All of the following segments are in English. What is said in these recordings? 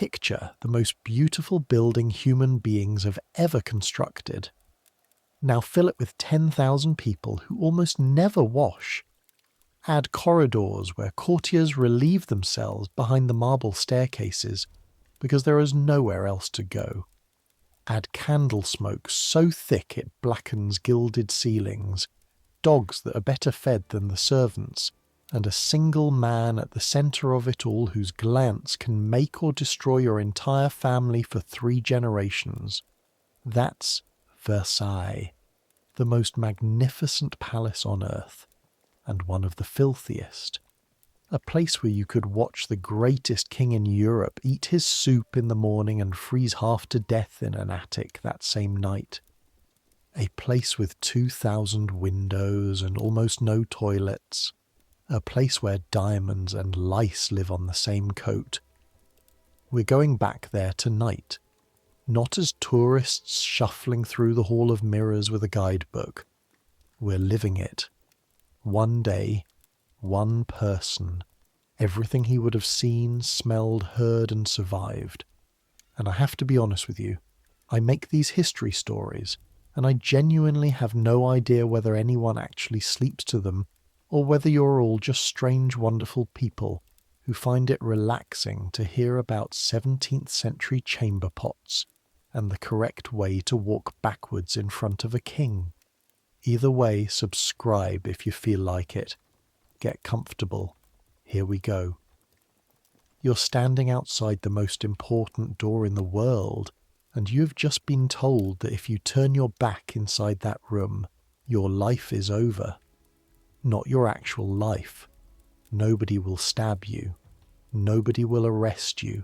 picture the most beautiful building human beings have ever constructed. Now fill it with 10,000 people who almost never wash. Add corridors where courtiers relieve themselves behind the marble staircases because there is nowhere else to go. Add candle smoke so thick it blackens gilded ceilings, dogs that are better fed than the servants, and a single man at the centre of it all whose glance can make or destroy your entire family for 3 generations. That's Versailles, the most magnificent palace on earth, and one of the filthiest. A place where you could watch the greatest king in Europe eat his soup in the morning and freeze half to death in an attic that same night. A place with 2,000 windows and almost no toilets. A place where diamonds and lice live on the same coat. We're going back there tonight, not as tourists shuffling through the Hall of Mirrors with a guidebook. We're living it. One day, one person, everything he would have seen, smelled, heard and survived. And I have to be honest with you, I make these history stories, and I genuinely have no idea whether anyone actually sleeps to them or whether you're all just strange, wonderful people who find it relaxing to hear about 17th century chamber pots and the correct way to walk backwards in front of a king. Either way, subscribe if you feel like it. Get comfortable. Here we go. You're standing outside the most important door in the world, and you've just been told that if you turn your back inside that room, your life is over. Not your actual life. Nobody will stab you. Nobody will arrest you.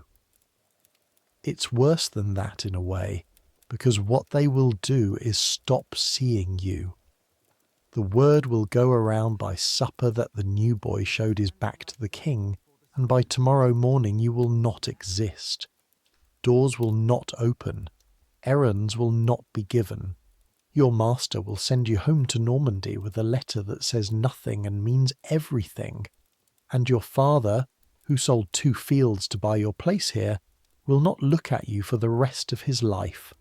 It's worse than that in a way, because what they will do is stop seeing you. The word will go around by supper that the new boy showed his back to the king, and by tomorrow morning you will not exist. Doors will not open. Errands will not be given. Your master will send you home to Normandy with a letter that says nothing and means everything. And your father, who sold 2 fields to buy your place here, will not look at you for the rest of his life.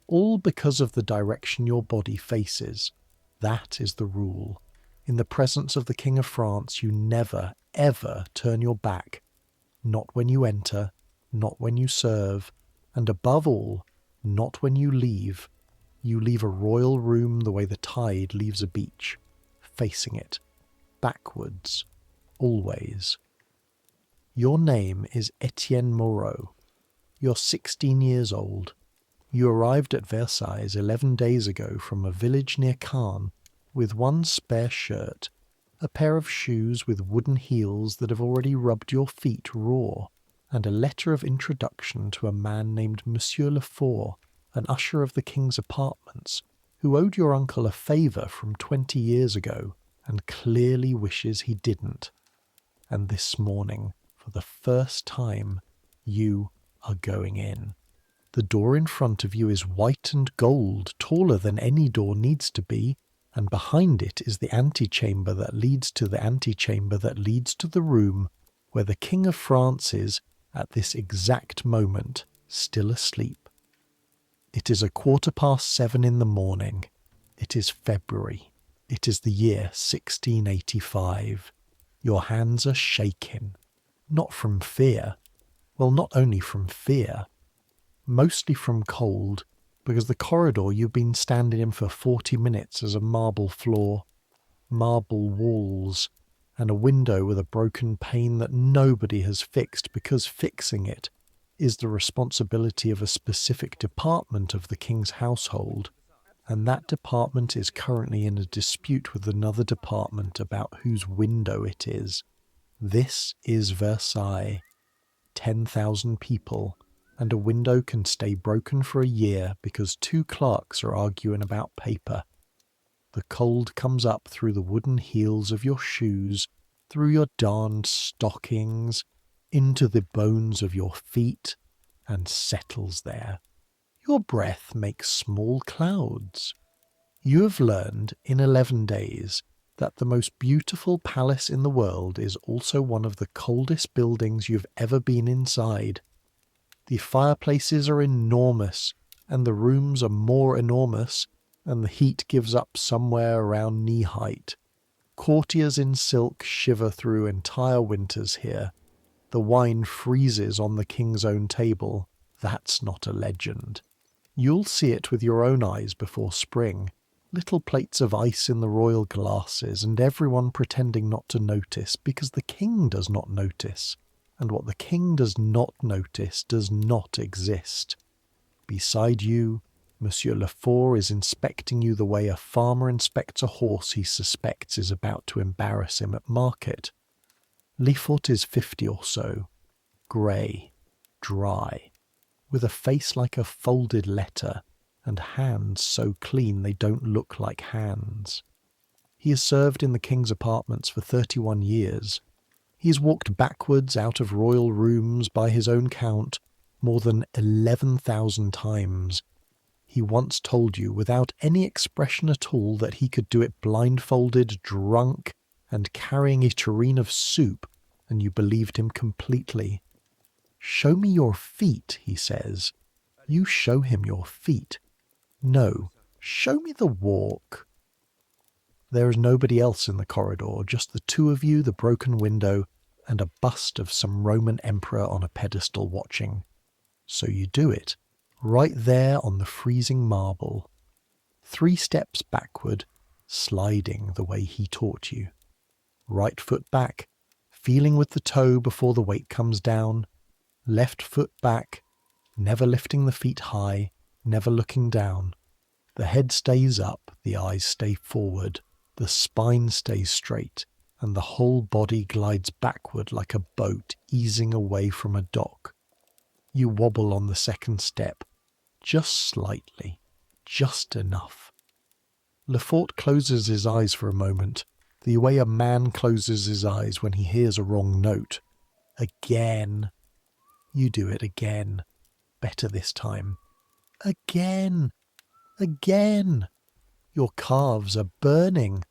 All because of the direction your body faces. That is the rule. In the presence of the King of France, you never, ever turn your back. Not when you enter, not when you serve, and above all, not when you leave. You leave a royal room the way the tide leaves a beach, facing it, backwards, always. Your name is Etienne Moreau. You're 16 years old. You arrived at Versailles 11 days ago from a village near Caen with 1 spare shirt, a pair of shoes with wooden heels that have already rubbed your feet raw, and a letter of introduction to a man named Monsieur Lefort, an usher of the king's apartments, who owed your uncle a favour from 20 years ago and clearly wishes he didn't. And this morning, for the first time, you are going in. The door in front of you is white and gold, taller than any door needs to be, and behind it is the antechamber that leads to the antechamber that leads to the room where the King of France is, at this exact moment, still asleep. It is 7:15 in the morning. It is February. It is the year 1685. Your hands are shaking. Not from fear. Well, not only from fear. Mostly from cold, because the corridor you've been standing in for 40 minutes has a marble floor, marble walls, and a window with a broken pane that nobody has fixed because fixing it is the responsibility of a specific department of the king's household, and that department is currently in a dispute with another department about whose window it is. This is Versailles. 10,000 people, and a window can stay broken for a year because 2 clerks are arguing about paper. The cold comes up through the wooden heels of your shoes, through your darned stockings, into the bones of your feet, and settles there. Your breath makes small clouds. You have learned in 11 days that the most beautiful palace in the world is also one of the coldest buildings you've ever been inside. The fireplaces are enormous, and the rooms are more enormous, and the heat gives up somewhere around knee height. Courtiers in silk shiver through entire winters here. The wine freezes on the king's own table. That's not a legend. You'll see it with your own eyes before spring. Little plates of ice in the royal glasses, and everyone pretending not to notice, because the king does not notice. And what the king does not notice does not exist. Beside you, Monsieur Lefort is inspecting you the way a farmer inspects a horse he suspects is about to embarrass him at market. Lefort is 50 or so, grey, dry, with a face like a folded letter, and hands so clean they don't look like hands. He has served in the king's apartments for 31 years. He has walked backwards out of royal rooms by his own count more than 11,000 times. He once told you without any expression at all that he could do it blindfolded, drunk, and carrying a tureen of soup, and you believed him completely. "Show me your feet," he says. You show him your feet. "No, show me the walk." There is nobody else in the corridor, just the two of you, the broken window, and a bust of some Roman emperor on a pedestal watching. So you do it, right there on the freezing marble. 3 steps backward, sliding the way he taught you. Right foot back, feeling with the toe before the weight comes down. Left foot back, never lifting the feet high, never looking down. The head stays up, the eyes stay forward, the spine stays straight, and the whole body glides backward like a boat easing away from a dock. You wobble on the second step, just slightly, just enough. Lefort closes his eyes for a moment, the way a man closes his eyes when he hears a wrong note. Again. You do it again. Better this time. Again. Again. Your calves are burning.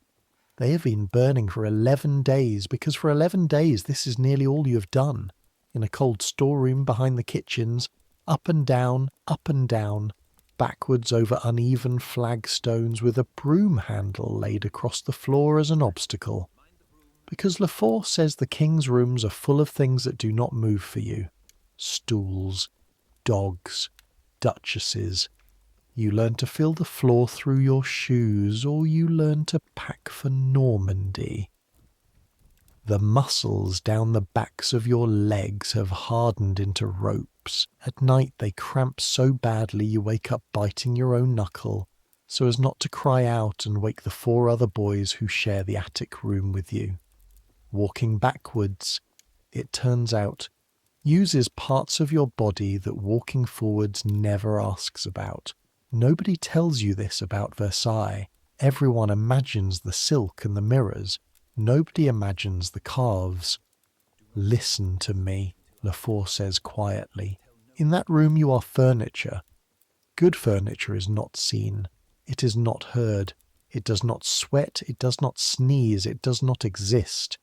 They have been burning for 11 days, because for 11 days this is nearly all you have done. In a cold storeroom behind the kitchens, up and down, backwards over uneven flagstones with a broom handle laid across the floor as an obstacle. Because Lefort says the king's rooms are full of things that do not move for you. Stools, dogs, duchesses. You learn to feel the floor through your shoes, or you learn to pack for Normandy. The muscles down the backs of your legs have hardened into ropes. At night they cramp so badly you wake up biting your own knuckle, so as not to cry out and wake the 4 other boys who share the attic room with you. Walking backwards, it turns out, uses parts of your body that walking forwards never asks about. Nobody tells you this about Versailles. Everyone imagines the silk and the mirrors. Nobody imagines the calves. "Listen to me," Lefort says quietly. "In that room you are furniture. Good furniture is not seen. It is not heard. It does not sweat. It does not sneeze. It does not exist.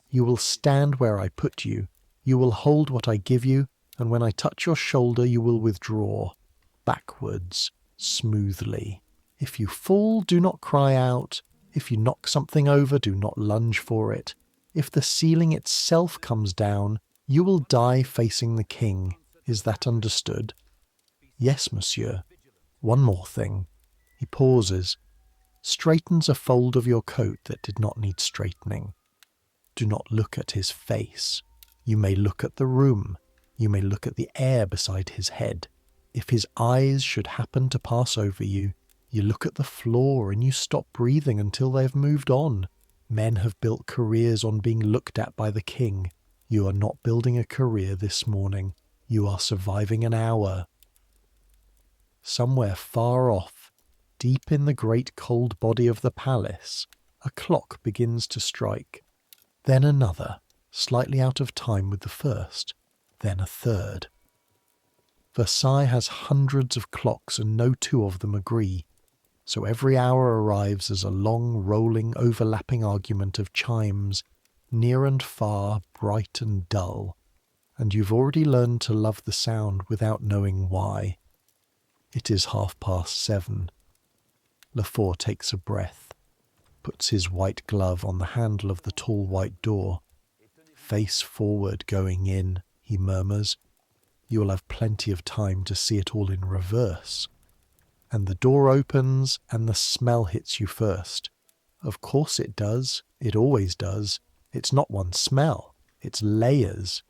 You will stand where I put you. You will hold what I give you, and when I touch your shoulder you will withdraw. Backwards, smoothly. If you fall, do not cry out. If you knock something over, do not lunge for it. If the ceiling itself comes down, you will die facing the king. Is that understood?" "Yes, monsieur. One more thing." He pauses, straightens a fold of your coat that did not need straightening. Do not look at his face. You may look at the room. You may look at the air beside his head. If his eyes should happen to pass over you, you look at the floor and you stop breathing until they have moved on. Men have built careers on being looked at by the king. You are not building a career this morning. You are surviving an hour. Somewhere far off, deep in the great cold body of the palace, a clock begins to strike. Then another, slightly out of time with the first. Then a third. Versailles has hundreds of clocks and no 2 of them agree. So every hour arrives as a long, rolling, overlapping argument of chimes, near and far, bright and dull. and you've already learned to love the sound without knowing why. It is 7:30. Lefort takes a breath, puts his white glove on the handle of the tall white door. Face forward going in, he murmurs. You will have plenty of time to see it all in reverse. And the door opens and the smell hits you first. Of course it does. It always does. It's not one smell. It's layers.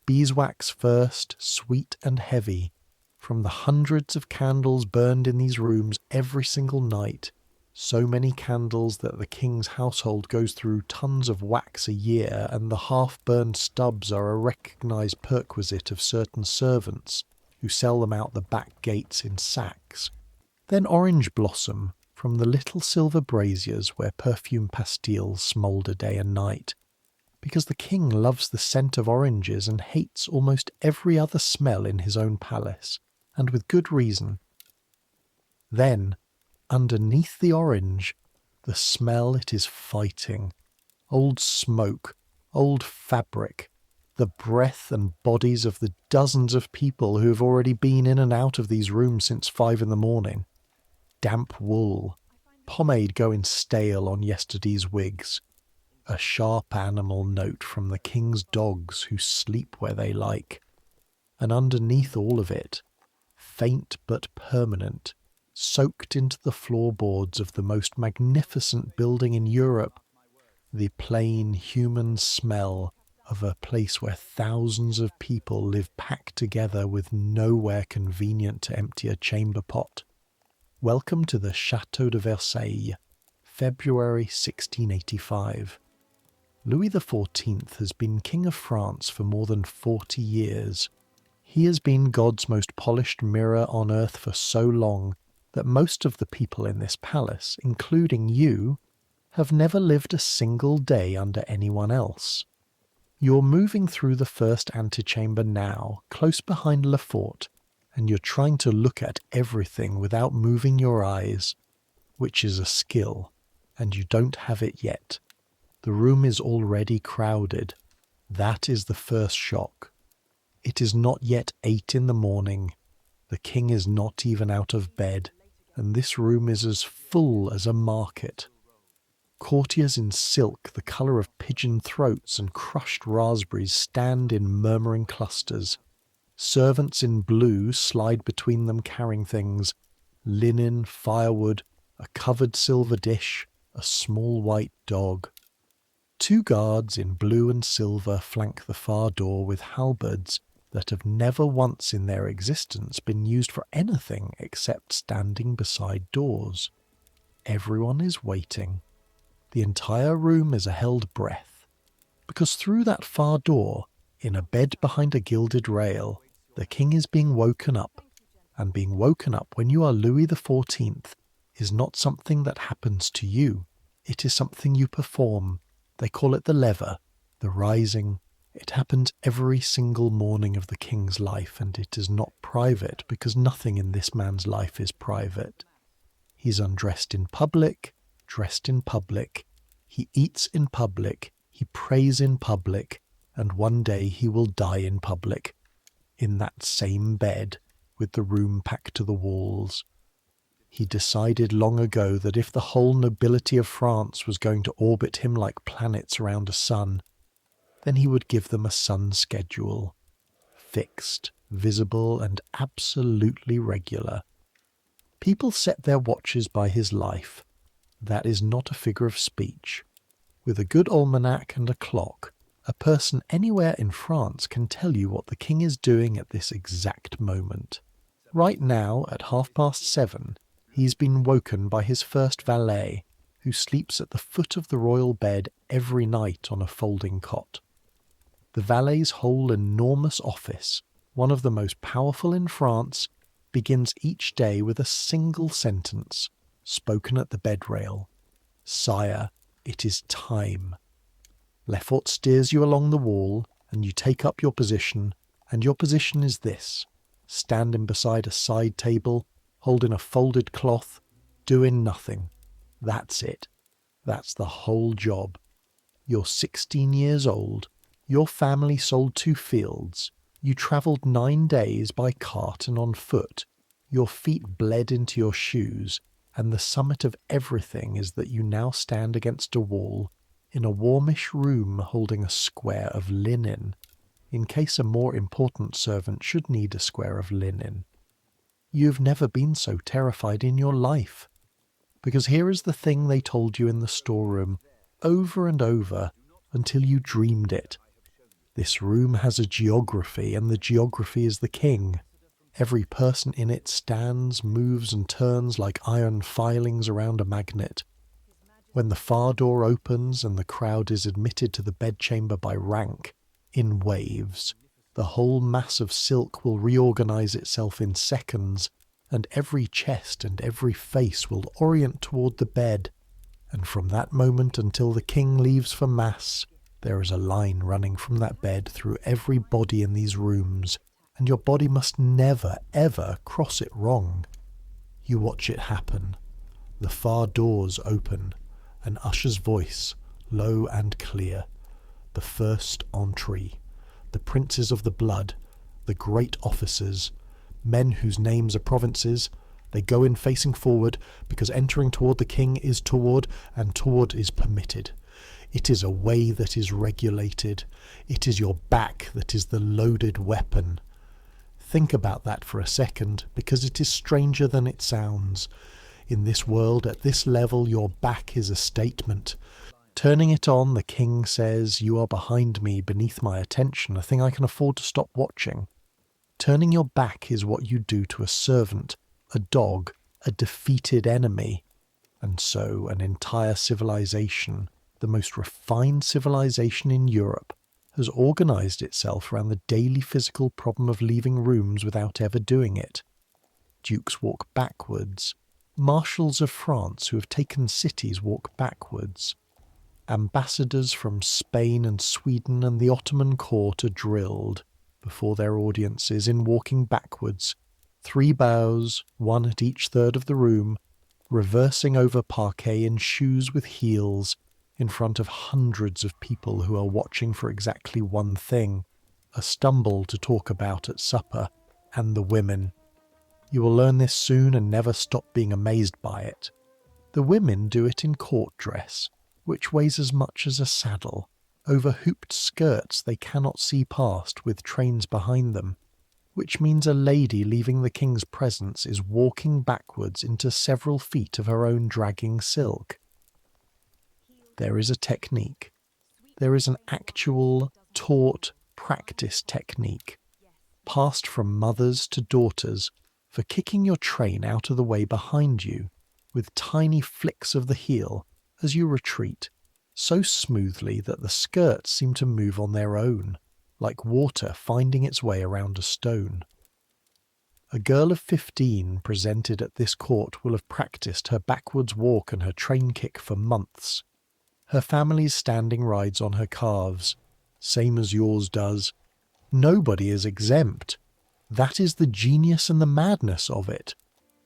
Beeswax first, sweet and heavy. From the hundreds of candles burned in these rooms every single night, so many candles that the king's household goes through tons of wax a year, and the half-burned stubs are a recognised perquisite of certain servants who sell them out the back gates in sacks. Then orange blossom from the little silver braziers where perfume pastilles smoulder day and night, because the king loves the scent of oranges and hates almost every other smell in his own palace, and with good reason. Then, underneath the orange, the smell it is fighting. Old smoke, old fabric, the breath and bodies of the dozens of people who have already been in and out of these rooms since 5 a.m. Damp wool, pomade going stale on yesterday's wigs, a sharp animal note from the king's dogs who sleep where they like, and underneath all of it, faint but permanent, soaked into the floorboards of the most magnificent building in Europe, the plain human smell of a place where thousands of people live packed together with nowhere convenient to empty a chamber pot. Welcome to the Château de Versailles, February 1685. Louis XIV has been King of France for more than 40 years. He has been God's most polished mirror on earth for so long that most of the people in this palace, including you, have never lived a single day under anyone else. You're moving through the first antechamber now, close behind Lefort, and you're trying to look at everything without moving your eyes, which is a skill, and you don't have it yet. The room is already crowded. That is the first shock. It is not yet 8 a.m. The king is not even out of bed, and this room is as full as a market. Courtiers in silk the colour of pigeon throats and crushed raspberries stand in murmuring clusters. Servants in blue slide between them carrying things: linen, firewood, a covered silver dish, a small white dog. 2 guards in blue and silver flank the far door with halberds that have never once in their existence been used for anything except standing beside doors. Everyone is waiting. The entire room is a held breath, because through that far door, in a bed behind a gilded rail, the king is being woken up, and being woken up when you are Louis XIV is not something that happens to you. It is something you perform. They call it the lever, the rising. It happens every single morning of the king's life, and it is not private, because nothing in this man's life is private. He's undressed in public, dressed in public. He eats in public, he prays in public, and one day he will die in public, in that same bed, with the room packed to the walls. He decided long ago that if the whole nobility of France was going to orbit him like planets around a sun, then he would give them a sun schedule, fixed, visible, and absolutely regular. People set their watches by his life. That is not a figure of speech. With a good almanac and a clock, a person anywhere in France can tell you what the king is doing at this exact moment. Right now, at 7:30, he's been woken by his first valet, who sleeps at the foot of the royal bed every night on a folding cot. The valet's whole enormous office, one of the most powerful in France, begins each day with a single sentence, spoken at the bed rail. "Sire, it is time." Lefort steers you along the wall, and you take up your position, and your position is this: standing beside a side table, holding a folded cloth, doing nothing. That's it. That's the whole job. You're 16 years old. Your family sold 2 fields. You travelled 9 days by cart and on foot. Your feet bled into your shoes, and the summit of everything is that you now stand against a wall, in a warmish room holding a square of linen, in case a more important servant should need a square of linen. You've never been so terrified in your life, because here is the thing they told you in the storeroom, over and over, until you dreamed it. This room has a geography, and the geography is the king. Every person in it stands, moves and turns like iron filings around a magnet. When the far door opens and the crowd is admitted to the bedchamber by rank, in waves, the whole mass of silk will reorganize itself in seconds, and every chest and every face will orient toward the bed, and from that moment until the king leaves for mass, there is a line running from that bed through every body in these rooms, and your body must never, ever cross it wrong. You watch it happen. The far doors open, an usher's voice, low and clear. The first entree. The princes of the blood, the great officers, men whose names are provinces, they go in facing forward, because entering toward the king is toward, and toward is permitted. It is a way that is regulated. It is your back that is the loaded weapon. Think about that for a second, because it is stranger than it sounds. In this world, at this level, your back is a statement. Turning it on, the king says, "You are behind me, beneath my attention, a thing I can afford to stop watching." Turning your back is what you do to a servant, a dog, a defeated enemy. And so an entire civilization, the most refined civilization in Europe, has organized itself around the daily physical problem of leaving rooms without ever doing it. Dukes walk backwards. Marshals of France who have taken cities walk backwards. Ambassadors from Spain and Sweden and the Ottoman court are drilled, before their audiences, in walking backwards, 3 bows, 1 at each third of the room, reversing over parquet in shoes with heels, in front of hundreds of people who are watching for exactly one thing, a stumble to talk about at supper, and the women. You will learn this soon and never stop being amazed by it. The women do it in court dress, which weighs as much as a saddle, over hooped skirts they cannot see past with trains behind them, which means a lady leaving the king's presence is walking backwards into several feet of her own dragging silk. There is a technique. There is an actual, taught, practiced technique, passed from mothers to daughters, for kicking your train out of the way behind you, with tiny flicks of the heel as you retreat, so smoothly that the skirts seem to move on their own, like water finding its way around a stone. A girl of 15 presented at this court will have practiced her backwards walk and her train kick for months. Her family's standing rides on her calves, same as yours does. Nobody is exempt. That is the genius and the madness of it.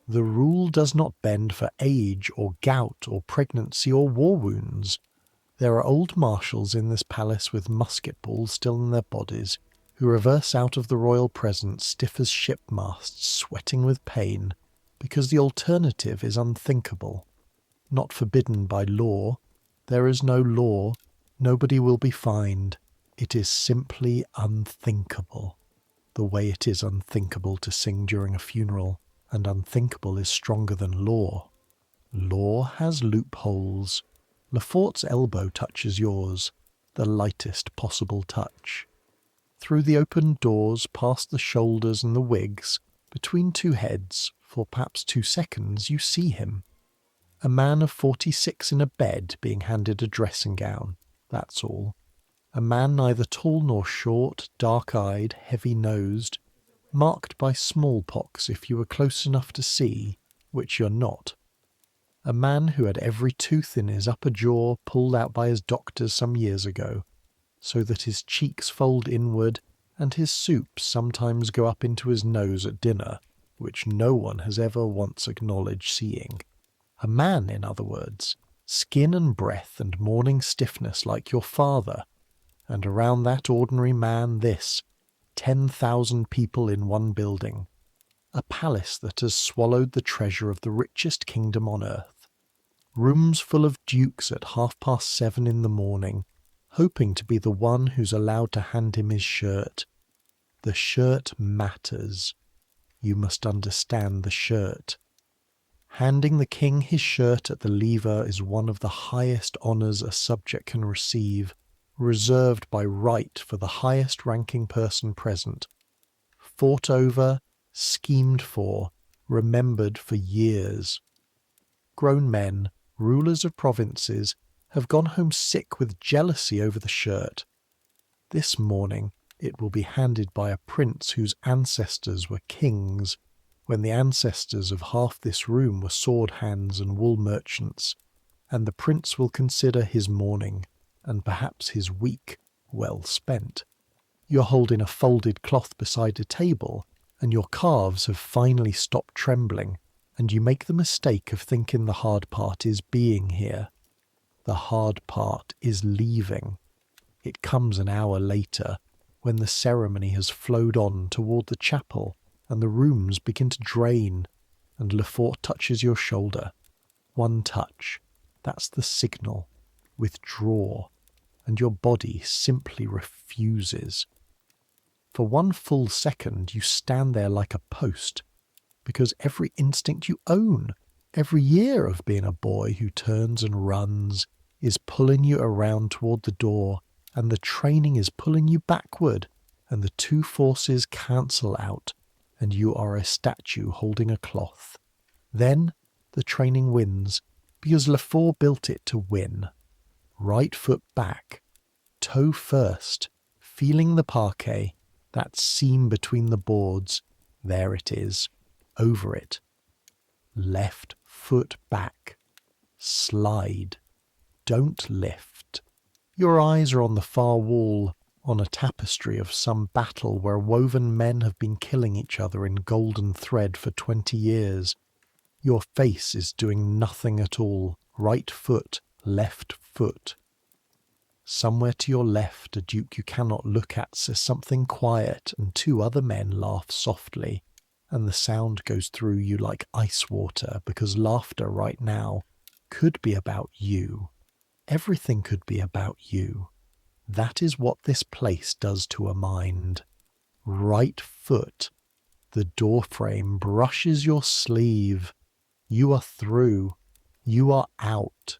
The rule does not bend for age or gout or pregnancy or war wounds. There are old marshals in this palace with musket balls still in their bodies, who reverse out of the royal presence stiff as shipmasts, sweating with pain, because the alternative is unthinkable. Not forbidden by law. There is no law. Nobody will be fined. It is simply unthinkable. The way it is unthinkable to sing during a funeral, and unthinkable is stronger than law. Law has loopholes. Lefort's elbow touches yours, the lightest possible touch. Through the open doors, past the shoulders and the wigs, between 2 heads, for perhaps 2 seconds, you see him. A man of 46 in a bed being handed a dressing gown, that's all. A man neither tall nor short, dark-eyed, heavy-nosed, marked by smallpox if you were close enough to see, which you're not. A man who had every tooth in his upper jaw pulled out by his doctors some years ago, so that his cheeks fold inward and his soups sometimes go up into his nose at dinner, which no one has ever once acknowledged seeing. A man, in other words, skin and breath and morning stiffness like your father, and around that ordinary man this, 10,000 people in one building, a palace that has swallowed the treasure of the richest kingdom on earth, rooms full of dukes at 7:30 in the morning, hoping to be the one who's allowed to hand him his shirt. The shirt matters. You must understand the shirt. Handing the king his shirt at the lever is one of the highest honours a subject can receive, reserved by right for the highest-ranking person present. Fought over, schemed for, remembered for years. Grown men, rulers of provinces, have gone home sick with jealousy over the shirt. This morning it will be handed by a prince whose ancestors were kings, when the ancestors of half this room were sword hands and wool merchants, and the prince will consider his morning, and perhaps his week, well spent. You're holding a folded cloth beside a table, and your calves have finally stopped trembling, and you make the mistake of thinking the hard part is being here. The hard part is leaving. It comes an hour later, when the ceremony has flowed on toward the chapel, and the rooms begin to drain, and Lefort touches your shoulder. One touch, that's the signal. Withdraw, and your body simply refuses. For one full second you stand there like a post, because every instinct you own, every year of being a boy who turns and runs, is pulling you around toward the door, and the training is pulling you backward, and the two forces cancel out, and you are a statue holding a cloth. Then the training wins, because Lefort built it to win. Right foot back, toe first, feeling the parquet, that seam between the boards, there it is, over it. Left foot back, slide, don't lift. Your eyes are on the far wall, on a tapestry of some battle where woven men have been killing each other in golden thread for 20 years. Your face is doing nothing at all. Right foot, left foot. Somewhere to your left, a duke you cannot look at says something quiet, and two other men laugh softly, and the sound goes through you like ice water, because laughter right now could be about you. Everything could be about you. That is what this place does to a mind. Right foot. The doorframe brushes your sleeve. You are through. You are out.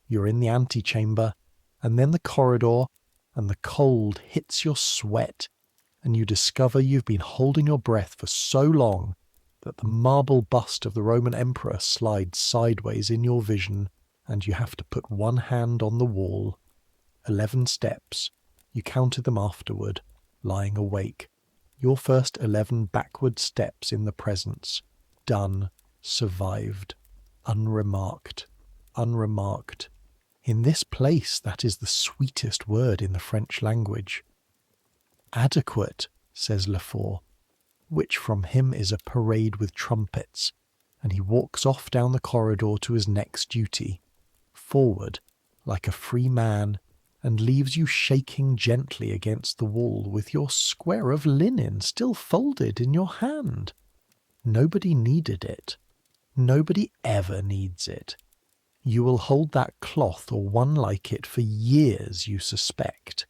You're in the antechamber, and then the corridor, and the cold hits your sweat, and you discover you've been holding your breath for so long that the marble bust of the Roman emperor slides sideways in your vision, and you have to put one hand on the wall. 11 steps. You counted them afterward, lying awake. Your first 11 backward steps in the presence. Done. Survived. Unremarked. Unremarked. In this place, that is the sweetest word in the French language. Adequate, says Lefort, which from him is a parade with trumpets, and he walks off down the corridor to his next duty, forward, like a free man, and leaves you shaking gently against the wall with your square of linen still folded in your hand. Nobody needed it. Nobody ever needs it. You will hold that cloth or one like it for years, you suspect,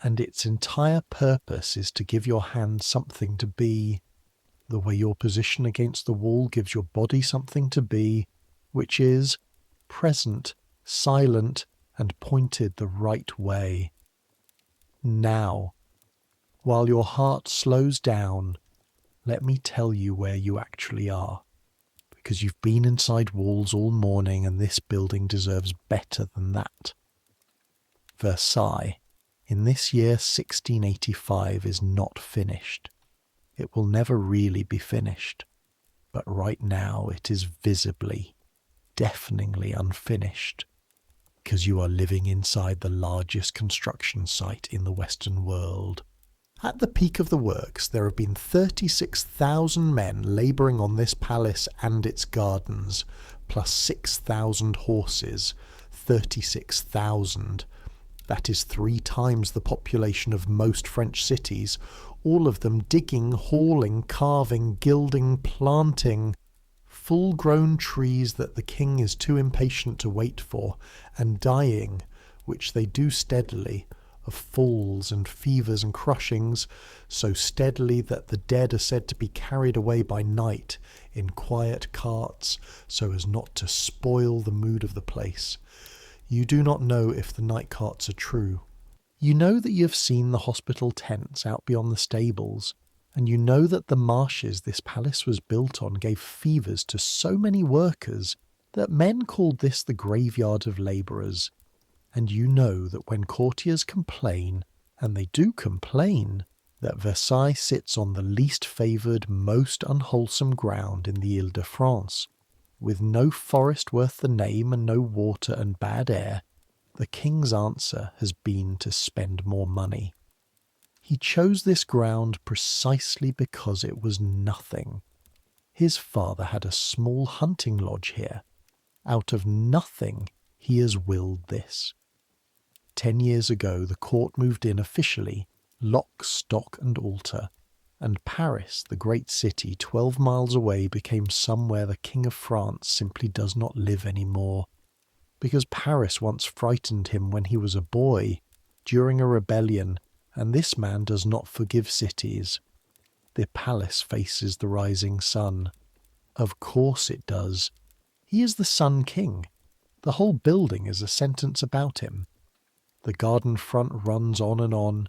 and its entire purpose is to give your hand something to be, the way your position against the wall gives your body something to be, which is present, silent, and pointed the right way. Now, while your heart slows down, let me tell you where you actually are, because you've been inside walls all morning and this building deserves better than that. Versailles, in this year 1685, is not finished. It will never really be finished, but right now it is visibly, deafeningly unfinished, because you are living inside the largest construction site in the Western world. At the peak of the works, there have been 36,000 men labouring on this palace and its gardens, plus 6,000 horses, 36,000, That is 3 times the population of most French cities, all of them digging, hauling, carving, gilding, planting full-grown trees that the king is too impatient to wait for, and dying, which they do steadily, of falls and fevers and crushings, so steadily that the dead are said to be carried away by night in quiet carts, so as not to spoil the mood of the place. You do not know if the night carts are true. You know that you have seen the hospital tents out beyond the stables, and you know that the marshes this palace was built on gave fevers to so many workers that men called this the graveyard of labourers. And you know that when courtiers complain, and they do complain, that Versailles sits on the least favoured, most unwholesome ground in the Ile-de-France, with no forest worth the name and no water and bad air, the king's answer has been to spend more money. He chose this ground precisely because it was nothing. His father had a small hunting lodge here. Out of nothing, he has willed this. 10 years ago, the court moved in officially, lock, stock and altar, and Paris, the great city 12 miles away, became somewhere the King of France simply does not live anymore. Because Paris once frightened him when he was a boy, during a rebellion, and this man does not forgive cities. The palace faces the rising sun. Of course it does. He is the Sun King. The whole building is a sentence about him. The garden front runs on,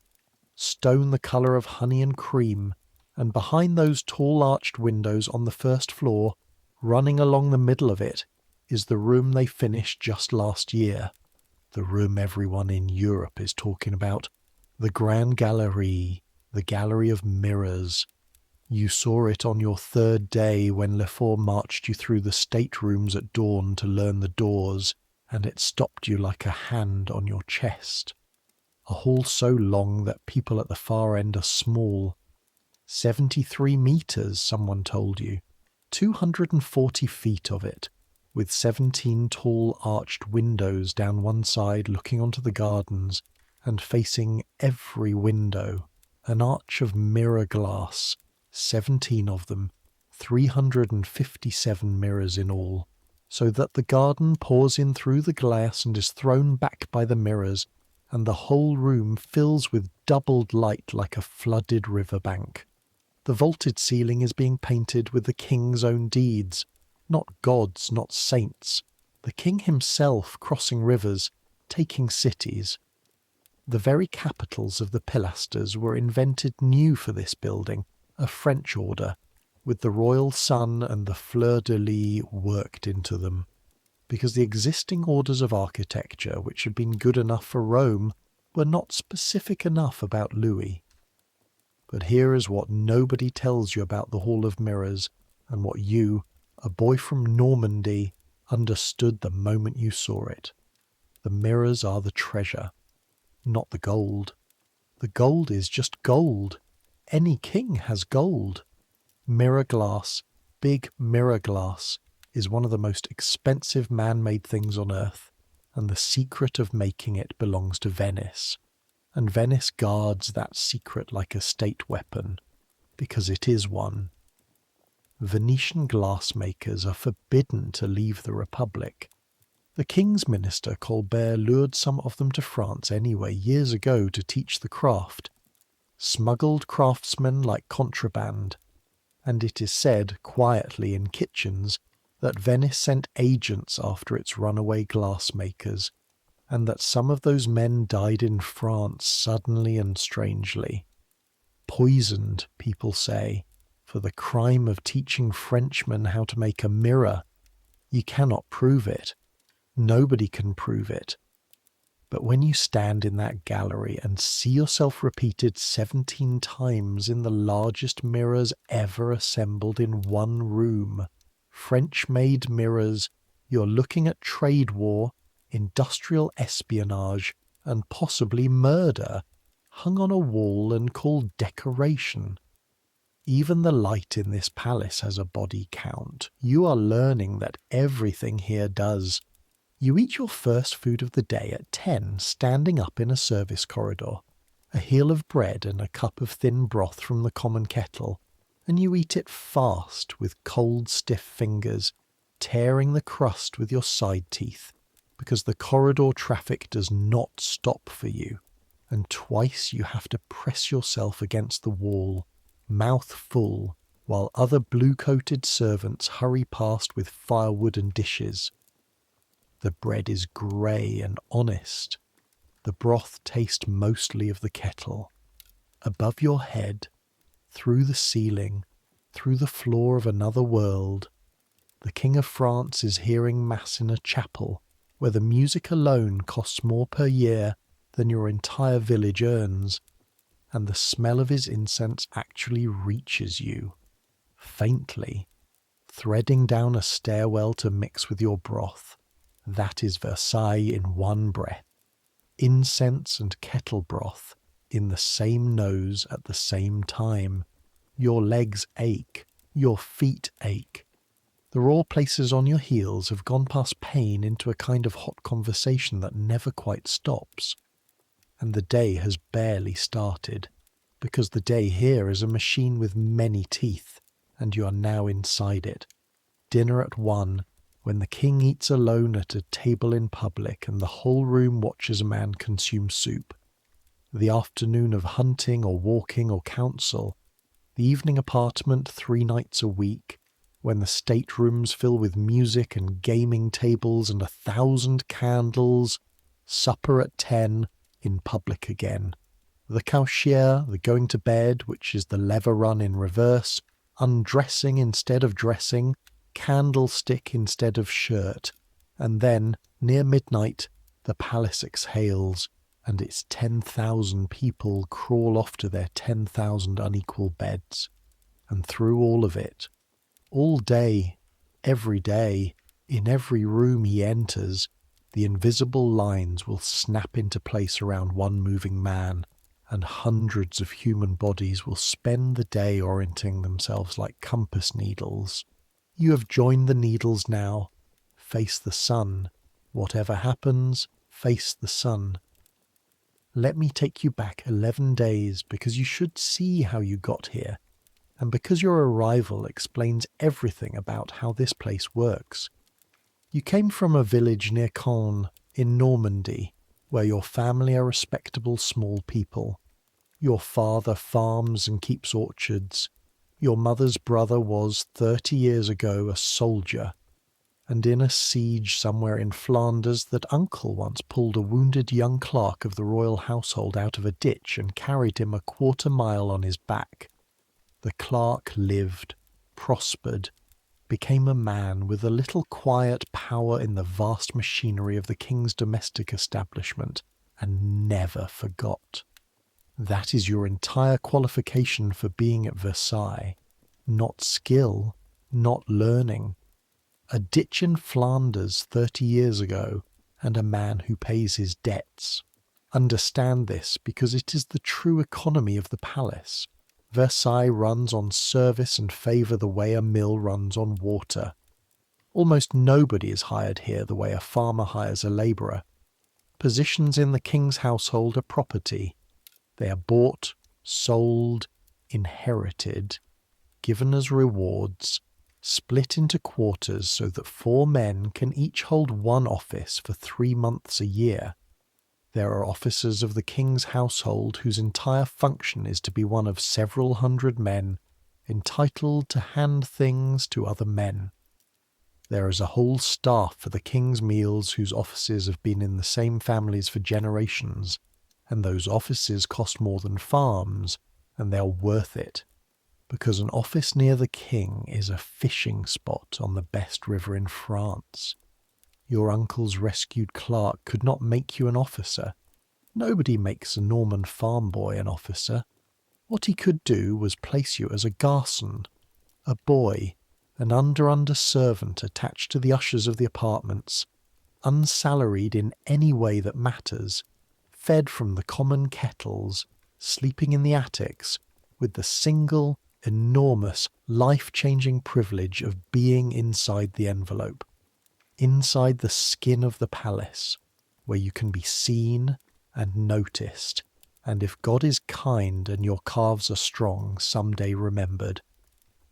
stone the colour of honey and cream, and behind those tall arched windows on the first floor, running along the middle of it, is the room they finished just last year. The room everyone in Europe is talking about. The Grand Galerie, the Gallery of Mirrors. You saw it on your 3rd day when Lefort marched you through the staterooms at dawn to learn the doors, and it stopped you like a hand on your chest. A hall so long that people at the far end are small. 73 metres, someone told you. 240 feet of it, with 17 tall arched windows down one side looking onto the gardens, and facing every window, an arch of mirror glass, 17 of them, 357 mirrors in all, so that the garden pours in through the glass and is thrown back by the mirrors, and the whole room fills with doubled light like a flooded riverbank. The vaulted ceiling is being painted with the king's own deeds, not gods, not saints, the king himself crossing rivers, taking cities. The very capitals of the pilasters were invented new for this building, a French order, with the royal sun and the fleur-de-lis worked into them, because the existing orders of architecture, which had been good enough for Rome, were not specific enough about Louis. But here is what nobody tells you about the Hall of Mirrors, and what you, a boy from Normandy, understood the moment you saw it. The mirrors are the treasure, not the gold. The gold is just gold. Any king has gold. Mirror glass, big mirror glass, is one of the most expensive man-made things on earth, and the secret of making it belongs to Venice. And Venice guards that secret like a state weapon, because it is one. Venetian glassmakers are forbidden to leave the Republic. The King's Minister Colbert lured some of them to France anyway years ago to teach the craft. Smuggled craftsmen like contraband. And it is said, quietly in kitchens, that Venice sent agents after its runaway glassmakers, and that some of those men died in France suddenly and strangely. Poisoned, people say, for the crime of teaching Frenchmen how to make a mirror. You cannot prove it. Nobody can prove it. But when you stand in that gallery and see yourself repeated 17 times in the largest mirrors ever assembled in one room, French-made mirrors, you're looking at trade war, industrial espionage, and possibly murder, hung on a wall and called decoration. Even the light in this palace has a body count. You are learning that everything here does. You eat your first food of the day at 10, standing up in a service corridor, a heel of bread and a cup of thin broth from the common kettle, and you eat it fast with cold, stiff fingers, tearing the crust with your side teeth, because the corridor traffic does not stop for you, and twice you have to press yourself against the wall, mouth full, while other blue-coated servants hurry past with firewood and dishes. The bread is grey and honest. The broth tastes mostly of the kettle. Above your head, through the ceiling, through the floor of another world, the King of France is hearing Mass in a chapel where the music alone costs more per year than your entire village earns, and the smell of his incense actually reaches you, faintly, threading down a stairwell to mix with your broth. That is Versailles in one breath. Incense and kettle broth in the same nose at the same time. Your legs ache, your feet ache. The raw places on your heels have gone past pain into a kind of hot conversation that never quite stops. And the day has barely started, because the day here is a machine with many teeth, and you are now inside it. Dinner at 1, when the king eats alone at a table in public and the whole room watches a man consume soup. The afternoon of hunting or walking or council. The evening apartment 3 nights a week, when the staterooms fill with music and gaming tables and 1,000 candles. Supper at 10, in public again. The cauchiere, the going to bed, which is the lever run in reverse, undressing instead of dressing, candlestick instead of shirt, and then, near midnight, the palace exhales, and its 10,000 people crawl off to their 10,000 unequal beds. And through all of it, all day, in every room he enters, the invisible lines will snap into place around one moving man, and hundreds of human bodies will spend the day orienting themselves like compass needles. You have joined the needles now. Face the sun. Whatever happens, face the sun. Let me take you back 11 days, because you should see how you got here, and because your arrival explains everything about how this place works. You came from a village near Caen, in Normandy, where your family are respectable small people. Your father farms and keeps orchards. Your mother's brother was, 30 years ago, a soldier, and in a siege somewhere in Flanders that uncle once pulled a wounded young clerk of the royal household out of a ditch and carried him a 1/4 mile on his back. The clerk lived, prospered, became a man with a little quiet power in the vast machinery of the king's domestic establishment, and never forgot. That is your entire qualification for being at Versailles. Not skill, not learning. A ditch in Flanders 30 years ago, and a man who pays his debts. Understand this, because it is the true economy of the palace. Versailles runs on service and favour the way a mill runs on water. Almost nobody is hired here the way a farmer hires a labourer. Positions in the king's household are property. They are bought, sold, inherited, given as rewards, split into quarters so that 4 men can each hold one office for 3 months a year. There are officers of the king's household whose entire function is to be one of several hundred men entitled to hand things to other men. There is a whole staff for the king's meals whose offices have been in the same families for generations, and those offices cost more than farms, and they're worth it, because an office near the king is a fishing spot on the best river in France. Your uncle's rescued clerk could not make you an officer. Nobody makes a Norman farm boy an officer. What he could do was place you as a garçon, a boy, an under servant attached to the ushers of the apartments, unsalaried in any way that matters, fed from the common kettles, sleeping in the attics, with the single, enormous, life-changing privilege of being inside the envelope. inside the skin of the palace, where you can be seen and noticed, and if God is kind and your calves are strong, someday remembered.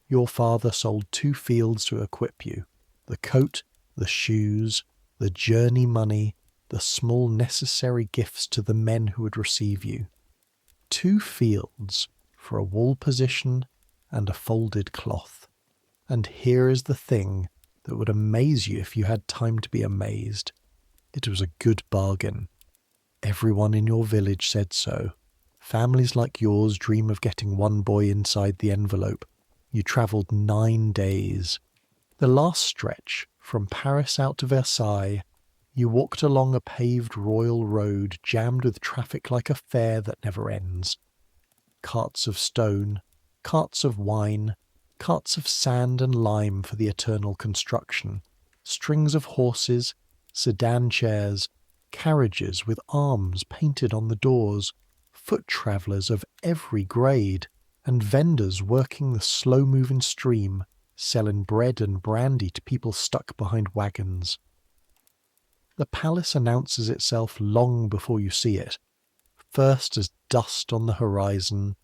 Your father sold 2 fields to equip you, the coat, the shoes, the journey money, the small necessary gifts to the men who would receive you. 2 fields for a wall position and a folded cloth. And here is the thing that would amaze you if you had time to be amazed. It was a good bargain. Everyone in your village said so. Families like yours dream of getting one boy inside the envelope. You travelled 9 days. The last stretch, from Paris out to Versailles, you walked along a paved royal road jammed with traffic like a fair that never ends. Carts of stone, carts of wine, carts of sand and lime for the eternal construction, strings of horses, sedan chairs, carriages with arms painted on the doors, foot travellers of every grade, and vendors working the slow-moving stream, selling bread and brandy to people stuck behind wagons. The palace announces itself long before you see it, first as dust on the horizon,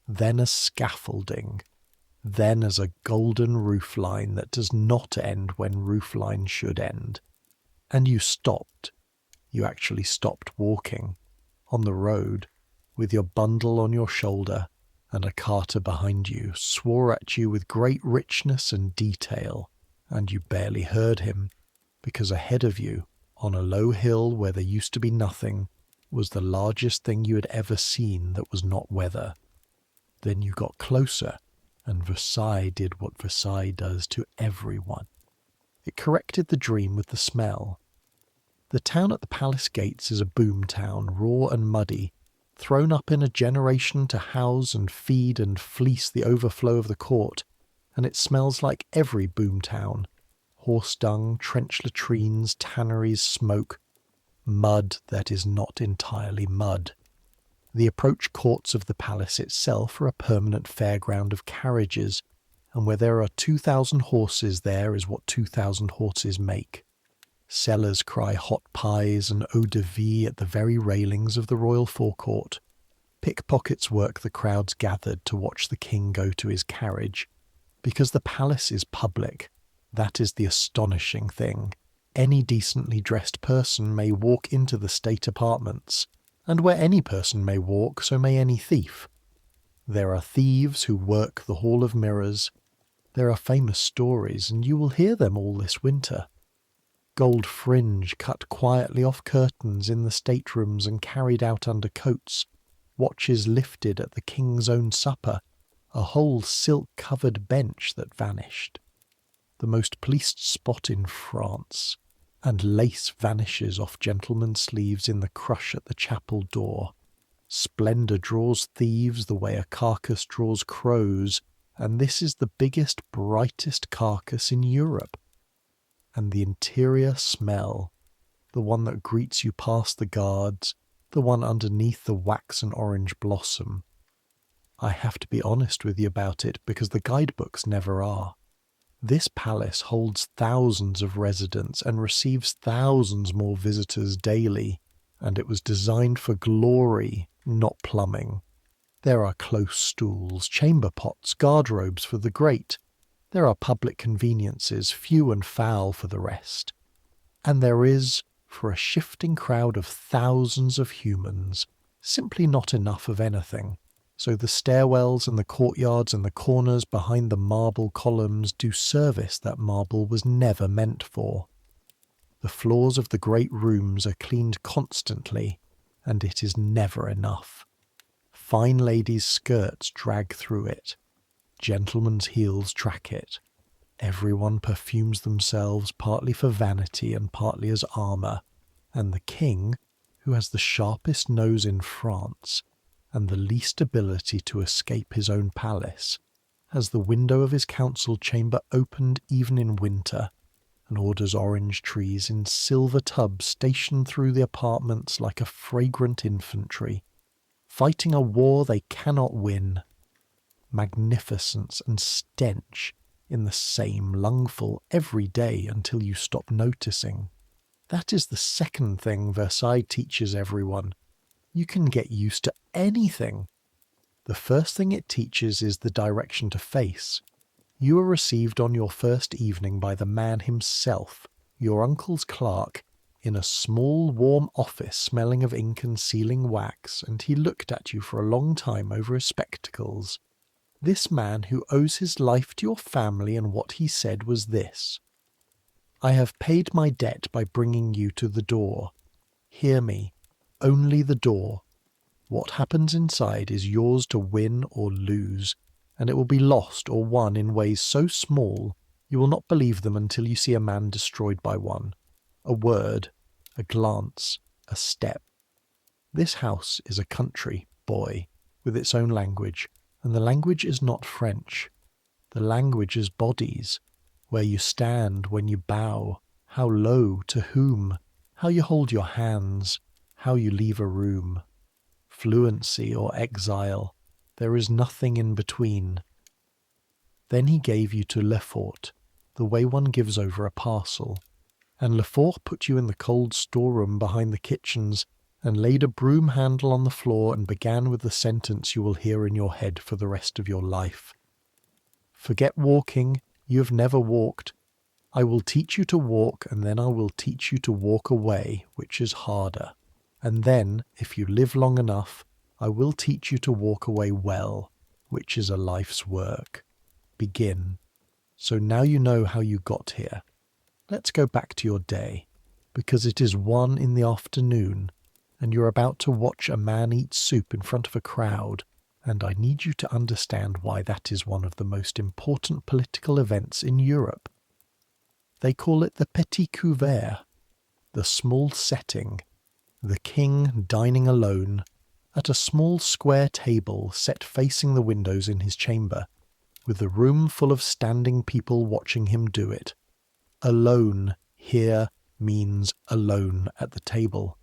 then as scaffolding, then as a golden roofline that does not end when roofline should end. And you stopped. You actually stopped walking on the road with your bundle on your shoulder, and a carter behind you swore at you with great richness and detail, and you barely heard him, because ahead of you, on a low hill where there used to be nothing, was the largest thing you had ever seen that was not weather. Then you got closer, and Versailles did what Versailles does to everyone. It corrected the dream with the smell. The town at the palace gates is a boom town, raw and muddy, thrown up in a generation to house and feed and fleece the overflow of the court, and it smells like every boom town. Horse dung, trench latrines, tanneries, smoke, mud that is not entirely mud. The approach courts of the palace itself are a permanent fairground of carriages, and where there are 2,000 horses there is what 2,000 horses make. Sellers cry hot pies and eau de vie at the very railings of the royal forecourt. Pickpockets work the crowds gathered to watch the king go to his carriage. Because the palace is public, that is the astonishing thing. Any decently dressed person may walk into the state apartments, and where any person may walk, so may any thief. There are thieves who work the Hall of Mirrors. There are famous stories, and you will hear them all this winter. Gold fringe cut quietly off curtains in the staterooms and carried out under coats, watches lifted at the king's own supper, a whole silk-covered bench that vanished. The most policed spot in France, and lace vanishes off gentlemen's sleeves in the crush at the chapel door. Splendour draws thieves the way a carcass draws crows, and this is the biggest, brightest carcass in Europe. And the interior smell, the one that greets you past the guards, the one underneath the waxen orange blossom. I have to be honest with you about it because the guidebooks never are. This palace holds thousands of residents and receives thousands more visitors daily, and it was designed for glory, not plumbing. There are close stools, chamber pots, guardrobes for the great. There are public conveniences, few and foul for the rest. And there is, for a shifting crowd of thousands of humans, simply not enough of anything. So the stairwells and the courtyards and the corners behind the marble columns do service that marble was never meant for. The floors of the great rooms are cleaned constantly, and it is never enough. Fine ladies' skirts drag through it. Gentlemen's heels track it. Everyone perfumes themselves partly for vanity and partly as armour, and the king, who has the sharpest nose in France, and the least ability to escape his own palace, has the window of his council chamber opened even in winter, and orders orange trees in silver tubs stationed through the apartments like a fragrant infantry, fighting a war they cannot win. Magnificence and stench in the same lungful every day until you stop noticing. That is the second thing Versailles teaches everyone. You can get used to anything. The first thing it teaches is the direction to face. You are received on your first evening by the man himself, your uncle's clerk, in a small warm office smelling of ink and sealing wax, and he looked at you for a long time over his spectacles. This man who owes his life to your family, and what he said was this: "I have paid my debt by bringing you to the door. Hear me, only the door. What happens inside is yours to win or lose, and it will be lost or won in ways so small you will not believe them until you see a man destroyed by one. A word, a glance, a step. This house is a country, boy, with its own language, and the language is not French. The language is bodies, where you stand when you bow, how low, to whom, how you hold your hands, how you leave a room. Fluency or exile, there is nothing in between." Then he gave you to Lefort, the way one gives over a parcel, and Lefort put you in the cold storeroom behind the kitchens and laid a broom handle on the floor and began with the sentence you will hear in your head for the rest of your life. "Forget walking, you have never walked. I will teach you to walk, and then I will teach you to walk away, which is harder. And then, if you live long enough, I will teach you to walk away well, which is a life's work. Begin. So now you know how you got here. Let's go back to your day, because it is 1 in the afternoon, and you're about to watch a man eat soup in front of a crowd, and I need you to understand why that is one of the most important political events in Europe. They call it the petit couvert, the small setting, the king dining alone, at a small square table set facing the windows in his chamber, with the room full of standing people watching him do it. Alone here means alone at the table.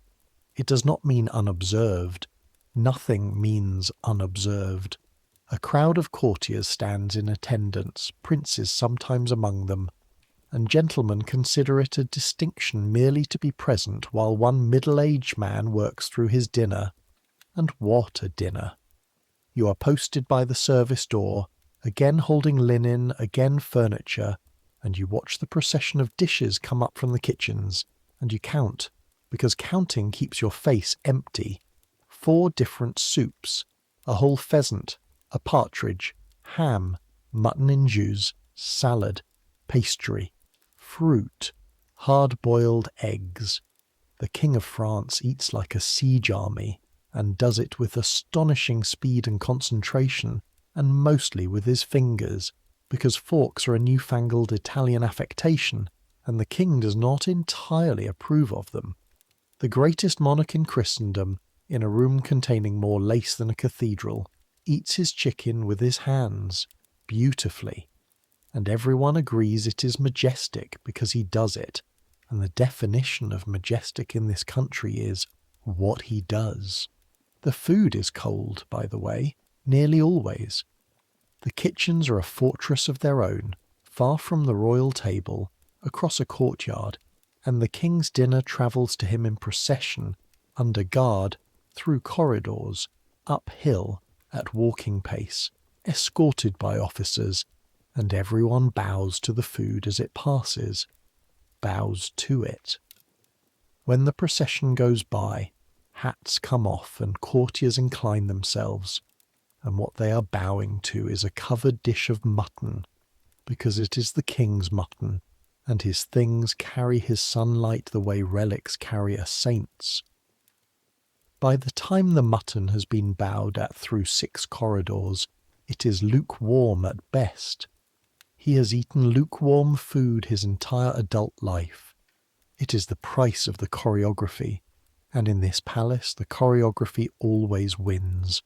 It does not mean unobserved. Nothing means unobserved. A crowd of courtiers stands in attendance, princes sometimes among them, and gentlemen consider it a distinction merely to be present while one middle-aged man works through his dinner. And what a dinner! You are posted by the service door, again holding linen, again furniture, and you watch the procession of dishes come up from the kitchens, and you count, because counting keeps your face empty. 4 different soups, a whole pheasant, a partridge, ham, mutton in jus, salad, pastry, fruit, hard-boiled eggs. The King of France eats like a siege army, and does it with astonishing speed and concentration, and mostly with his fingers, because forks are a newfangled Italian affectation, and the king does not entirely approve of them. The greatest monarch in Christendom, in a room containing more lace than a cathedral, eats his chicken with his hands, beautifully, and everyone agrees it is majestic because he does it, and the definition of majestic in this country is what he does. The food is cold, by the way, nearly always. The kitchens are a fortress of their own, far from the royal table, across a courtyard, and the king's dinner travels to him in procession, under guard, through corridors, uphill, at walking pace, escorted by officers, and everyone bows to the food as it passes, bows to it. When the procession goes by, hats come off and courtiers incline themselves, and what they are bowing to is a covered dish of mutton, because it is the king's mutton, and his things carry his sunlight the way relics carry a saint's. By the time the mutton has been bowed at through 6 corridors, it is lukewarm at best. He has eaten lukewarm food his entire adult life. It is the price of the choreography, and in this palace the choreography always wins.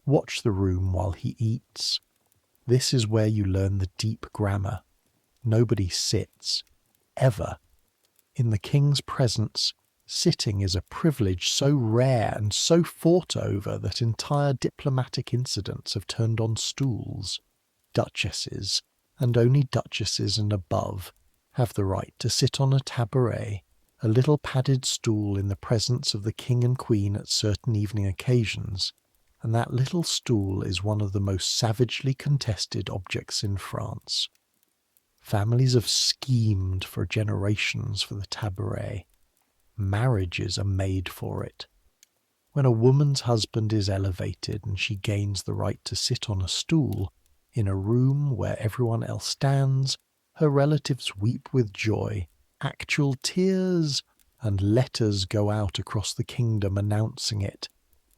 Watch the room while he eats. This is where you learn the deep grammar. Nobody sits, ever. In the king's presence, sitting is a privilege so rare and so fought over that entire diplomatic incidents have turned on stools. Duchesses, and only duchesses and above have the right to sit on a tabouret, a little padded stool in the presence of the king and queen at certain evening occasions, and that little stool is one of the most savagely contested objects in France. Families have schemed for generations for the tabouret. Marriages are made for it. When a woman's husband is elevated and she gains the right to sit on a stool in a room where everyone else stands, her relatives weep with joy, actual tears, and letters go out across the kingdom announcing it.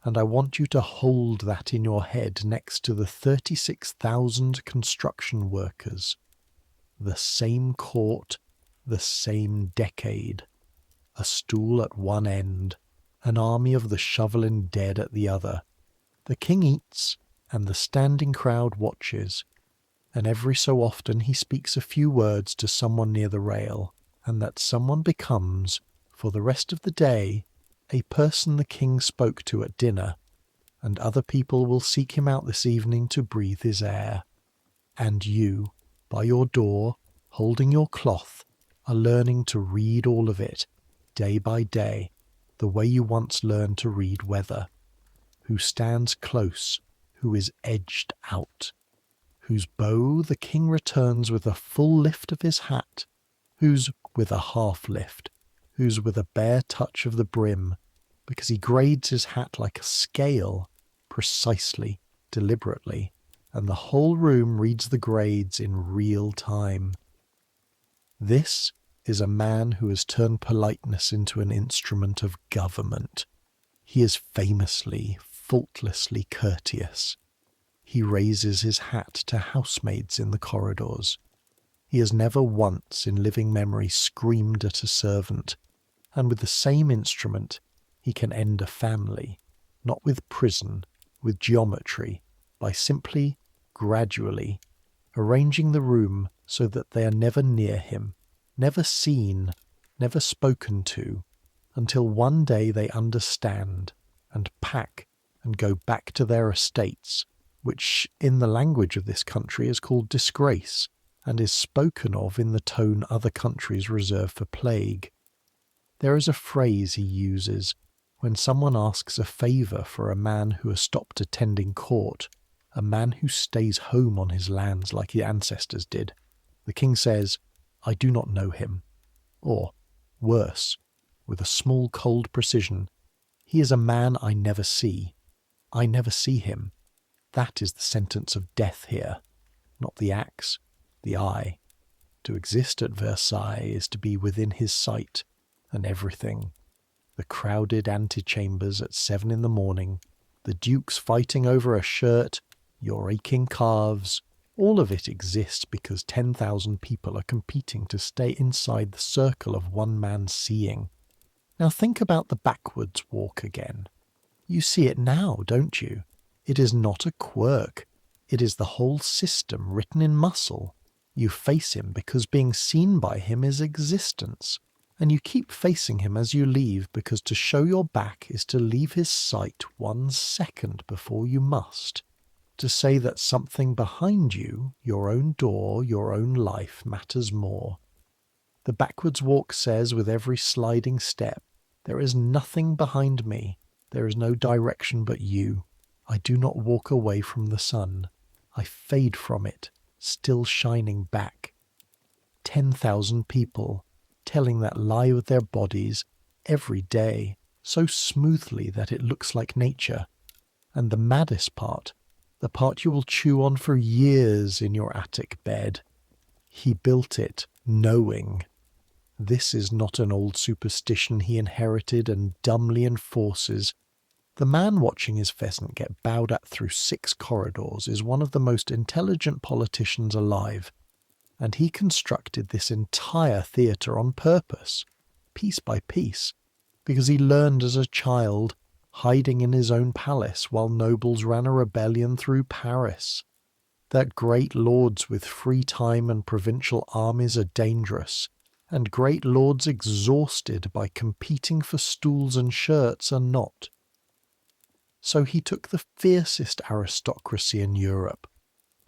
And I want you to hold that in your head next to the 36,000 construction workers. The same court, the same decade. A stool at one end, an army of the shoveling dead at the other. The king eats, and the standing crowd watches, and every so often he speaks a few words to someone near the rail, and that someone becomes, for the rest of the day, a person the king spoke to at dinner, and other people will seek him out this evening to breathe his air. And you, by your door, holding your cloth, are learning to read all of it, day by day, the way you once learned to read weather. Who stands close, who is edged out, whose bow the king returns with a full lift of his hat, whose with a half lift, whose with a bare touch of the brim, because he grades his hat like a scale, precisely, deliberately, and the whole room reads the grades in real time. This is a man who has turned politeness into an instrument of government. He is famously, faultlessly courteous. He raises his hat to housemaids in the corridors. He has never once in living memory screamed at a servant, and with the same instrument he can end a family, not with prison, with geometry, by simply, gradually, arranging the room so that they are never near him, never seen, never spoken to, until one day they understand, and pack and go back to their estates, which in the language of this country is called disgrace, and is spoken of in the tone other countries reserve for plague. There is a phrase he uses when someone asks a favour for a man who has stopped attending court, a man who stays home on his lands like his ancestors did. The king says, "I do not know him." Or, worse, with a small cold precision, "He is a man I never see. I never see him." That is the sentence of death here, not the axe, the eye. To exist at Versailles is to be within his sight, and everything. The crowded antechambers at 7 in the morning, the dukes fighting over a shirt, your aching calves, all of it exists because 10,000 people are competing to stay inside the circle of one man's seeing. Now think about the backwards walk again. You see it now, don't you? It is not a quirk. It is the whole system written in muscle. You face him because being seen by him is existence, and you keep facing him as you leave because to show your back is to leave his sight 1 second before you must, to say that something behind you, your own door, your own life, matters more. The backwards walk says with every sliding step, there is nothing behind me, there is no direction but you. I do not walk away from the sun. I fade from it, still shining back. 10,000 people telling that lie with their bodies every day, so smoothly that it looks like nature. And the maddest part, the part you will chew on for years in your attic bed. He built it knowing. This is not an old superstition he inherited and dumbly enforces. The man watching his pheasant get bowed at through 6 corridors is one of the most intelligent politicians alive, and he constructed this entire theatre on purpose, piece by piece, because he learned as a child, hiding in his own palace while nobles ran a rebellion through Paris, that great lords with free time and provincial armies are dangerous, and great lords exhausted by competing for stools and shirts are not. So he took the fiercest aristocracy in Europe,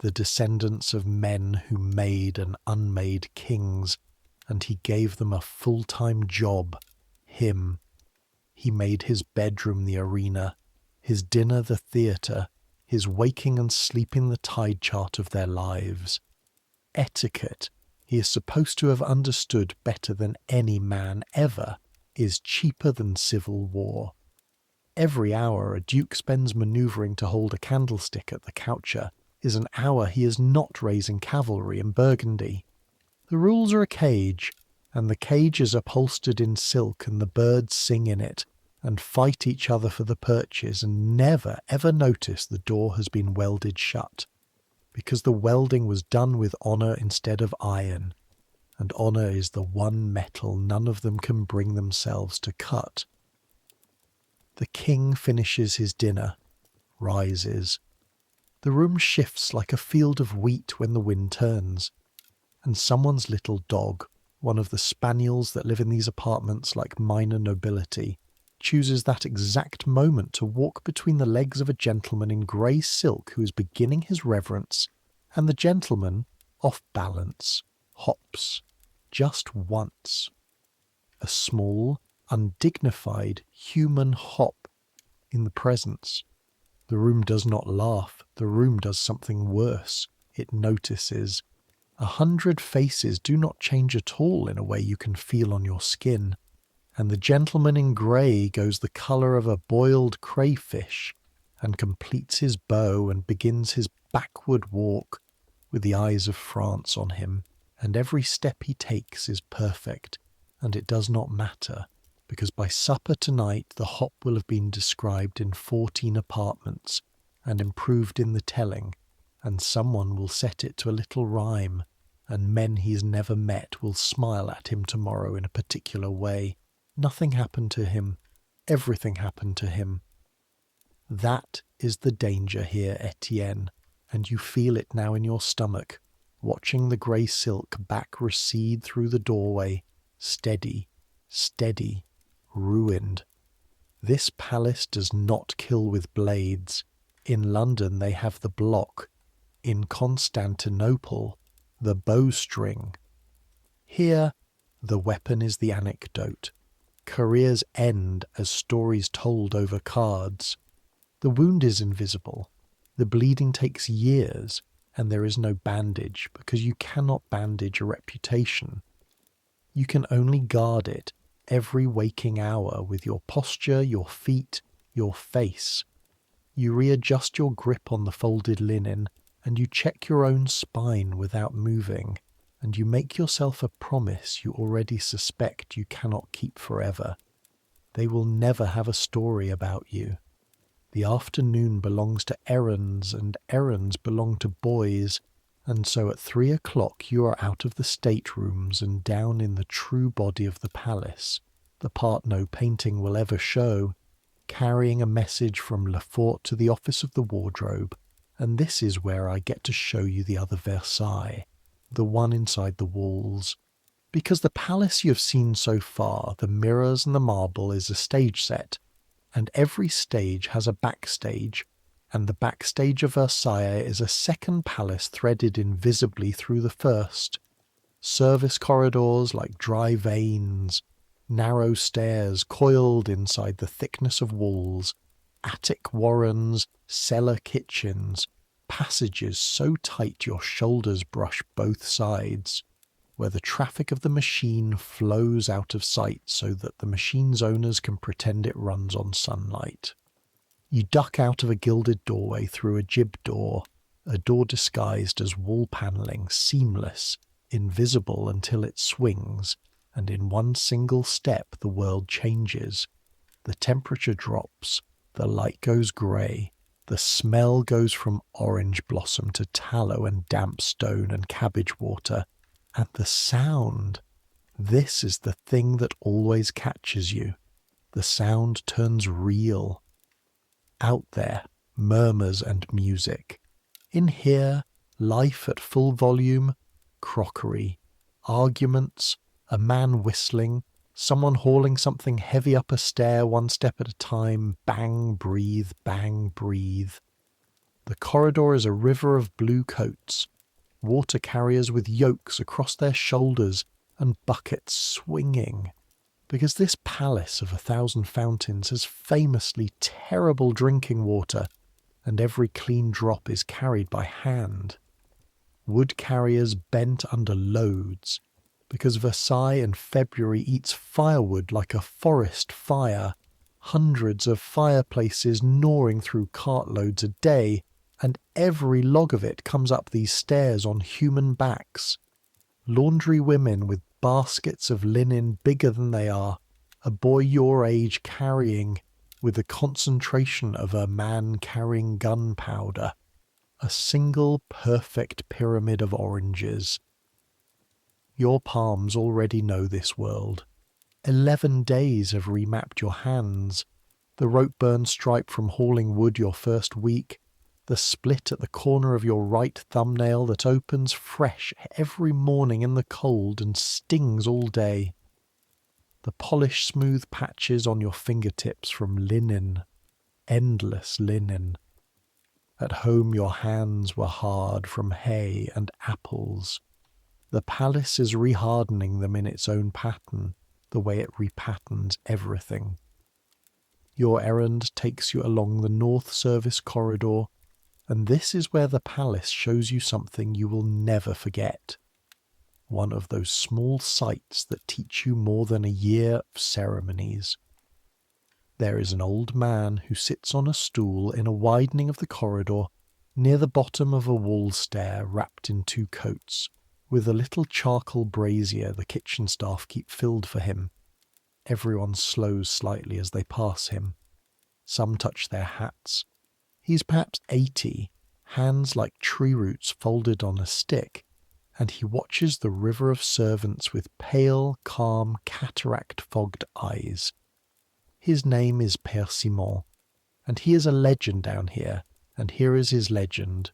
the descendants of men who made and unmade kings, and he gave them a full-time job, him. He made his bedroom the arena, his dinner the theatre, his waking and sleeping the tide chart of their lives. Etiquette, he is supposed to have understood better than any man ever, is cheaper than civil war. Every hour a duke spends manoeuvring to hold a candlestick at the coucher is an hour he is not raising cavalry in Burgundy. The rules are a cage, and the cage is upholstered in silk, and the birds sing in it, and fight each other for the perches, and never ever notice the door has been welded shut, because the welding was done with honour instead of iron, and honour is the one metal none of them can bring themselves to cut. The king finishes his dinner, rises. The room shifts like a field of wheat when the wind turns, and someone's little dog, one of the spaniels that live in these apartments like minor nobility, chooses that exact moment to walk between the legs of a gentleman in grey silk who is beginning his reverence, and the gentleman, off balance, hops, just once. A small, undignified, human hop in the presence. The room does not laugh, the room does something worse. It notices. 100 faces do not change at all in a way you can feel on your skin, and the gentleman in grey goes the colour of a boiled crayfish, and completes his bow and begins his backward walk with the eyes of France on him, and every step he takes is perfect, and it does not matter, because by supper tonight the hop will have been described in 14 apartments, and improved in the telling, and someone will set it to a little rhyme, and men he's never met will smile at him tomorrow in a particular way. Nothing happened to him. Everything happened to him. That is the danger here, Etienne, and you feel it now in your stomach, watching the grey silk back recede through the doorway, steady, steady, ruined. This palace does not kill with blades. In London they have the block. In Constantinople, the bowstring. Here, the weapon is the anecdote. Careers end as stories told over cards. The wound is invisible. The bleeding takes years, and there is no bandage, because you cannot bandage a reputation. You can only guard it every waking hour with your posture, your feet, your face. You readjust your grip on the folded linen, and you check your own spine without moving, and you make yourself a promise you already suspect you cannot keep forever. They will never have a story about you. The afternoon belongs to errands, and errands belong to boys, and so at 3 o'clock you are out of the staterooms and down in the true body of the palace, the part no painting will ever show, carrying a message from Lefort to the office of the wardrobe, and this is where I get to show you the other Versailles, the one inside the walls. Because the palace you have seen so far, the mirrors and the marble, is a stage set, and every stage has a backstage, and the backstage of Versailles is a second palace threaded invisibly through the first. Service corridors like dry veins, narrow stairs coiled inside the thickness of walls, attic warrens, cellar kitchens, passages so tight your shoulders brush both sides, where the traffic of the machine flows out of sight so that the machine's owners can pretend it runs on sunlight. You duck out of a gilded doorway through a jib door, a door disguised as wall panelling, seamless, invisible until it swings, and in one single step the world changes. The temperature drops, the light goes grey, the smell goes from orange blossom to tallow and damp stone and cabbage water, and the sound. This is the thing that always catches you. The sound turns real. Out there, murmurs and music. In here, life at full volume, crockery, arguments, a man whistling, someone hauling something heavy up a stair one step at a time, bang, breathe, bang, breathe. The corridor is a river of blue coats, water carriers with yokes across their shoulders and buckets swinging, because this palace of 1,000 fountains has famously terrible drinking water, and every clean drop is carried by hand. Wood carriers bent under loads, because Versailles in February eats firewood like a forest fire, hundreds of fireplaces gnawing through cartloads a day, and every log of it comes up these stairs on human backs. Laundry women with baskets of linen bigger than they are, a boy your age carrying, with the concentration of a man carrying gunpowder, a single perfect pyramid of oranges. Your palms already know this world. 11 days have remapped your hands, the rope-burn stripe from hauling wood your first week, the split at the corner of your right thumbnail that opens fresh every morning in the cold and stings all day, the polished smooth patches on your fingertips from linen, endless linen. At home your hands were hard from hay and apples. The palace is rehardening them in its own pattern, the way it repatterns everything. Your errand takes you along the North Service corridor, and this is where the palace shows you something you will never forget. One of those small sights that teach you more than a year of ceremonies. There is an old man who sits on a stool in a widening of the corridor near the bottom of a wall stair, wrapped in 2 coats, with a little charcoal brazier the kitchen staff keep filled for him. Everyone slows slightly as they pass him. Some touch their hats. He's perhaps 80, hands like tree roots folded on a stick, and he watches the river of servants with pale, calm, cataract-fogged eyes. His name is Père Simon, and he is a legend down here, and here is his legend.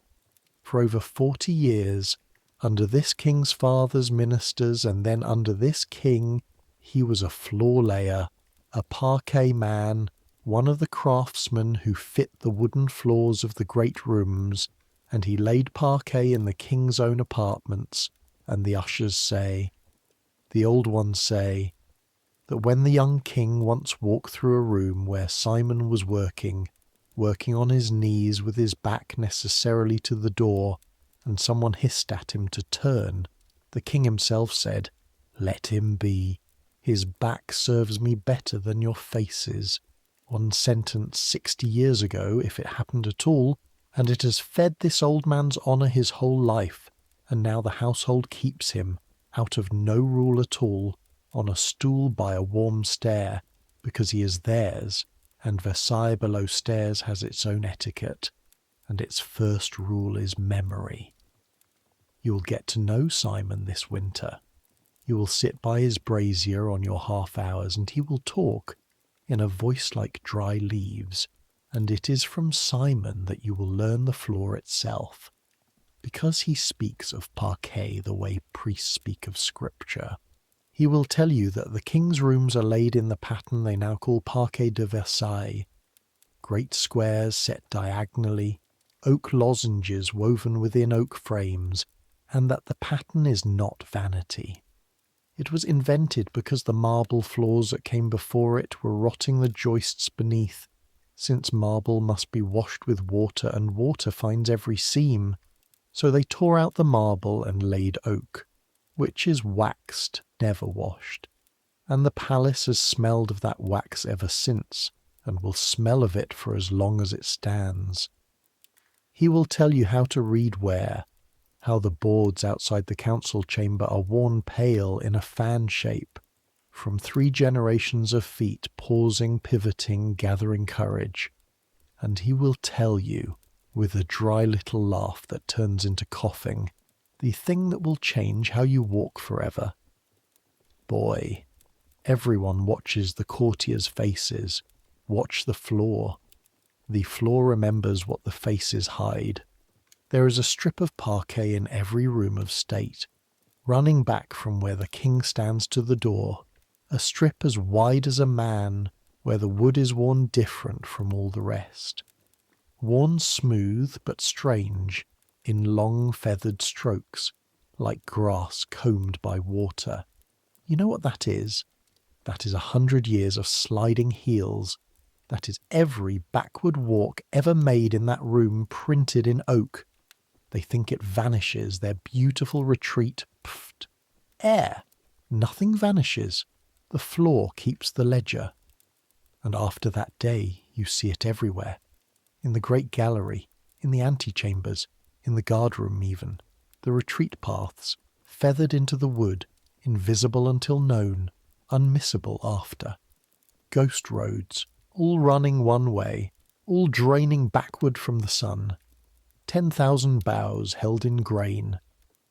For over 40 years, under this king's father's ministers and then under this king, he was a floor layer, a parquet man, one of the craftsmen who fit the wooden floors of the great rooms, and he laid parquet in the king's own apartments, and the ushers say, the old ones say, that when the young king once walked through a room where Simon was working on his knees with his back necessarily to the door, and someone hissed at him to turn, the king himself said, "Let him be. His back serves me better than your faces." One sentence 60 years ago, if it happened at all, and it has fed this old man's honour his whole life, and now the household keeps him, out of no rule at all, on a stool by a warm stair, because he is theirs, and Versailles below stairs has its own etiquette, and its first rule is memory. You will get to know Simon this winter. You will sit by his brazier on your half hours, and he will talk, in a voice like dry leaves, and it is from Simon that you will learn the floor itself, because he speaks of parquet the way priests speak of scripture. He will tell you that the king's rooms are laid in the pattern they now call parquet de Versailles, great squares set diagonally, oak lozenges woven within oak frames, and that the pattern is not vanity. It was invented because the marble floors that came before it were rotting the joists beneath, since marble must be washed with water and water finds every seam, so they tore out the marble and laid oak, which is waxed, never washed, and the palace has smelled of that wax ever since, and will smell of it for as long as it stands. He will tell you how to read where, how the boards outside the council chamber are worn pale in a fan shape, from 3 generations of feet pausing, pivoting, gathering courage, and he will tell you, with a dry little laugh that turns into coughing, the thing that will change how you walk forever. Boy, everyone watches the courtiers' faces. Watch the floor. The floor remembers what the faces hide. There is a strip of parquet in every room of state, running back from where the king stands to the door, a strip as wide as a man, where the wood is worn different from all the rest. worn smooth but strange, in long feathered strokes, like grass combed by water. You know what that is? That is 100 years of sliding heels. That is every backward walk ever made in that room printed in oak. They think it vanishes, their beautiful retreat. Pfft. Air. Nothing vanishes. The floor keeps the ledger. And after that day, you see it everywhere. In the great gallery, in the antechambers, in the guardroom even. The retreat paths, feathered into the wood, invisible until known, unmissable after. Ghost roads, all running one way, all draining backward from the sun. 10,000 boughs held in grain.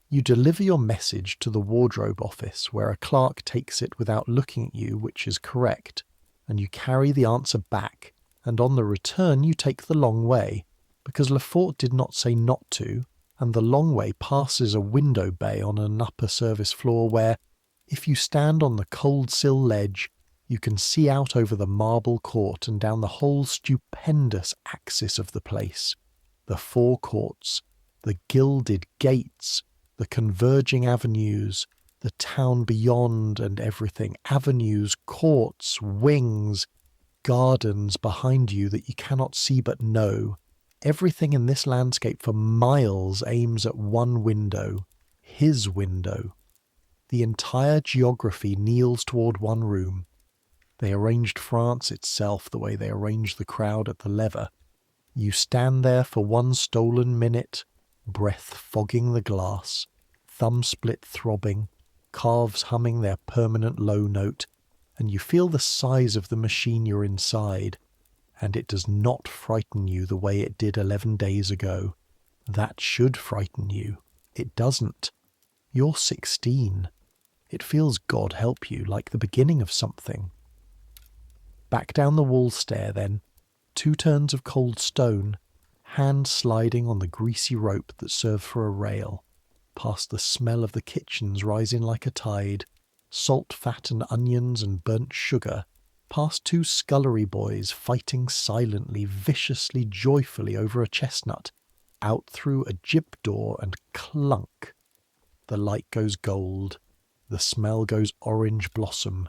You deliver your message to the wardrobe office, where a clerk takes it without looking at you, which is correct, and you carry the answer back, and on the return you take the long way, because Lefort did not say not to, and the long way passes a window bay on an upper service floor where, if you stand on the cold sill ledge, you can see out over the marble court and down the whole stupendous axis of the place. The forecourts, the gilded gates, the converging avenues, the town beyond and everything, avenues, courts, wings, gardens behind you that you cannot see but know. Everything in this landscape for miles aims at one window, his window. The entire geography kneels toward one room. They arranged France itself the way they arranged the crowd at the lever. You stand there for one stolen minute, breath fogging the glass, thumb split throbbing, calves humming their permanent low note, and you feel the size of the machine you're inside, and it does not frighten you the way it did 11 days ago. That should frighten you. It doesn't. You're 16. It feels, God help you, like the beginning of something. Back down the wall stair then, 2 turns of cold stone, hand sliding on the greasy rope that served for a rail, past the smell of the kitchens rising like a tide, salt, fat and onions and burnt sugar, past 2 scullery boys fighting silently, viciously, joyfully over a chestnut, out through a jib door and clunk. The light goes gold, the smell goes orange blossom,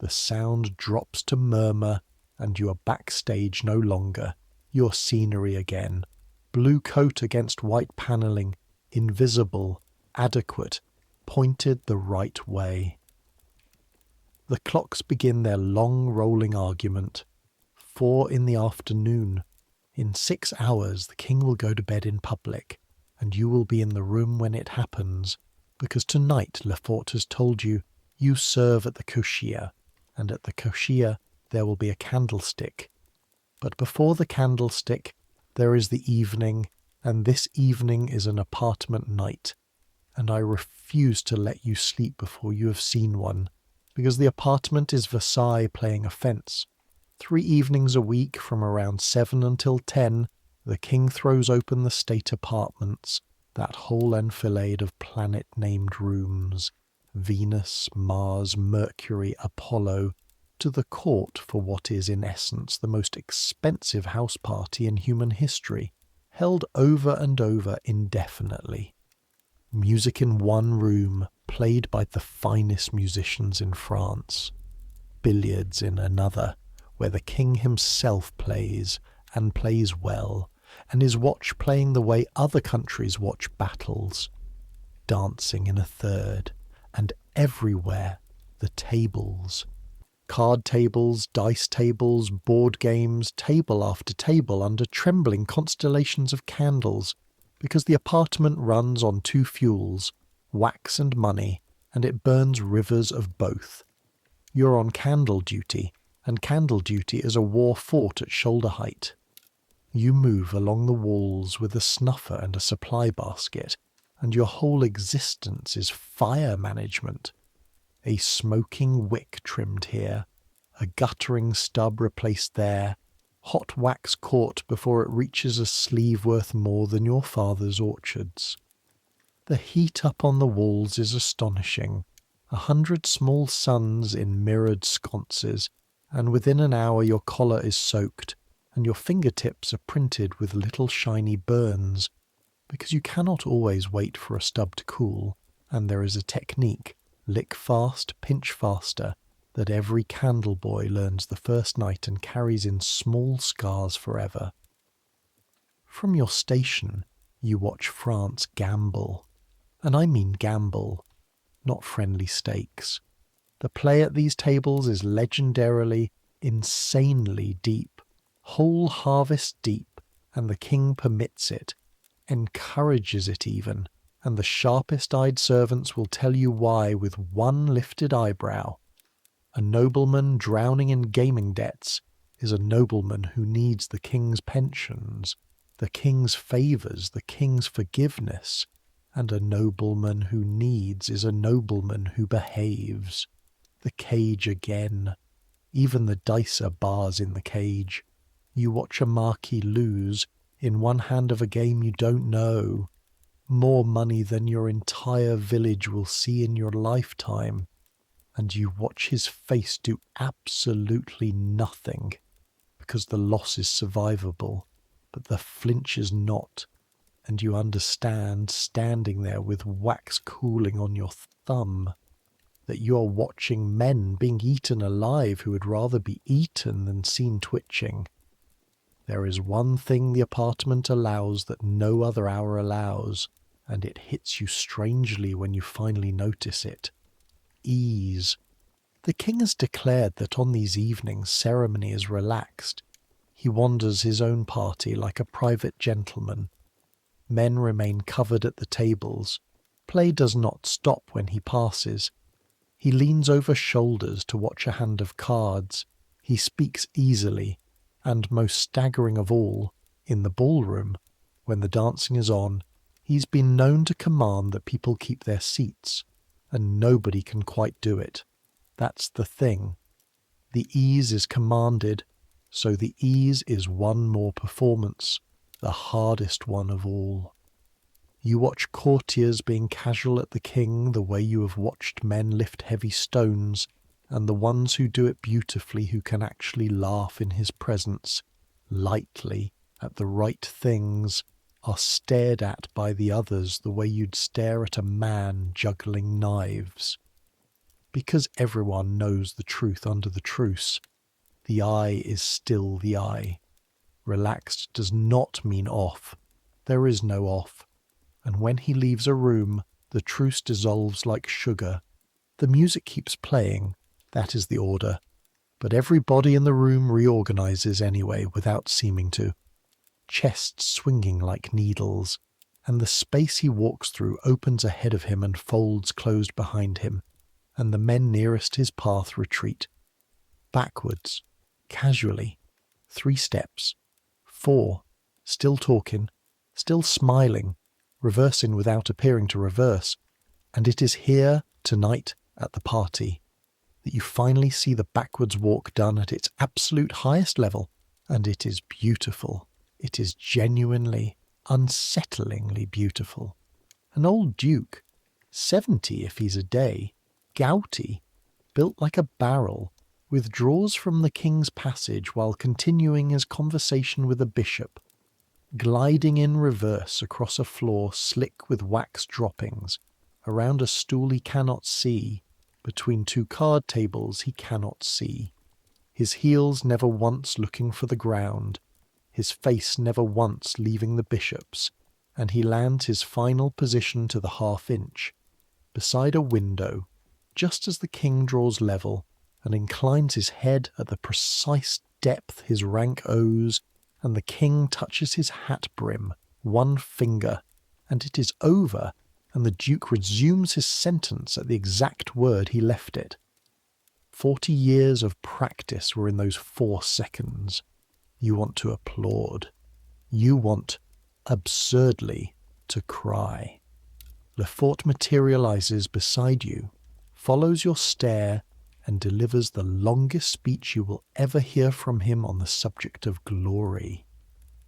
the sound drops to murmur, and you are backstage no longer. You're scenery again. Blue coat against white panelling, invisible, adequate, pointed the right way. The clocks begin their long rolling argument. 4 in the afternoon. In 6 hours the king will go to bed in public, and you will be in the room when it happens, because tonight Lefort has told you, you serve at the koshier, and at the koshier there will be a candlestick. But before the candlestick there is the evening, and this evening is an apartment night, and I refuse to let you sleep before you have seen one, because the apartment is Versailles playing offence. 3 evenings a week from around 7 until 10, the king throws open the state apartments, that whole enfilade of planet-named rooms, Venus, Mars, Mercury, Apollo, to the court for what is in essence the most expensive house party in human history, held over and over indefinitely. Music in one room, played by the finest musicians in France. Billiards in another, where the king himself plays, and plays well, and is watched playing the way other countries watch battles. Dancing in a third, and everywhere the tables. Card tables, dice tables, board games, table after table under trembling constellations of candles, because the apartment runs on 2 fuels, wax and money, and it burns rivers of both. You're on candle duty, and candle duty is a war fought at shoulder height. You move along the walls with a snuffer and a supply basket, and your whole existence is fire management. A smoking wick trimmed here, a guttering stub replaced there, hot wax caught before it reaches a sleeve worth more than your father's orchards. The heat up on the walls is astonishing. 100 small suns in mirrored sconces, and within an hour your collar is soaked, and your fingertips are printed with little shiny burns, because you cannot always wait for a stub to cool, and there is a technique, lick fast, pinch faster, that every candle boy learns the first night and carries in small scars forever. From your station, you watch France gamble. And I mean gamble, not friendly stakes. The play at these tables is legendarily, insanely deep, whole harvest deep, and the king permits it, encourages it even, and the sharpest-eyed servants will tell you why with one lifted eyebrow. A nobleman drowning in gaming debts is a nobleman who needs the king's pensions, the king's favours, the king's forgiveness, and a nobleman who needs is a nobleman who behaves. The cage again. Even the dice are bars in the cage. You watch a marquis lose in one hand of a game you don't know. More money than your entire village will see in your lifetime. And you watch his face do absolutely nothing, because the loss is survivable, but the flinch is not, and you understand, standing there with wax cooling on your thumb, that you are watching men being eaten alive who would rather be eaten than seen twitching. There is one thing the apartment allows that no other hour allows, and it hits you strangely when you finally notice it. Ease. The king has declared that on these evenings ceremony is relaxed. He wanders his own party like a private gentleman. Men remain covered at the tables. Play does not stop when he passes. He leans over shoulders to watch a hand of cards. He speaks easily, and most staggering of all, in the ballroom, when the dancing is on, he's been known to command that people keep their seats, and nobody can quite do it. That's the thing. The ease is commanded, so the ease is one more performance, the hardest one of all. You watch courtiers being casual at the king the way you have watched men lift heavy stones, and the ones who do it beautifully who can actually laugh in his presence, lightly, at the right things, are stared at by the others the way you'd stare at a man juggling knives. Because everyone knows the truth under the truce, the eye is still the eye. Relaxed does not mean off. There is no off. And when he leaves a room, the truce dissolves like sugar. The music keeps playing, that is the order, but everybody in the room reorganizes anyway without seeming to. Chests swinging like needles, and the space he walks through opens ahead of him and folds closed behind him, and the men nearest his path retreat. Backwards, casually, 3 steps, 4, still talking, still smiling, reversing without appearing to reverse, and it is here, tonight, at the party, that you finally see the backwards walk done at its absolute highest level, and it is beautiful. It is genuinely, unsettlingly beautiful. An old duke, 70 if he's a day, gouty, built like a barrel, withdraws from the king's passage while continuing his conversation with a bishop, gliding in reverse across a floor slick with wax droppings, around a stool he cannot see, between 2 card tables he cannot see, his heels never once looking for the ground, his face never once leaving the bishop's, and he lands his final position to the half-inch, beside a window, just as the king draws level, and inclines his head at the precise depth his rank owes, and the king touches his hat brim, 1 finger, and it is over, and the duke resumes his sentence at the exact word he left it. 40 years of practice were in those 4 seconds. You want to applaud. You want, absurdly, to cry. Lefort materializes beside you, follows your stare, and delivers the longest speech you will ever hear from him on the subject of glory.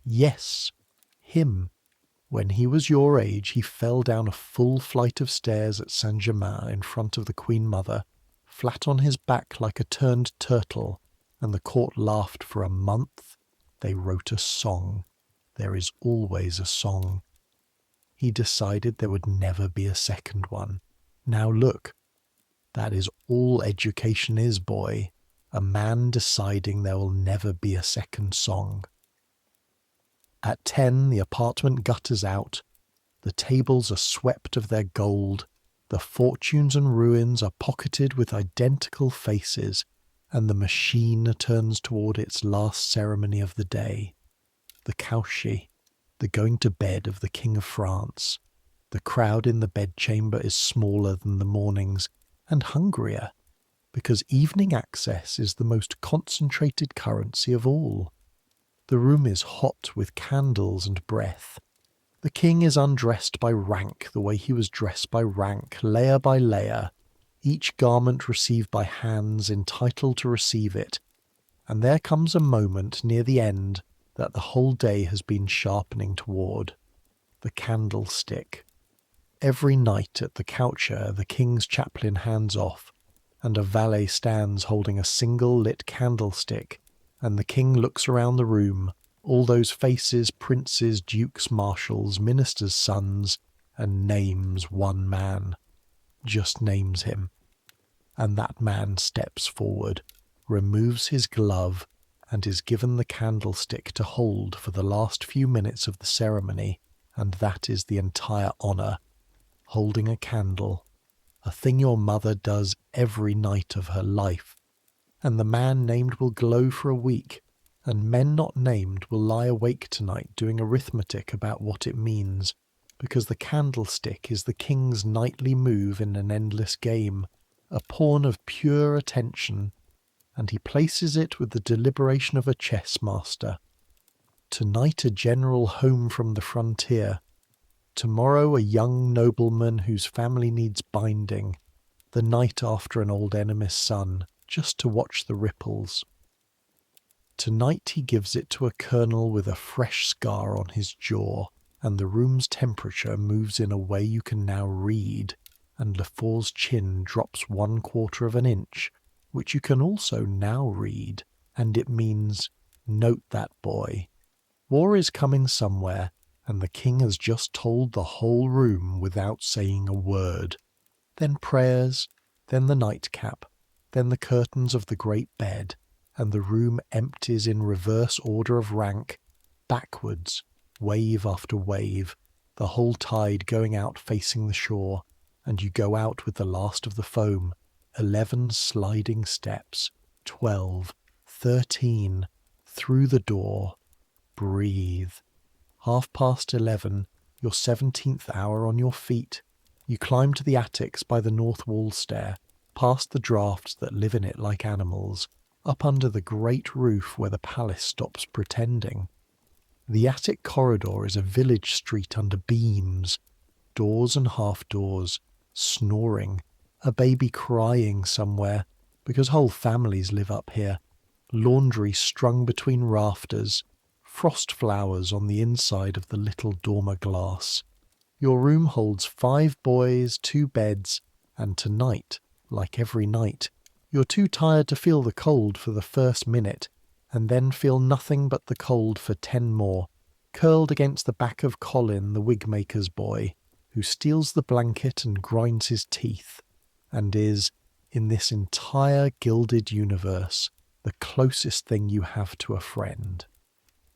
Yes, him. When he was your age, he fell down a full flight of stairs at Saint-Germain in front of the Queen Mother, flat on his back like a turned turtle, and the court laughed for a month, they wrote a song. There is always a song. He decided there would never be a second one. Now look, that is all education is, boy. A man deciding there will never be a second song. At 10, the apartment gutters out. The tables are swept of their gold. The fortunes and ruins are pocketed with identical faces, and the machine turns toward its last ceremony of the day. The cauchy, the going to bed of the King of France. The crowd in the bedchamber is smaller than the morning's, and hungrier, because evening access is the most concentrated currency of all. The room is hot with candles and breath. The king is undressed by rank the way he was dressed by rank, layer by layer, each garment received by hands entitled to receive it, and there comes a moment near the end that the whole day has been sharpening toward. The candlestick. Every night at the coucher the king's chaplain hands off, and a valet stands holding a single lit candlestick, and the king looks around the room, all those faces, princes, dukes, marshals, ministers' sons, and names one man. Just names him. And that man steps forward, removes his glove, and is given the candlestick to hold for the last few minutes of the ceremony, and that is the entire honour. Holding a candle, a thing your mother does every night of her life, and the man named will glow for a week, and men not named will lie awake tonight doing arithmetic about what it means, because the candlestick is the king's nightly move in an endless game, a pawn of pure attention, and he places it with the deliberation of a chess master. Tonight a general home from the frontier, tomorrow a young nobleman whose family needs binding, the night after an old enemy's son, just to watch the ripples. Tonight he gives it to a colonel with a fresh scar on his jaw, and the room's temperature moves in a way you can now read, and Lefort's chin drops 1/4 of an inch, which you can also now read, and it means, note that, boy. War is coming somewhere, and the king has just told the whole room without saying a word. Then prayers, then the nightcap, then the curtains of the great bed, and the room empties in reverse order of rank, backwards, wave after wave, the whole tide going out facing the shore, and you go out with the last of the foam, 11 sliding steps, 12, 13, through the door. Breathe. 11:30, your 17th hour on your feet. You climb to the attics by the north wall stair, past the draughts that live in it like animals, up under the great roof where the palace stops pretending. The attic corridor is a village street under beams, doors and half-doors, snoring, a baby crying somewhere, because whole families live up here, laundry strung between rafters, frost flowers on the inside of the little dormer glass. Your room holds 5 boys, 2 beds, and tonight, like every night, you're too tired to feel the cold for the first minute, and then feel nothing but the cold for 10 more, curled against the back of Colin, the wig-maker's boy, who steals the blanket and grinds his teeth, and is, in this entire gilded universe, the closest thing you have to a friend.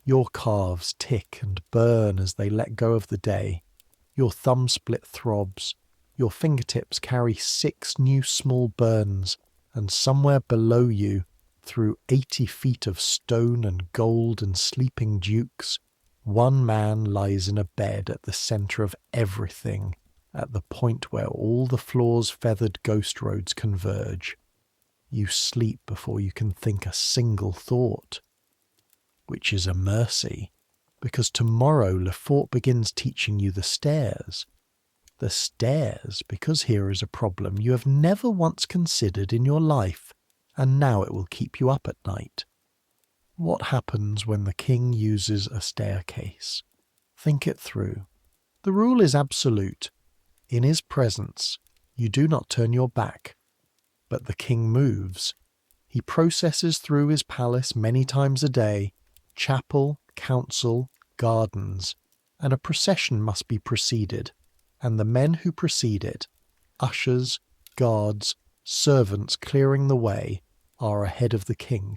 Your calves tick and burn as they let go of the day. Your thumb split throbs. Your fingertips carry 6 new small burns, and somewhere below you, through 80 feet of stone and gold and sleeping dukes, one man lies in a bed at the centre of everything, at the point where all the floor's feathered ghost roads converge. You sleep before you can think a single thought. Which is a mercy, because tomorrow Lefort begins teaching you the stairs. The stairs, because here is a problem you have never once considered in your life, and now it will keep you up at night. What happens when the king uses a staircase? Think it through. The rule is absolute. In his presence, you do not turn your back. But the king moves. He processes through his palace many times a day, chapel, council, gardens, and a procession must be preceded, and the men who precede it, ushers, guards, servants clearing the way, are ahead of the king,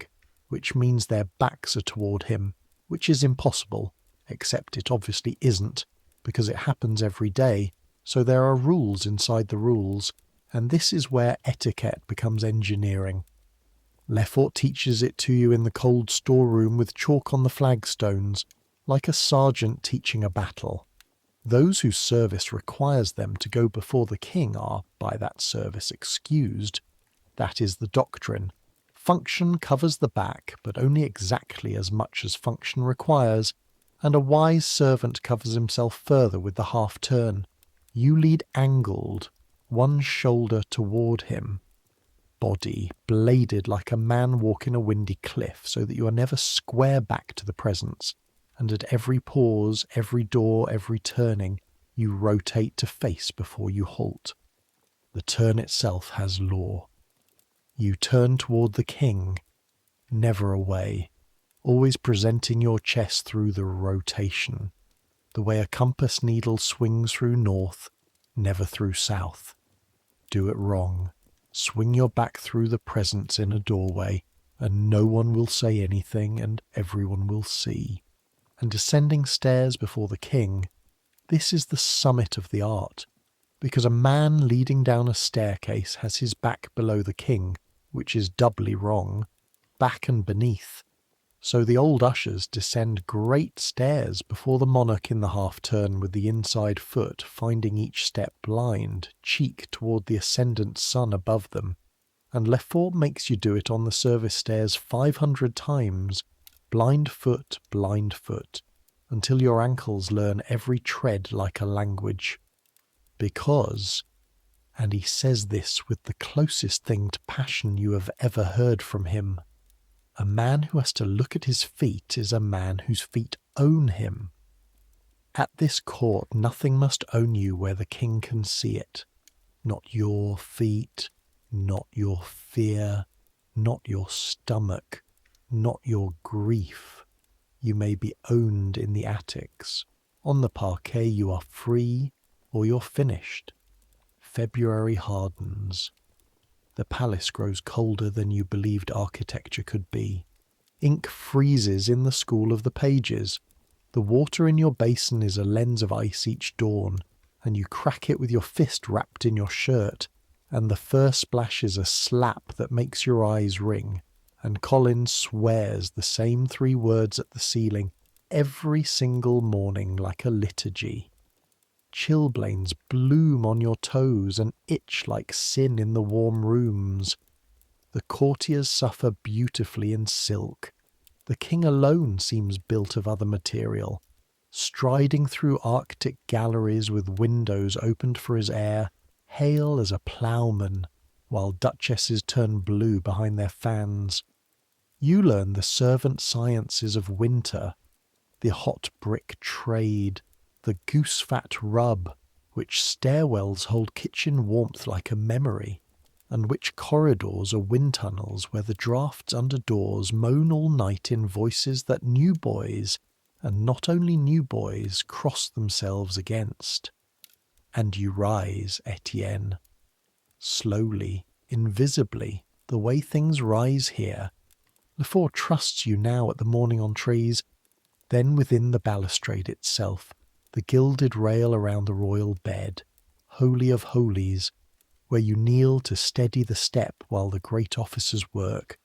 which means their backs are toward him, which is impossible, except it obviously isn't, because it happens every day, so there are rules inside the rules, and this is where etiquette becomes engineering. Lefort teaches it to you in the cold storeroom with chalk on the flagstones, like a sergeant teaching a battle. Those whose service requires them to go before the king are, by that service, excused. That is the doctrine. Function covers the back, but only exactly as much as function requires, and a wise servant covers himself further with the half-turn. You lead angled, one shoulder toward him. Body bladed like a man walking a windy cliff, so that you are never square back to the presence, and at every pause, every door, every turning, you rotate to face before you halt. The turn itself has law. You turn toward the king, never away, always presenting your chest through the rotation, the way a compass needle swings through north, never through south. Do it wrong. Swing your back through the presence in a doorway, and no one will say anything, and everyone will see. And descending stairs before the king, this is the summit of the art, because a man leading down a staircase has his back below the king, which is doubly wrong, back and beneath. So the old ushers descend great stairs before the monarch in the half-turn with the inside foot finding each step blind, cheek toward the ascendant sun above them, and Lefort makes you do it on the service stairs 500 times, blind foot, until your ankles learn every tread like a language. Because, and he says this with the closest thing to passion you have ever heard from him, a man who has to look at his feet is a man whose feet own him. At this court nothing must own you where the king can see it. Not your feet, not your fear, not your stomach, not your grief. You may be owned in the attics. On the parquet you are free, or you're finished. February hardens. The palace grows colder than you believed architecture could be. Ink freezes in the school of the pages. The water in your basin is a lens of ice each dawn, and you crack it with your fist wrapped in your shirt, and the first splash is a slap that makes your eyes ring, and Colin swears the same 3 words at the ceiling every single morning like a liturgy. Chilblains bloom on your toes and itch like sin in the warm rooms. The courtiers suffer beautifully in silk. The king alone seems built of other material, striding through Arctic galleries with windows opened for his air, hale as a ploughman, while duchesses turn blue behind their fans. You learn the servant sciences of winter, the hot brick trade, the goose-fat rub, which stairwells hold kitchen warmth like a memory, and which corridors are wind tunnels where the draughts under doors moan all night in voices that new boys, and not only new boys, cross themselves against. And you rise, Etienne. Slowly, invisibly, the way things rise here. Lefort trusts you now at the morning on trees, then within the balustrade itself, the gilded rail around the royal bed, holy of holies, where you kneel to steady the step while the great officers work,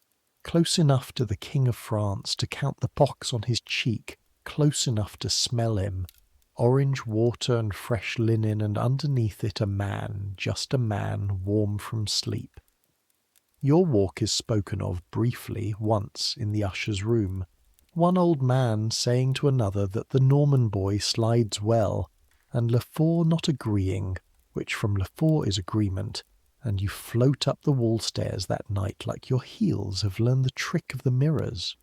close enough to the King of France to count the pox on his cheek, close enough to smell him, orange water and fresh linen, and underneath it a man, just a man, warm from sleep. Your walk is spoken of briefly once in the usher's room, one old man saying to another that the Norman boy slides well, and Lefort not agreeing, which from Lefort is agreement, and you float up the wall stairs that night like your heels have learned the trick of the mirrors.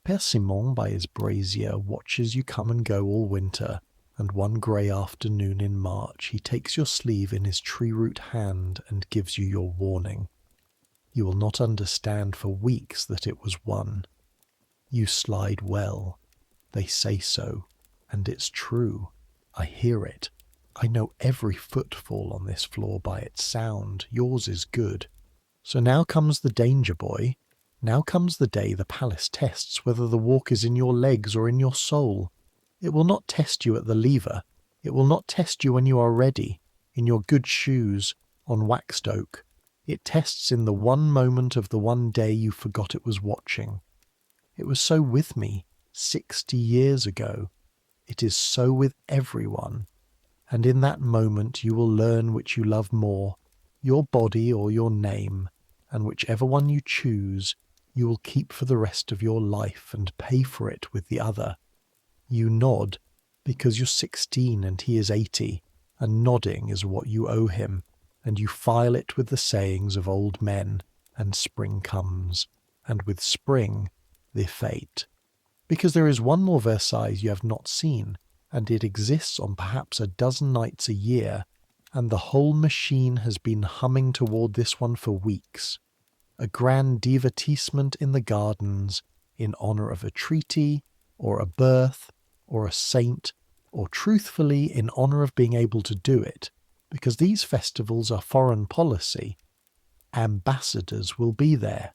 Persimmon by his brazier watches you come and go all winter, and one grey afternoon in March he takes your sleeve in his tree-root hand and gives you your warning. You will not understand for weeks that it was one. You slide well. They say so, and it's true. I hear it. I know every footfall on this floor by its sound. Yours is good. So now comes the danger, boy. Now comes the day the palace tests whether the walk is in your legs or in your soul. It will not test you at the lever. It will not test you when you are ready, in your good shoes, on waxed oak. It tests in the one moment of the one day you forgot it was watching. It was so with me 60 years ago. It is so with everyone. And in that moment you will learn which you love more, your body or your name, and whichever one you choose, you will keep for the rest of your life and pay for it with the other. You nod because you're 16 and he is 80, and nodding is what you owe him, and you file it with the sayings of old men, and spring comes, and with spring, the fate. Because there is one more Versailles you have not seen, and it exists on perhaps a dozen nights a year, and the whole machine has been humming toward this one for weeks. A grand divertissement in the gardens, in honour of a treaty, or a birth, or a saint, or truthfully in honour of being able to do it, because these festivals are foreign policy. Ambassadors will be there.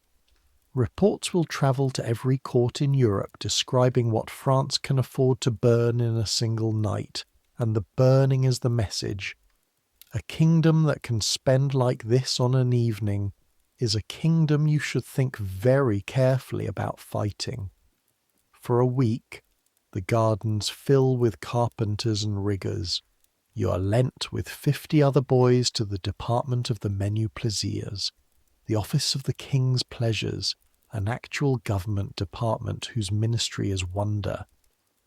Reports will travel to every court in Europe describing what France can afford to burn in a single night, and the burning is the message. A kingdom that can spend like this on an evening is a kingdom you should think very carefully about fighting. For a week, the gardens fill with carpenters and riggers. You are lent with 50 other boys to the department of the menu plaisirs, the office of the king's pleasures, an actual government department whose ministry is wonder,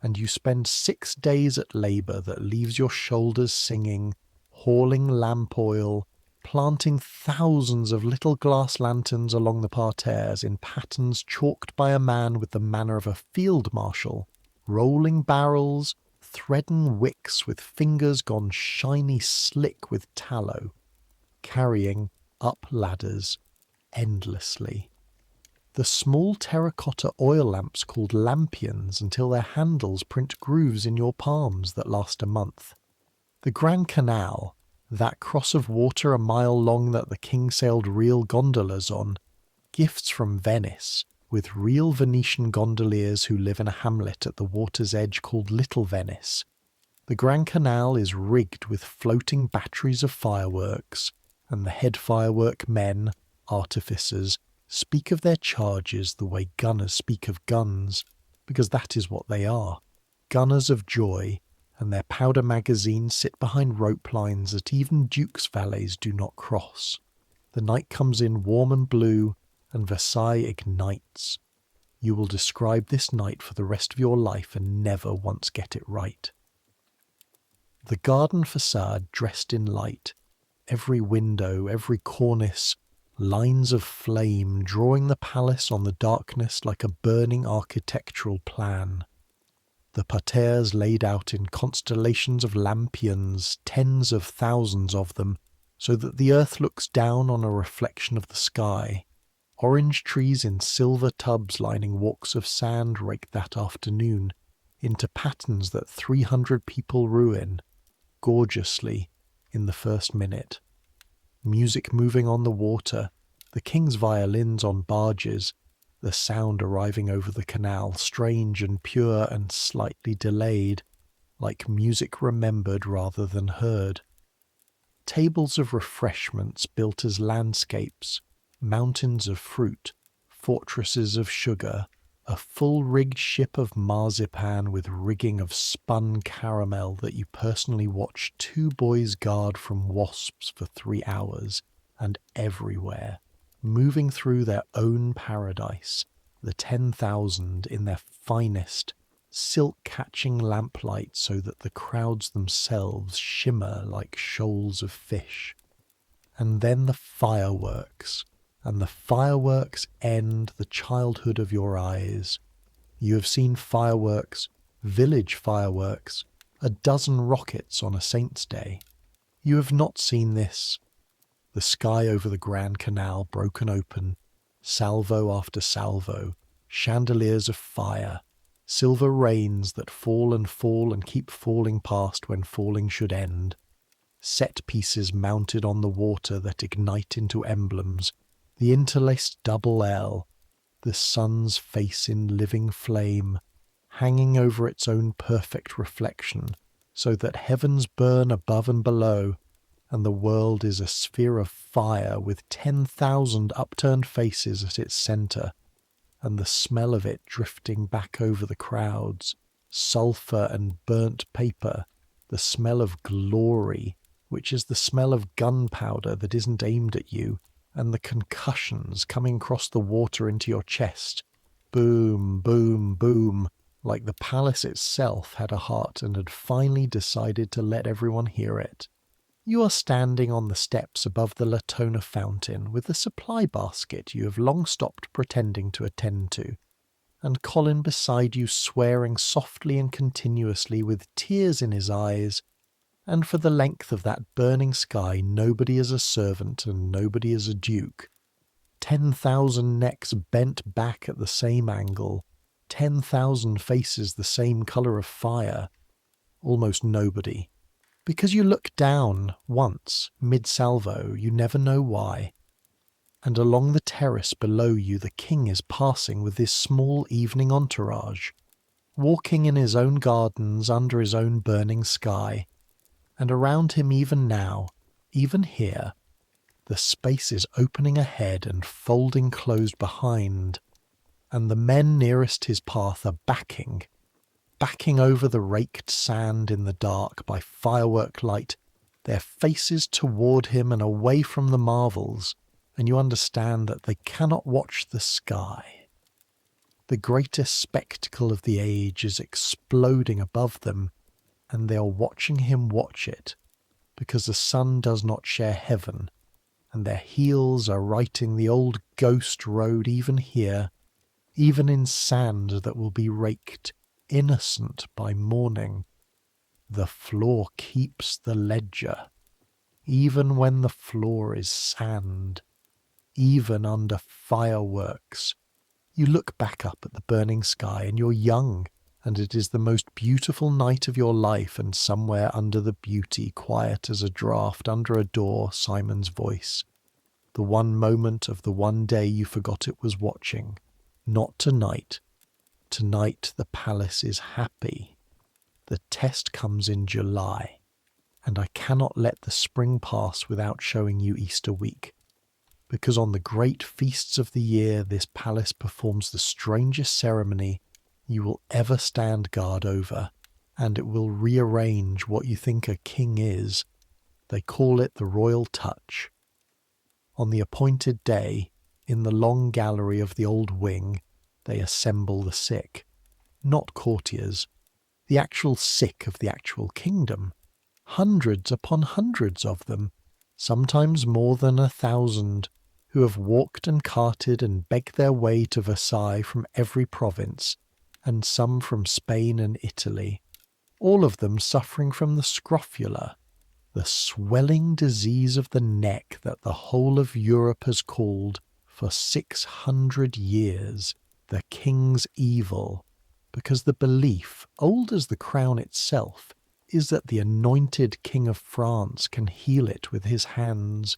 and you spend 6 days at labour that leaves your shoulders singing, hauling lamp oil, planting thousands of little glass lanterns along the parterres in patterns chalked by a man with the manner of a field marshal, rolling barrels, threaden wicks with fingers gone shiny slick with tallow, carrying up ladders endlessly. The small terracotta oil lamps called lampions until their handles print grooves in your palms that last a month. The Grand Canal, that cross of water a mile long that the king sailed real gondolas on, gifts from Venice, with real Venetian gondoliers who live in a hamlet at the water's edge called Little Venice. The Grand Canal is rigged with floating batteries of fireworks, and the head firework men, artificers, speak of their charges the way gunners speak of guns, because that is what they are, gunners of joy, and their powder magazines sit behind rope lines that even dukes' valets do not cross. The night comes in warm and blue, and Versailles ignites. You will describe this night for the rest of your life and never once get it right. The garden facade dressed in light, every window, every cornice, lines of flame drawing the palace on the darkness like a burning architectural plan. The parterres laid out in constellations of lampions, tens of thousands of them, so that the earth looks down on a reflection of the sky. Orange trees in silver tubs lining walks of sand raked that afternoon into patterns that 300 people ruin, gorgeously, in the first minute. Music moving on the water, the king's violins on barges, the sound arriving over the canal, strange and pure and slightly delayed, like music remembered rather than heard. Tables of refreshments built as landscapes, mountains of fruit, fortresses of sugar, a full-rigged ship of marzipan with rigging of spun caramel that you personally watched 2 boys guard from wasps for 3 hours, and everywhere, moving through their own paradise, the 10,000 in their finest, silk-catching lamplight so that the crowds themselves shimmer like shoals of fish. And then the fireworks, and the fireworks end the childhood of your eyes. You have seen fireworks, village fireworks, a dozen rockets on a saint's day. You have not seen this. The sky over the Grand Canal broken open, salvo after salvo, chandeliers of fire, silver rains that fall and keep falling past when falling should end, set pieces mounted on the water that ignite into emblems, the interlaced double L, the sun's face in living flame, hanging over its own perfect reflection, so that heavens burn above and below, and the world is a sphere of fire with 10,000 upturned faces at its centre, and the smell of it drifting back over the crowds, sulphur and burnt paper, the smell of glory, which is the smell of gunpowder that isn't aimed at you, and the concussions coming across the water into your chest, boom, boom, boom, like the palace itself had a heart and had finally decided to let everyone hear it. You are standing on the steps above the Latona fountain with the supply basket you have long stopped pretending to attend to, and Colin beside you swearing softly and continuously with tears in his eyes, and for the length of that burning sky nobody is a servant and nobody is a duke. 10,000 necks bent back at the same angle, 10,000 faces the same colour of fire, almost nobody. Because you look down once, mid-salvo, you never know why. And along the terrace below you the king is passing with his small evening entourage, walking in his own gardens under his own burning sky. And around him even now, even here, the space is opening ahead and folding closed behind, and the men nearest his path are backing over the raked sand in the dark by firework light, their faces toward him and away from the marvels, and you understand that they cannot watch the sky. The greatest spectacle of the age is exploding above them, and they are watching him watch it, because the sun does not share heaven, and their heels are writing the old ghost road even here, even in sand that will be raked, innocent by morning. The floor keeps the ledger, even when the floor is sand, even under fireworks. You look back up at the burning sky and you're young, and it is the most beautiful night of your life, and somewhere under the beauty, quiet as a draught under a door, Simon's voice. The one moment of the one day you forgot it was watching. Not tonight. Tonight the palace is happy. The test comes in July, and I cannot let the spring pass without showing you Easter week, because on the great feasts of the year this palace performs the strangest ceremony you will ever stand guard over, and it will rearrange what you think a king is. They call it the royal touch. On the appointed day, in the long gallery of the old wing, they assemble the sick. Not courtiers, the actual sick of the actual kingdom. Hundreds upon hundreds of them, sometimes more than 1,000, who have walked and carted and begged their way to Versailles from every province, and some from Spain and Italy, all of them suffering from the scrofula, the swelling disease of the neck that the whole of Europe has called, for 600 years, the king's evil, because the belief, old as the crown itself, is that the anointed King of France can heal it with his hands.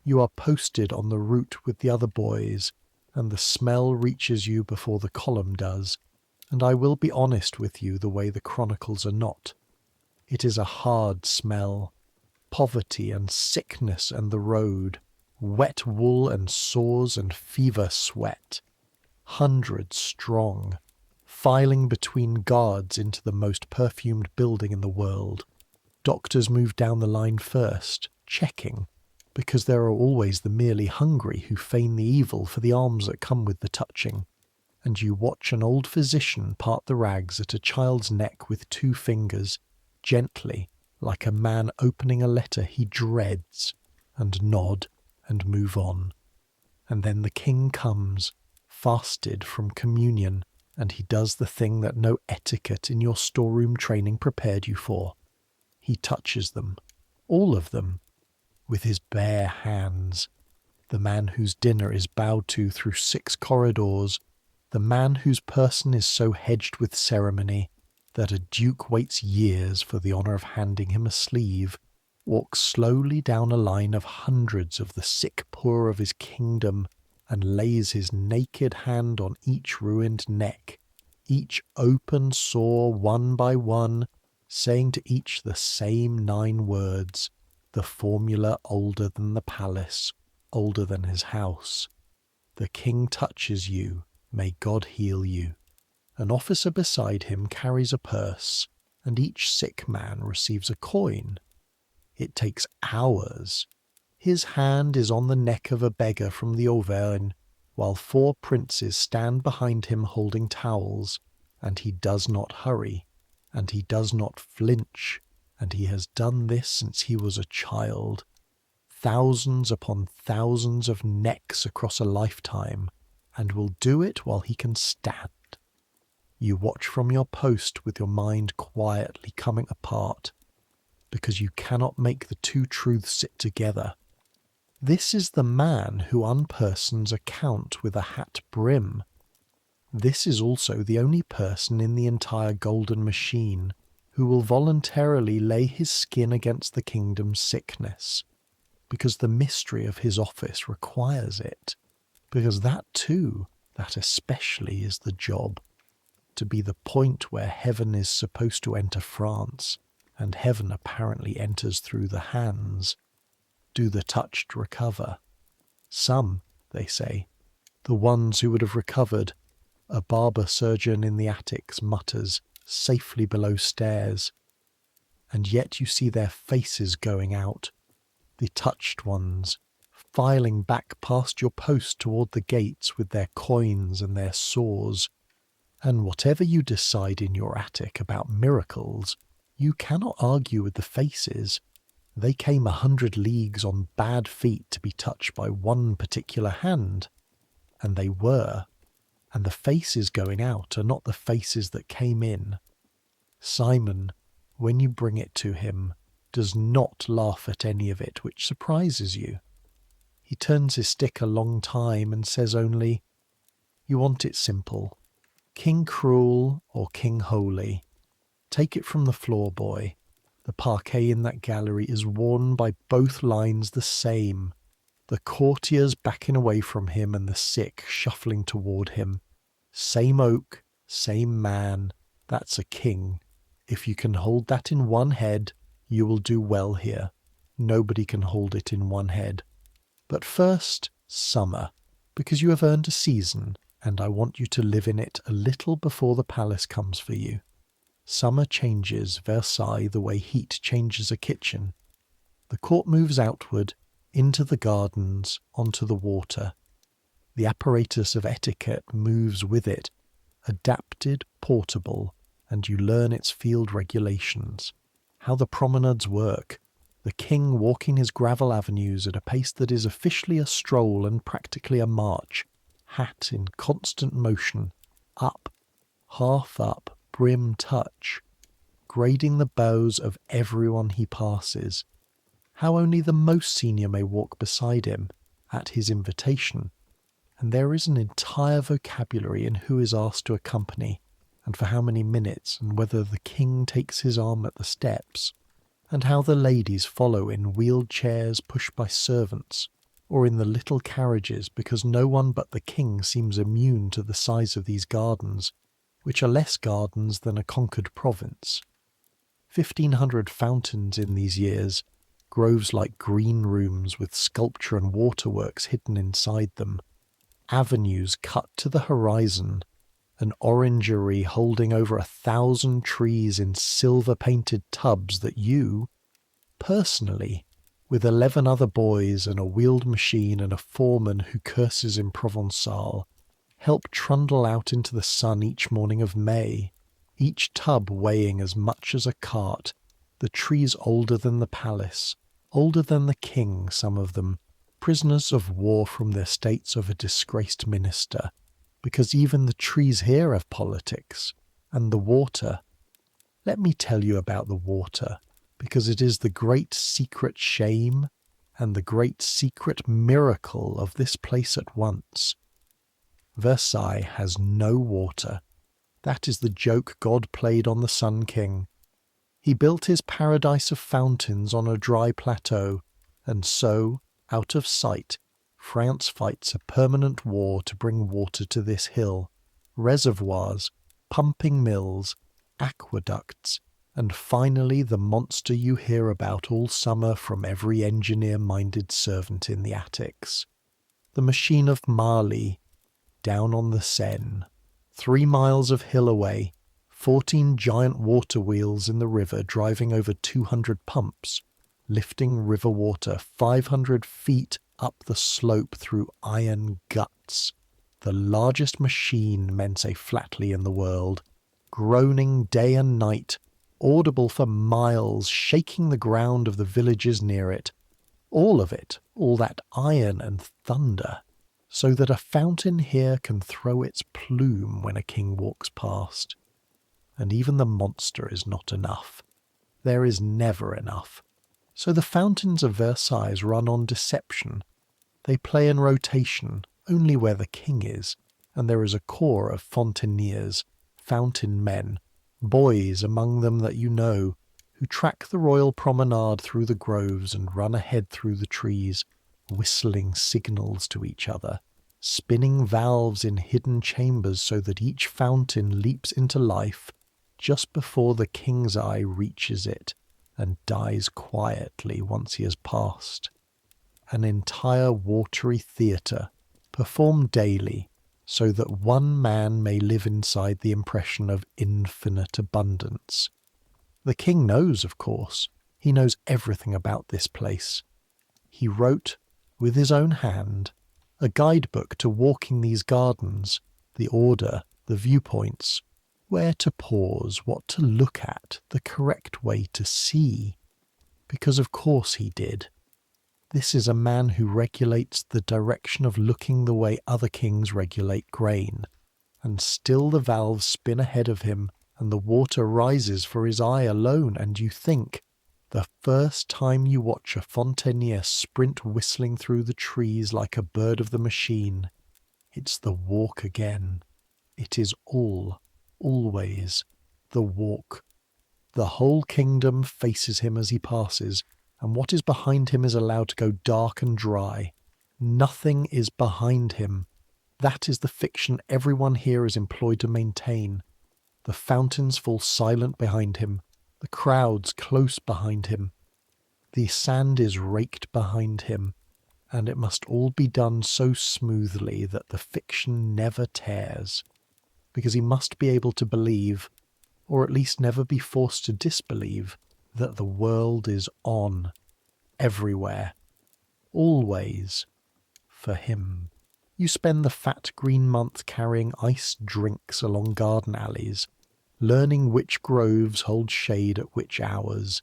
You are posted on the route with the other boys, and the smell reaches you before the column does, and I will be honest with you the way the chronicles are not. It is a hard smell, poverty and sickness and the road, wet wool and sores and fever sweat. Hundreds strong, filing between guards into the most perfumed building in the world. Doctors move down the line first, checking, because there are always the merely hungry who feign the evil for the alms that come with the touching. And you watch an old physician part the rags at a child's neck with 2 fingers, gently, like a man opening a letter he dreads, and nod and move on. And then the king comes, fasted from communion, and he does the thing that no etiquette in your storeroom training prepared you for. He touches them, all of them, with his bare hands. The man whose dinner is bowed to through 6 corridors, the man whose person is so hedged with ceremony that a duke waits years for the honour of handing him a sleeve, walks slowly down a line of hundreds of the sick poor of his kingdom and lays his naked hand on each ruined neck, each open sore one by one, saying to each the same 9 words, the formula older than the palace, older than his house. The king touches you, may God heal you. An officer beside him carries a purse, and each sick man receives a coin. It takes hours. His hand is on the neck of a beggar from the Auvergne, while 4 princes stand behind him holding towels, and he does not hurry, and he does not flinch, and he has done this since he was a child. Thousands upon thousands of necks across a lifetime, and will do it while he can stand. You watch from your post with your mind quietly coming apart, because you cannot make the 2 truths sit together. This is the man who unpersons a count with a hat brim. This is also the only person in the entire golden machine who will voluntarily lay his skin against the kingdom's sickness, because the mystery of his office requires it, because that too, that especially is the job, to be the point where heaven is supposed to enter France, and heaven apparently enters through the hands. Do the touched recover? Some, they say, the ones who would have recovered, a barber surgeon in the attics mutters, safely below stairs. And yet you see their faces going out, the touched ones, filing back past your post toward the gates with their coins and their sores. And whatever you decide in your attic about miracles, you cannot argue with the faces. They came 100 leagues on bad feet to be touched by one particular hand, and they were, and the faces going out are not the faces that came in. Simon, when you bring it to him, does not laugh at any of it which surprises you. He turns his stick a long time and says only, "You want it simple. King cruel or king holy? Take it from the floor, boy. The parquet in that gallery is worn by both lines the same, the courtiers backing away from him and the sick shuffling toward him. Same oak, same man, that's a king. If you can hold that in one head, you will do well here. Nobody can hold it in one head. But first, summer, because you have earned a season, and I want you to live in it a little before the palace comes for you. Summer changes Versailles the way heat changes a kitchen. The court moves outward, into the gardens, onto the water. The apparatus of etiquette moves with it, adapted, portable, and you learn its field regulations, how the promenades work, the king walking his gravel avenues at a pace that is officially a stroll and practically a march, hat in constant motion, up, half up, brim touch, grading the bows of everyone he passes, how only the most senior may walk beside him, at his invitation, and there is an entire vocabulary in who is asked to accompany, and for how many minutes, and whether the king takes his arm at the steps, and how the ladies follow in wheeled chairs pushed by servants, or in the little carriages, because no one but the king seems immune to the size of these gardens, which are less gardens than a conquered province. 1,500 fountains in these years, groves like green rooms with sculpture and waterworks hidden inside them, avenues cut to the horizon, an orangery holding over 1,000 trees in silver-painted tubs that you, personally, with 11 other boys and a wheeled machine and a foreman who curses in Provençal, help trundle out into the sun each morning of May, each tub weighing as much as a cart, the trees older than the palace, older than the king, some of them, prisoners of war from the estates of a disgraced minister, because even the trees here have politics, and the water. Let me tell you about the water, because it is the great secret shame and the great secret miracle of this place at once. Versailles has no water. That is the joke God played on the Sun King. He built his paradise of fountains on a dry plateau, and so, out of sight, France fights a permanent war to bring water to this hill. Reservoirs, pumping mills, aqueducts, and finally the monster you hear about all summer from every engineer-minded servant in the attics. The machine of Marly, down on the Seine. 3 miles of hill away, 14 giant water wheels in the river driving over 200 pumps, lifting river water 500 feet up the slope through iron guts. The largest machine, men say flatly, in the world, groaning day and night, audible for miles, shaking the ground of the villages near it. All of it, all that iron and thunder, so that a fountain here can throw its plume when a king walks past. And even the monster is not enough. There is never enough. So the fountains of Versailles run on deception. They play in rotation, only where the king is, and there is a corps of fontainiers, fountain men, boys among them that you know, who track the royal promenade through the groves and run ahead through the trees, whistling signals to each other, spinning valves in hidden chambers so that each fountain leaps into life just before the king's eye reaches it and dies quietly once he has passed. An entire watery theatre, performed daily, so that one man may live inside the impression of infinite abundance. The king knows, of course. He knows everything about this place. He wrote, with his own hand, a guidebook to walking these gardens, the order, the viewpoints, where to pause, what to look at, the correct way to see. Because of course he did. This is a man who regulates the direction of looking the way other kings regulate grain, and still the valves spin ahead of him and the water rises for his eye alone, and you think, the first time you watch a fontainier sprint whistling through the trees like a bird of the machine, it's the walk again. It is always, the walk. The whole kingdom faces him as he passes, and what is behind him is allowed to go dark and dry. Nothing is behind him. That is the fiction everyone here is employed to maintain. The fountains fall silent behind him, the crowds close behind him. The sand is raked behind him, and it must all be done so smoothly that the fiction never tears, because he must be able to believe, or at least never be forced to disbelieve, that the world is on, everywhere, always, for him. You spend the fat green month carrying iced drinks along garden alleys, learning which groves hold shade at which hours,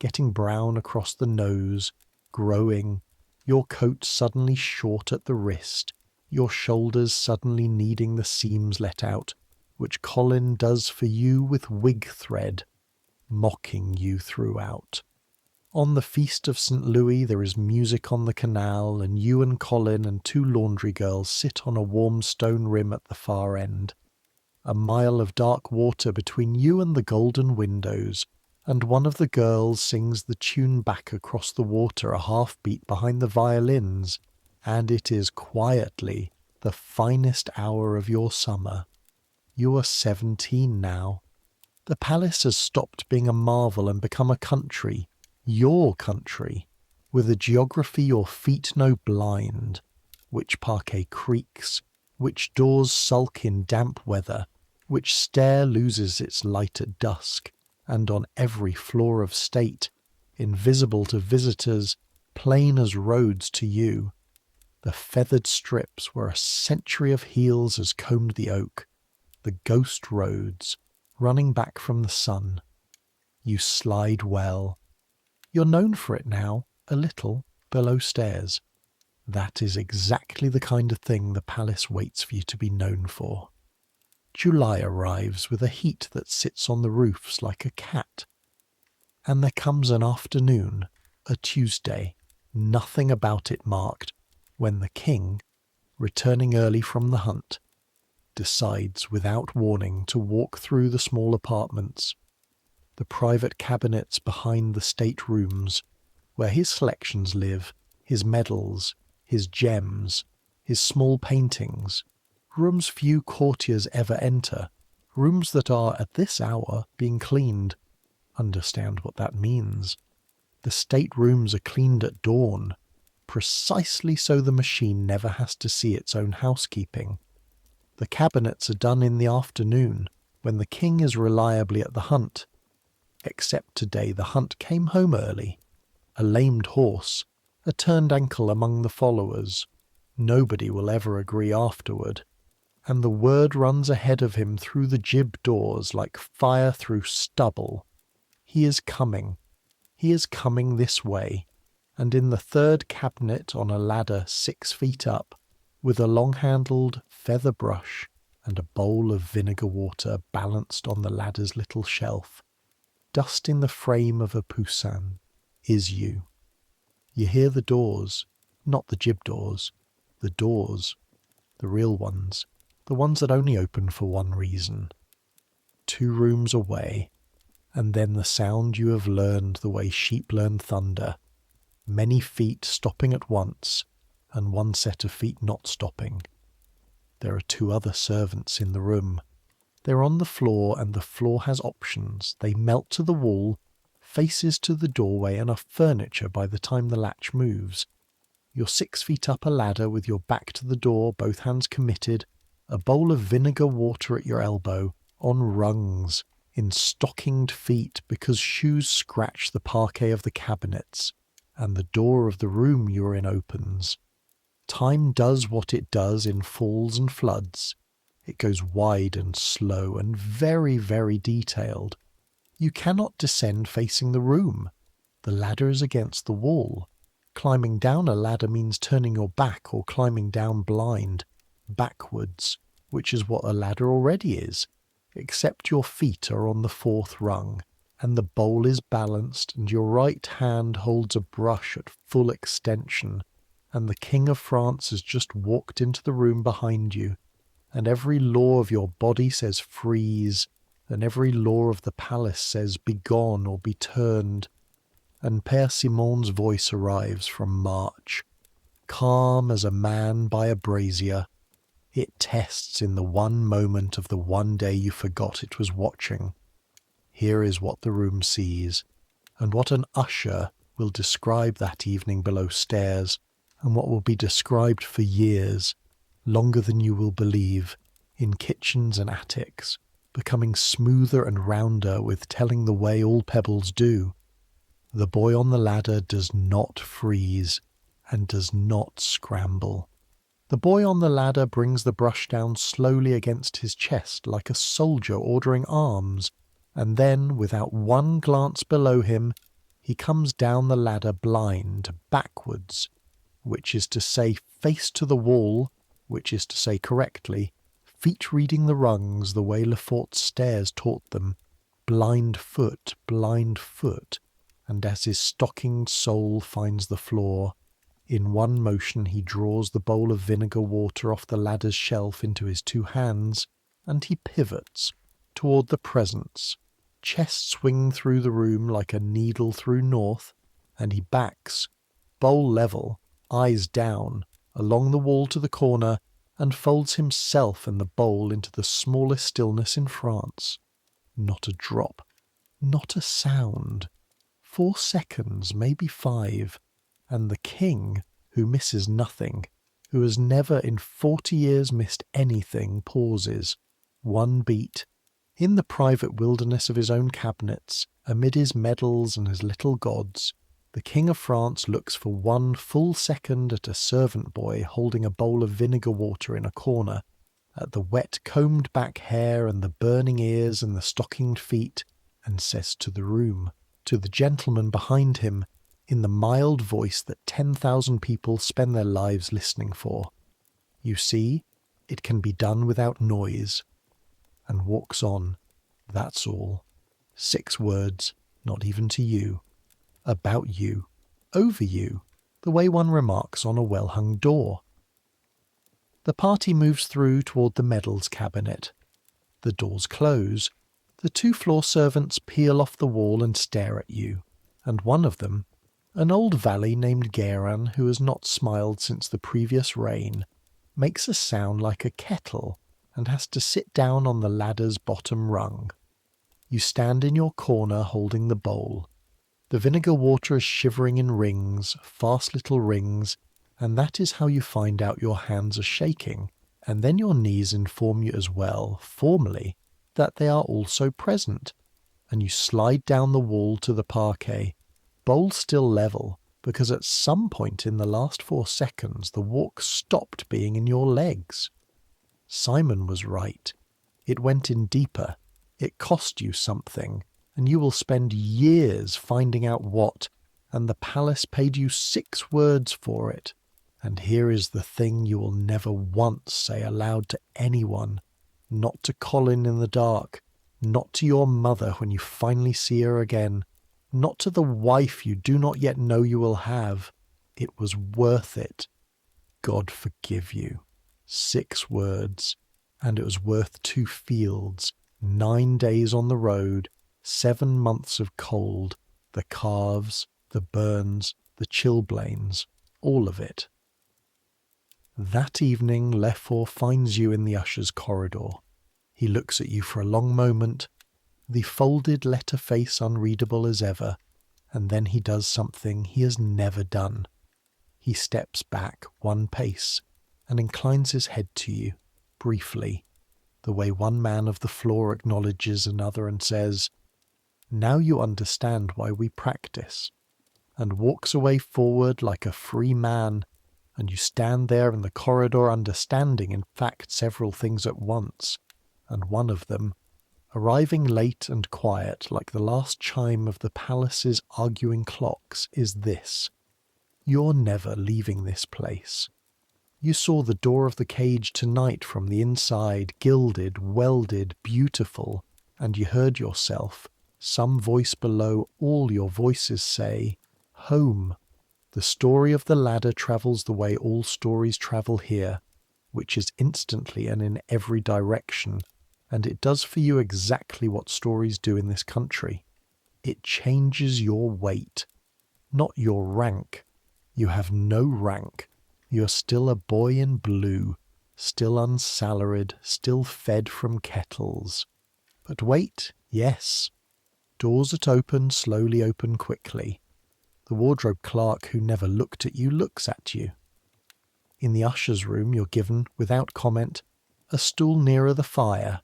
getting brown across the nose, growing, your coat suddenly short at the wrist, your shoulders suddenly needing the seams let out, which Colin does for you with wig thread, mocking you throughout. On the feast of St. Louis there is music on the canal, and you and Colin and 2 laundry girls sit on a warm stone rim at the far end. A mile of dark water between you and the golden windows, and one of the girls sings the tune back across the water a half-beat behind the violins, and it is quietly the finest hour of your summer. You are 17 now. The palace has stopped being a marvel and become a country, your country, with a geography your feet know blind, which parquet creaks, which doors sulk in damp weather, which stair loses its light at dusk, and on every floor of state, invisible to visitors, plain as roads to you, the feathered strips where a century of heels has combed the oak, the ghost roads, running back from the sun. You slide well. You're known for it now, a little, below stairs. That is exactly the kind of thing the palace waits for you to be known for. July arrives with a heat that sits on the roofs like a cat. And there comes an afternoon, a Tuesday, nothing about it marked, when the king, returning early from the hunt, decides without warning to walk through the small apartments, the private cabinets behind the state rooms, where his selections live, his medals, his gems, his small paintings, rooms few courtiers ever enter, rooms that are at this hour being cleaned. Understand what that means. The state rooms are cleaned at dawn, precisely so the machine never has to see its own housekeeping. The cabinets are done in the afternoon, when the king is reliably at the hunt. Except today the hunt came home early. A lamed horse, a turned ankle among the followers. Nobody will ever agree afterward. And the word runs ahead of him through the jib doors like fire through stubble. He is coming. He is coming this way. And in the third cabinet on a ladder 6 feet up, with a long-handled feather brush and a bowl of vinegar water balanced on the ladder's little shelf, dusting the frame of a Poussin, is you. You hear the doors, not the jib doors, the doors, the real ones, the ones that only open for one reason. 2 rooms away, and then the sound you have learned the way sheep learn thunder, many feet stopping at once, and one set of feet not stopping. There are 2 other servants in the room. They're on the floor, and the floor has options. They melt to the wall, faces to the doorway, and are furniture by the time the latch moves. You're 6 feet up a ladder with your back to the door, both hands committed, a bowl of vinegar water at your elbow, on rungs, in stockinged feet because shoes scratch the parquet of the cabinets, and the door of the room you're in opens. Time does what it does in falls and floods. It goes wide and slow and very, very detailed. You cannot descend facing the room. The ladder is against the wall. Climbing down a ladder means turning your back or climbing down blind, backwards, which is what a ladder already is, except your feet are on the 4th rung, and the bowl is balanced, and your right hand holds a brush at full extension, and the King of France has just walked into the room behind you, and every law of your body says freeze, and every law of the palace says be gone or be turned, and Père Simon's voice arrives from March, calm as a man by a brazier. It tests in the one moment of the one day you forgot it was watching. Here is what the room sees, and what an usher will describe that evening below stairs, and what will be described for years, longer than you will believe, in kitchens and attics, becoming smoother and rounder with telling the way all pebbles do. The boy on the ladder does not freeze and does not scramble. The boy on the ladder brings the brush down slowly against his chest like a soldier ordering arms, and then, without one glance below him, he comes down the ladder blind, backwards, which is to say face to the wall, which is to say correctly, feet reading the rungs the way Lefort's stairs taught them, blind foot, and as his stockinged sole finds the floor, in one motion he draws the bowl of vinegar water off the ladder's shelf into his 2 hands, and he pivots toward the presence, chest swinging through the room like a needle through north, and he backs, bowl level, eyes down, along the wall to the corner, and folds himself and the bowl into the smallest stillness in France. Not a drop, not a sound. 4 seconds, maybe 5, and the king, who misses nothing, who has never in 40 years missed anything, pauses. 1 beat. In the private wilderness of his own cabinets, amid his medals and his little gods, the King of France looks for 1 full second at a servant boy holding a bowl of vinegar water in a corner, at the wet combed-back hair and the burning ears and the stockinged feet, and says to the room, to the gentleman behind him, in the mild voice that 10,000 people spend their lives listening for, "You see, it can be done without noise," and walks on. That's all. 6 words, not even to you. About you. Over you. The way one remarks on a well-hung door. The party moves through toward the medals cabinet. The doors close. The 2 floor servants peel off the wall and stare at you, and one of them, an old valet named Guérin who has not smiled since the previous rain, makes a sound like a kettle and has to sit down on the ladder's bottom rung. You stand in your corner holding the bowl. The vinegar water is shivering in rings, fast little rings, and that is how you find out your hands are shaking, and then your knees inform you as well, formally, that they are also present, and you slide down the wall to the parquet, bowl still level, because at some point in the last 4 seconds the walk stopped being in your legs. Simon was right. It went in deeper. It cost you something, and you will spend years finding out what, and the palace paid you 6 words for it. And here is the thing you will never once say aloud to anyone, not to Colin in the dark, not to your mother when you finally see her again, not to the wife you do not yet know you will have. It was worth it. God forgive you. 6 words, and it was worth 2 fields, 9 days on the road, 7 months of cold, the calves, the burns, the chilblains, all of it. That evening Lefort finds you in the usher's corridor. He looks at you for a long moment, the folded letter face unreadable as ever, and then he does something he has never done. He steps back 1 pace and inclines his head to you, briefly, the way one man of the floor acknowledges another and says, "Now you understand why we practice," and walks away forward like a free man, and you stand there in the corridor understanding in fact several things at once, and one of them, arriving late and quiet like the last chime of the palace's arguing clocks, is this: you're never leaving this place. You saw the door of the cage tonight from the inside, gilded, welded, beautiful, and you heard yourself, some voice below all your voices say, "Home." The story of the ladder travels the way all stories travel here, which is instantly and in every direction, and it does for you exactly what stories do in this country. It changes your weight, not your rank. You have no rank. You're still a boy in blue, still unsalaried, still fed from kettles. But wait, yes. Doors that open slowly open quickly. The wardrobe clerk who never looked at you looks at you. In the usher's room you're given, without comment, a stool nearer the fire,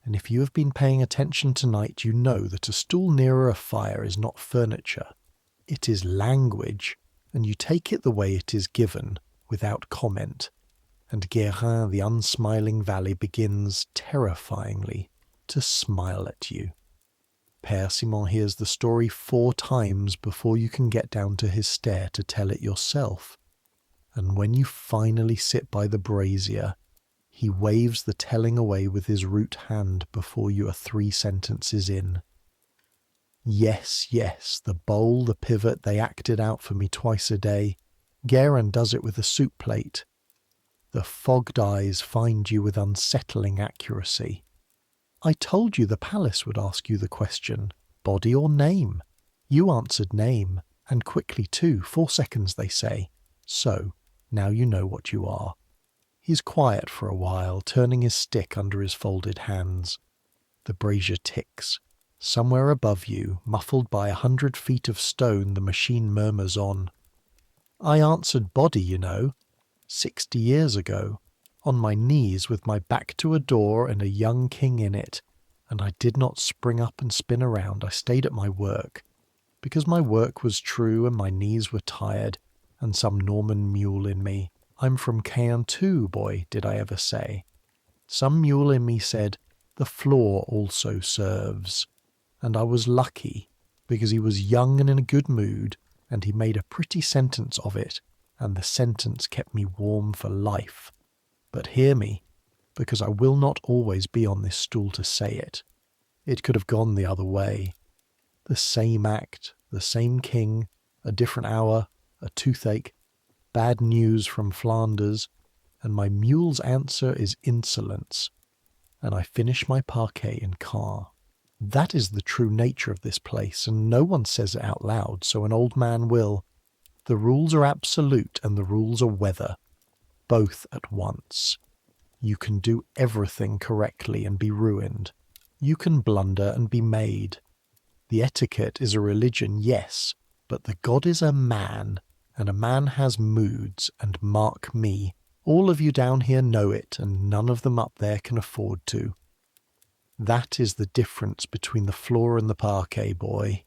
and if you have been paying attention tonight you know that a stool nearer a fire is not furniture. It is language, and you take it the way it is given, without comment, and Guérin the unsmiling valet begins, terrifyingly, to smile at you. Père Simon hears the story 4 times before you can get down to his stair to tell it yourself, and when you finally sit by the brazier, he waves the telling away with his root hand before you are 3 sentences in. Yes, yes, the bowl, the pivot, they act it out for me twice a day. Guérin does it with a soup plate. The fogged eyes find you with unsettling accuracy. I told you the palace would ask you the question, body or name. You answered name, and quickly too, 4 seconds they say. So, now you know what you are. He's quiet for a while, turning his stick under his folded hands. The brazier ticks. Somewhere above you, muffled by 100 feet of stone, the machine murmurs on. I answered body, you know, 60 years ago, on my knees with my back to a door and a young king in it, and I did not spring up and spin around. I stayed at my work, because my work was true and my knees were tired, and some Norman mule in me. I'm from Caen too, boy, did I ever say. Some mule in me said, the floor also serves. And I was lucky, because he was young and in a good mood, and he made a pretty sentence of it, and the sentence kept me warm for life. But hear me, because I will not always be on this stool to say it. It could have gone the other way. The same act, the same king, a different hour, a toothache, bad news from Flanders, and my mule's answer is insolence, and I finish my parquet in car. That is the true nature of this place, and no one says it out loud, so an old man will. The rules are absolute, and the rules are weather, both at once. You can do everything correctly and be ruined. You can blunder and be made. The etiquette is a religion, yes, but the god is a man, and a man has moods, and mark me, all of you down here know it, and none of them up there can afford to. That is the difference between the floor and the parquet, boy.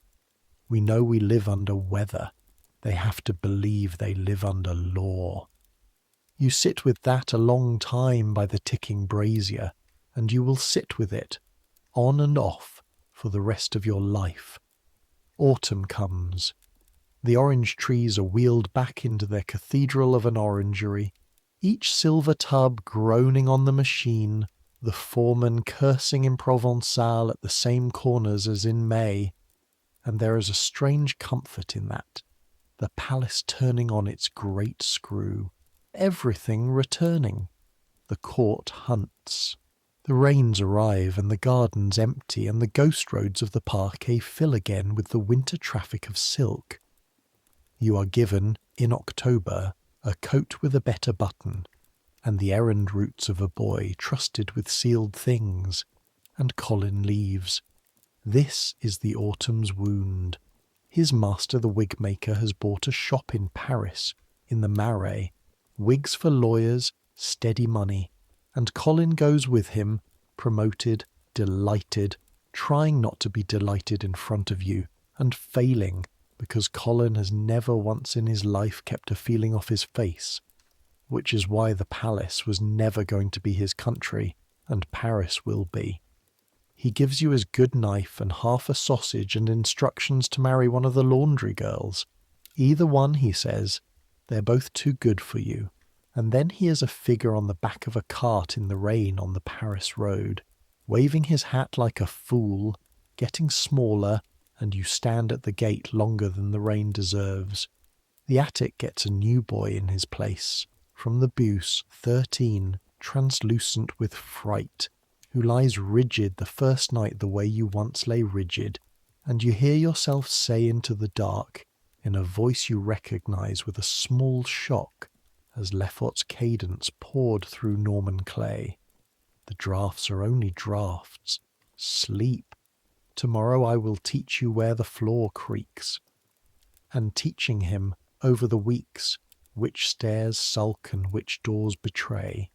We know we live under weather. They have to believe they live under law. You sit with that a long time by the ticking brazier, and you will sit with it, on and off, for the rest of your life. Autumn comes. The orange trees are wheeled back into their cathedral of an orangery, each silver tub groaning on the machine, the foreman cursing in Provençal at the same corners as in May. And there is a strange comfort in that, the palace turning on its great screw, everything returning. The court hunts. The rains arrive, and the gardens empty, and the ghost roads of the parquet fill again with the winter traffic of silk. You are given, in October, a coat with a better button, and the errand routes of a boy trusted with sealed things, and Colin leaves. This is the autumn's wound. His master the wig-maker has bought a shop in Paris, in the Marais, wigs for lawyers, steady money, and Colin goes with him, promoted, delighted, trying not to be delighted in front of you, and failing, because Colin has never once in his life kept a feeling off his face, which is why the palace was never going to be his country, and Paris will be. He gives you his good knife and half a sausage and instructions to marry one of the laundry girls. Either one, he says, they're both too good for you. And then he is a figure on the back of a cart in the rain on the Paris road, waving his hat like a fool, getting smaller, and you stand at the gate longer than the rain deserves. The attic gets a new boy in his place, from the Buse, 13, translucent with fright, who lies rigid the first night the way you once lay rigid, and you hear yourself say into the dark, in a voice you recognize with a small shock, as Lefort's cadence poured through Norman clay, the draughts are only draughts. Sleep. Tomorrow I will teach you where the floor creaks. And teaching him, over the weeks, which stairs sulk and which doors betray,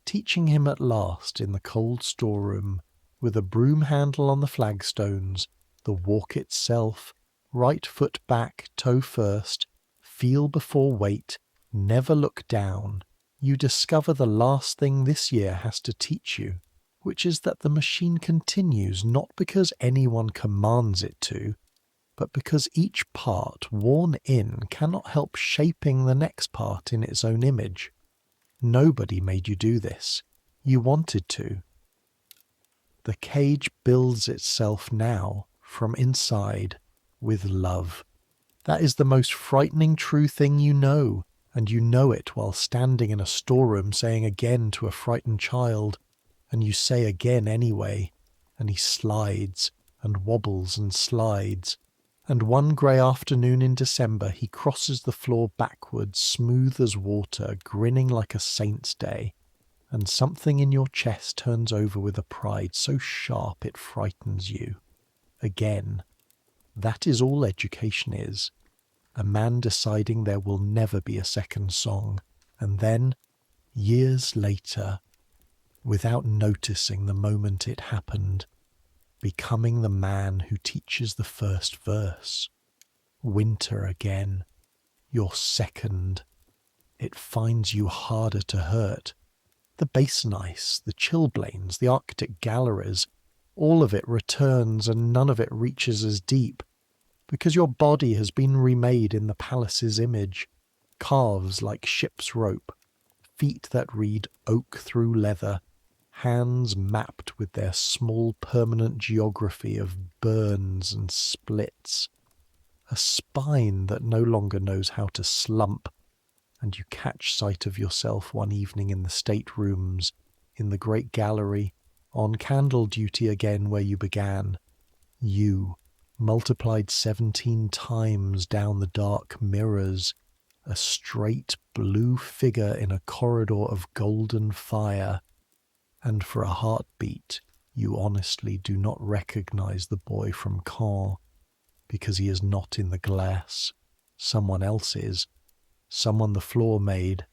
teaching him at last in the cold storeroom, with a broom handle on the flagstones, the walk itself, right foot back, toe first, feel before wait, never look down, you discover the last thing this year has to teach you, which is that the machine continues not because anyone commands it to, but because each part worn in cannot help shaping the next part in its own image. Nobody made you do this. You wanted to. The cage builds itself now, from inside, with love. That is the most frightening true thing you know, and you know it while standing in a storeroom saying again to a frightened child, and you say again anyway, and he slides, and wobbles and slides, and one grey afternoon in December he crosses the floor backwards, smooth as water, grinning like a saint's day, and something in your chest turns over with a pride so sharp it frightens you. Again. That is all education is. A man deciding there will never be a second song, and then, years later, without noticing the moment it happened, becoming the man who teaches the first verse. Winter again, your second. It finds you harder to hurt. The basin ice, the chilblains, the Arctic galleries, all of it returns and none of it reaches as deep, because your body has been remade in the palace's image, calves like ship's rope, feet that read oak through leather, hands mapped with their small permanent geography of burns and splits, a spine that no longer knows how to slump, and you catch sight of yourself one evening in the staterooms, in the great gallery, on candle duty again where you began. You, multiplied 17 times down the dark mirrors, a straight blue figure in a corridor of golden fire, and for a heartbeat you honestly do not recognize the boy from Caen, because he is not in the glass. Someone else is. Someone the floor made.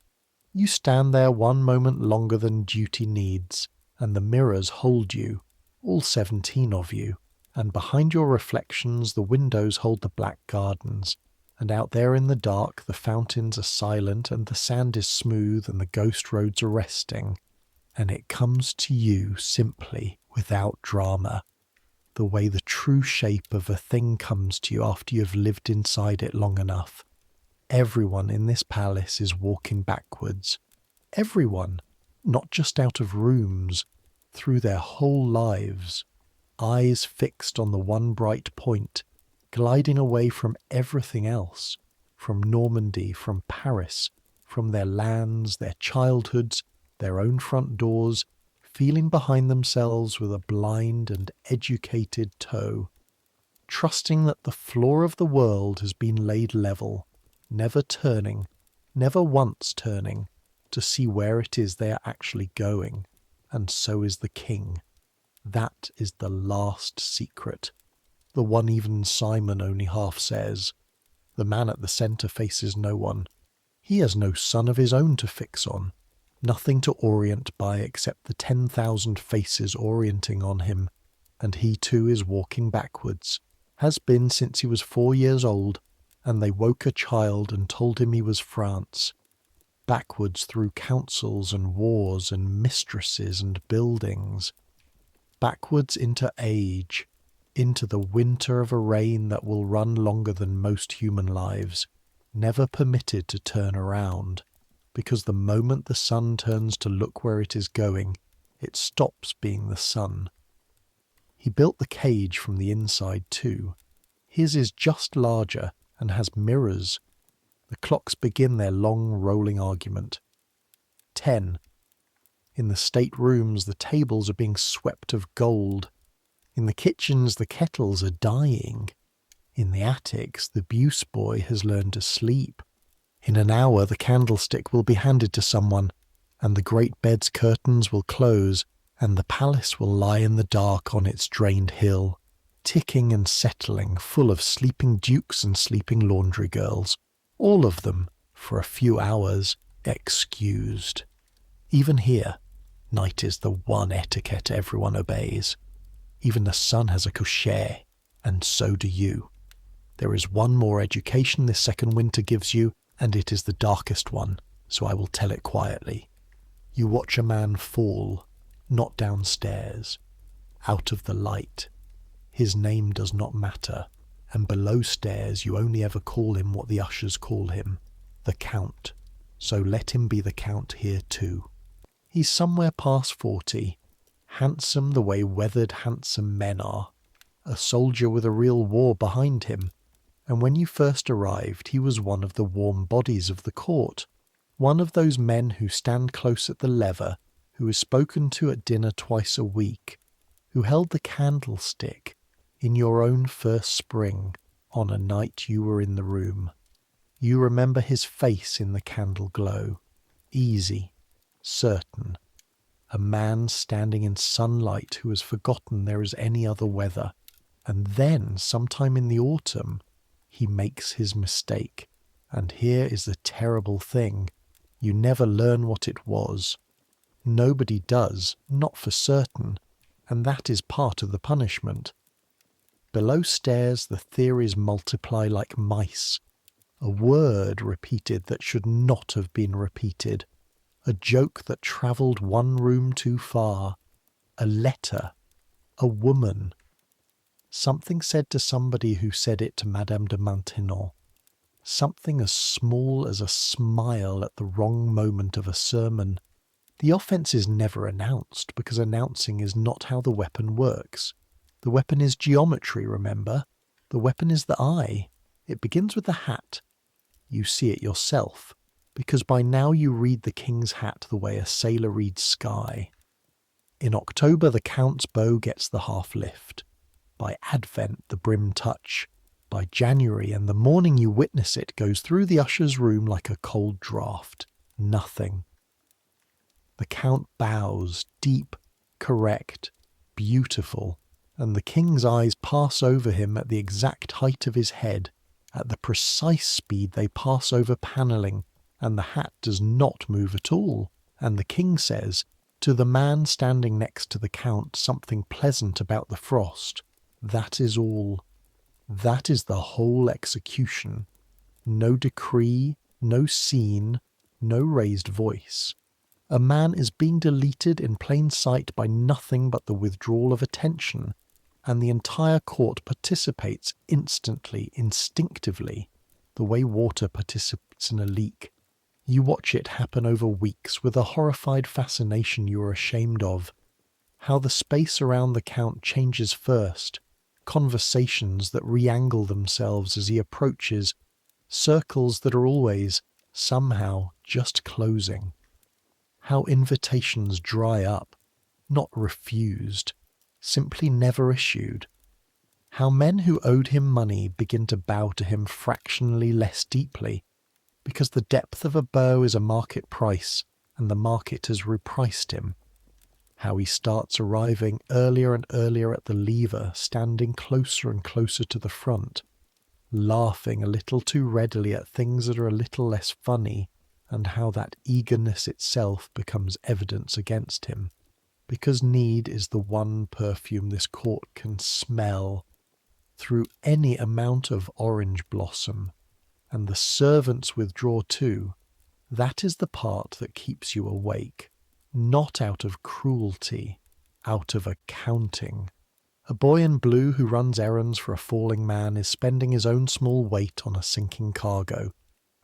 You stand there one moment longer than duty needs, and the mirrors hold you, all 17 of you, and behind your reflections the windows hold the black gardens, and out there in the dark the fountains are silent and the sand is smooth and the ghost roads are resting, and it comes to you simply, without drama, the way the true shape of a thing comes to you after you have lived inside it long enough. Everyone in this palace is walking backwards. Everyone, not just out of rooms, through their whole lives, eyes fixed on the one bright point, gliding away from everything else, from Normandy, from Paris, from their lands, their childhoods, their own front doors, feeling behind themselves with a blind and educated toe, trusting that the floor of the world has been laid level, never turning, never once turning, to see where it is they are actually going, and so is the king. That is the last secret, the one even Simon only half says. The man at the centre faces no one. He has no sun of his own to fix on, nothing to orient by except the 10,000 faces orienting on him, and he too is walking backwards, has been since he was 4 years old, and they woke a child and told him he was France, backwards through councils and wars and mistresses and buildings, backwards into age, into the winter of a reign that will run longer than most human lives, never permitted to turn around, because the moment the sun turns to look where it is going, it stops being the sun. He built the cage from the inside too. His is just larger and has mirrors. The clocks begin their long rolling argument. 10. In the staterooms the tables are being swept of gold. In the kitchens the kettles are dying. In the attics the Buse boy has learned to sleep. In an hour the candlestick will be handed to someone, and the great bed's curtains will close, and the palace will lie in the dark on its drained hill, ticking and settling, full of sleeping dukes and sleeping laundry girls, all of them, for a few hours, excused. Even here, night is the one etiquette everyone obeys. Even the sun has a coucher, and so do you. There is one more education this second winter gives you, and it is the darkest one, so I will tell it quietly. You watch a man fall, not downstairs, out of the light. His name does not matter, and below stairs you only ever call him what the ushers call him, the Count. So let him be the Count here too. He's somewhere past 40, handsome the way weathered handsome men are, a soldier with a real war behind him, and when you first arrived he was one of the warm bodies of the court, one of those men who stand close at the lever, who is spoken to at dinner twice a week, who held the candlestick in your own first spring on a night you were in the room. You remember his face in the candle glow, easy, certain, a man standing in sunlight who has forgotten there is any other weather, and then, sometime in the autumn, he makes his mistake, and here is the terrible thing, you never learn what it was. Nobody does, not for certain, and that is part of the punishment. Below stairs the theories multiply like mice, a word repeated that should not have been repeated, a joke that travelled one room too far, a letter, a woman, something said to somebody who said it to Madame de Maintenon, something as small as a smile at the wrong moment of a sermon. The offence is never announced, because announcing is not how the weapon works. The weapon is geometry, remember? The weapon is the eye. It begins with the hat. You see it yourself. because by now you read the king's hat the way a sailor reads sky. In October, the count's bow gets the half lift. By Advent, the brim touch. By January, and the morning you witness it goes through the usher's room like a cold draught. Nothing. The count bows, deep, correct, beautiful, and the king's eyes pass over him at the exact height of his head, at the precise speed they pass over panelling, and the hat does not move at all, and the king says, to the man standing next to the count, something pleasant about the frost. That is all. That is the whole execution. No decree, no scene, no raised voice. A man is being deleted in plain sight by nothing but the withdrawal of attention, and the entire court participates instantly, instinctively, the way water participates in a leak. You watch it happen over weeks with a horrified fascination you are ashamed of. How the space around the count changes first, conversations that re-angle themselves as he approaches, circles that are always, somehow, just closing. How invitations dry up, not refused, simply never issued. How men who owed him money begin to bow to him fractionally less deeply, because the depth of a bow is a market price, and the market has repriced him. How he starts arriving earlier and earlier at the lever, standing closer and closer to the front, laughing a little too readily at things that are a little less funny, and how that eagerness itself becomes evidence against him, because need is the one perfume this court can smell through any amount of orange blossom, and the servants withdraw too. That is the part that keeps you awake, not out of cruelty, out of accounting. A boy in blue who runs errands for a falling man is spending his own small weight on a sinking cargo,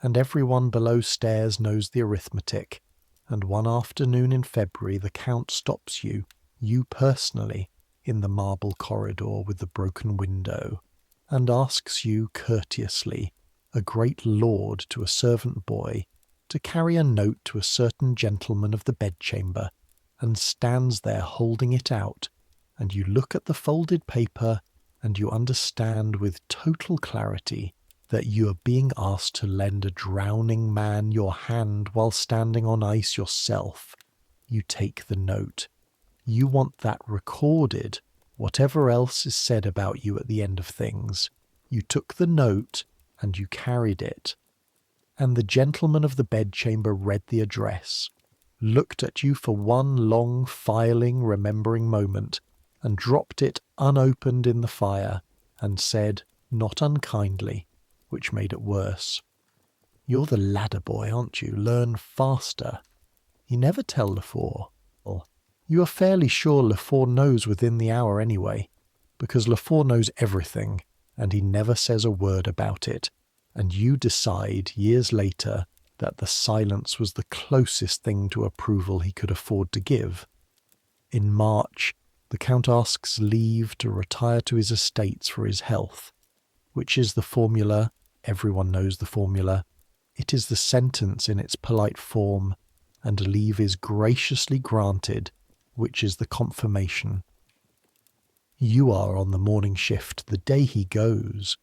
and everyone below stairs knows the arithmetic, and one afternoon in February the count stops you personally, in the marble corridor with the broken window, and asks you courteously, a great lord to a servant boy, to carry a note to a certain gentleman of the bedchamber, and stands there holding it out, and you look at the folded paper, and you understand with total clarity that you are being asked to lend a drowning man your hand while standing on ice yourself. You take the note. You want that recorded, whatever else is said about you at the end of things. You took the note, and you carried it. And the gentleman of the bedchamber read the address, looked at you for one long, filing, remembering moment, and dropped it unopened in the fire, and said, not unkindly, which made it worse, "You're the ladder boy, aren't you? Learn faster." You never tell Lefort. You are fairly sure Lefort knows within the hour anyway, because Lefort knows everything, and he never says a word about it, and you decide, years later, that the silence was the closest thing to approval he could afford to give. In March, the Count asks leave to retire to his estates for his health, which is the formula, everyone knows the formula, it is the sentence in its polite form, and leave is graciously granted, which is the confirmation. You are on the morning shift the day he goes.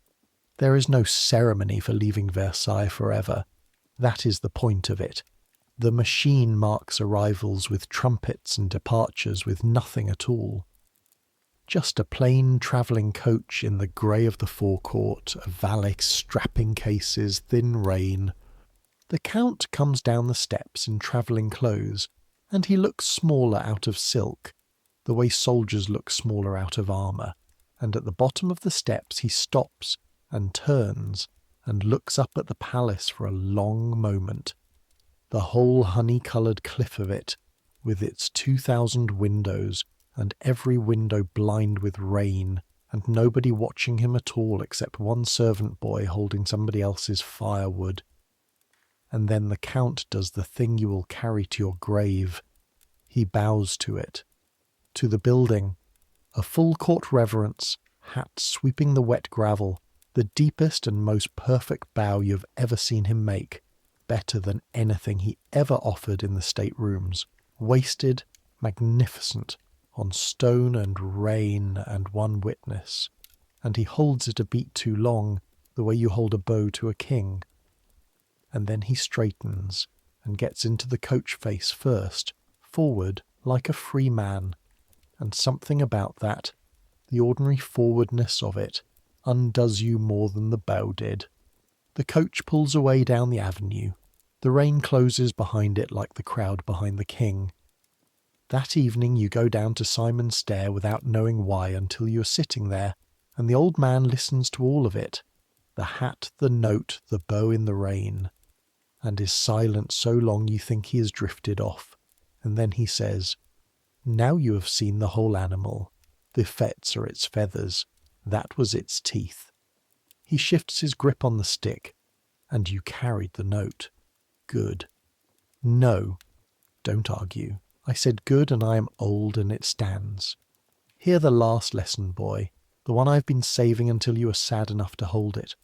There is no ceremony for leaving Versailles forever. That is the point of it. The machine marks arrivals with trumpets and departures with nothing at all. Just a plain travelling coach in the grey of the forecourt, a valet strapping cases, thin rain. The Count comes down the steps in travelling clothes, and he looks smaller out of silk, the way soldiers look smaller out of armour, and at the bottom of the steps he stops and turns and looks up at the palace for a long moment. The whole honey-coloured cliff of it, with its 2,000 windows, and every window blind with rain, and nobody watching him at all except one servant boy holding somebody else's firewood. And then the Count does the thing you will carry to your grave. He bows to it, to the building, a full court reverence, hat sweeping the wet gravel, the deepest and most perfect bow you've ever seen him make, better than anything he ever offered in the staterooms, wasted, magnificent, on stone and rain and one witness, and he holds it a beat too long, the way you hold a bow to a king. And then he straightens and gets into the coach face first, forward like a free man, and something about that, the ordinary forwardness of it, undoes you more than the bow did. The coach pulls away down the avenue. The rain closes behind it like the crowd behind the king. That evening you go down to Simon's Stair without knowing why until you are sitting there, and the old man listens to all of it, the hat, the note, the bow in the rain, and is silent so long you think he has drifted off, and then he says, "Now you have seen the whole animal. The fets are its feathers. That was its teeth." He shifts his grip on the stick, and you carried the note. Good. No, don't argue. I said good, and I am old, and it stands. Hear the last lesson, boy, the one I've been saving until you are sad enough to hold it.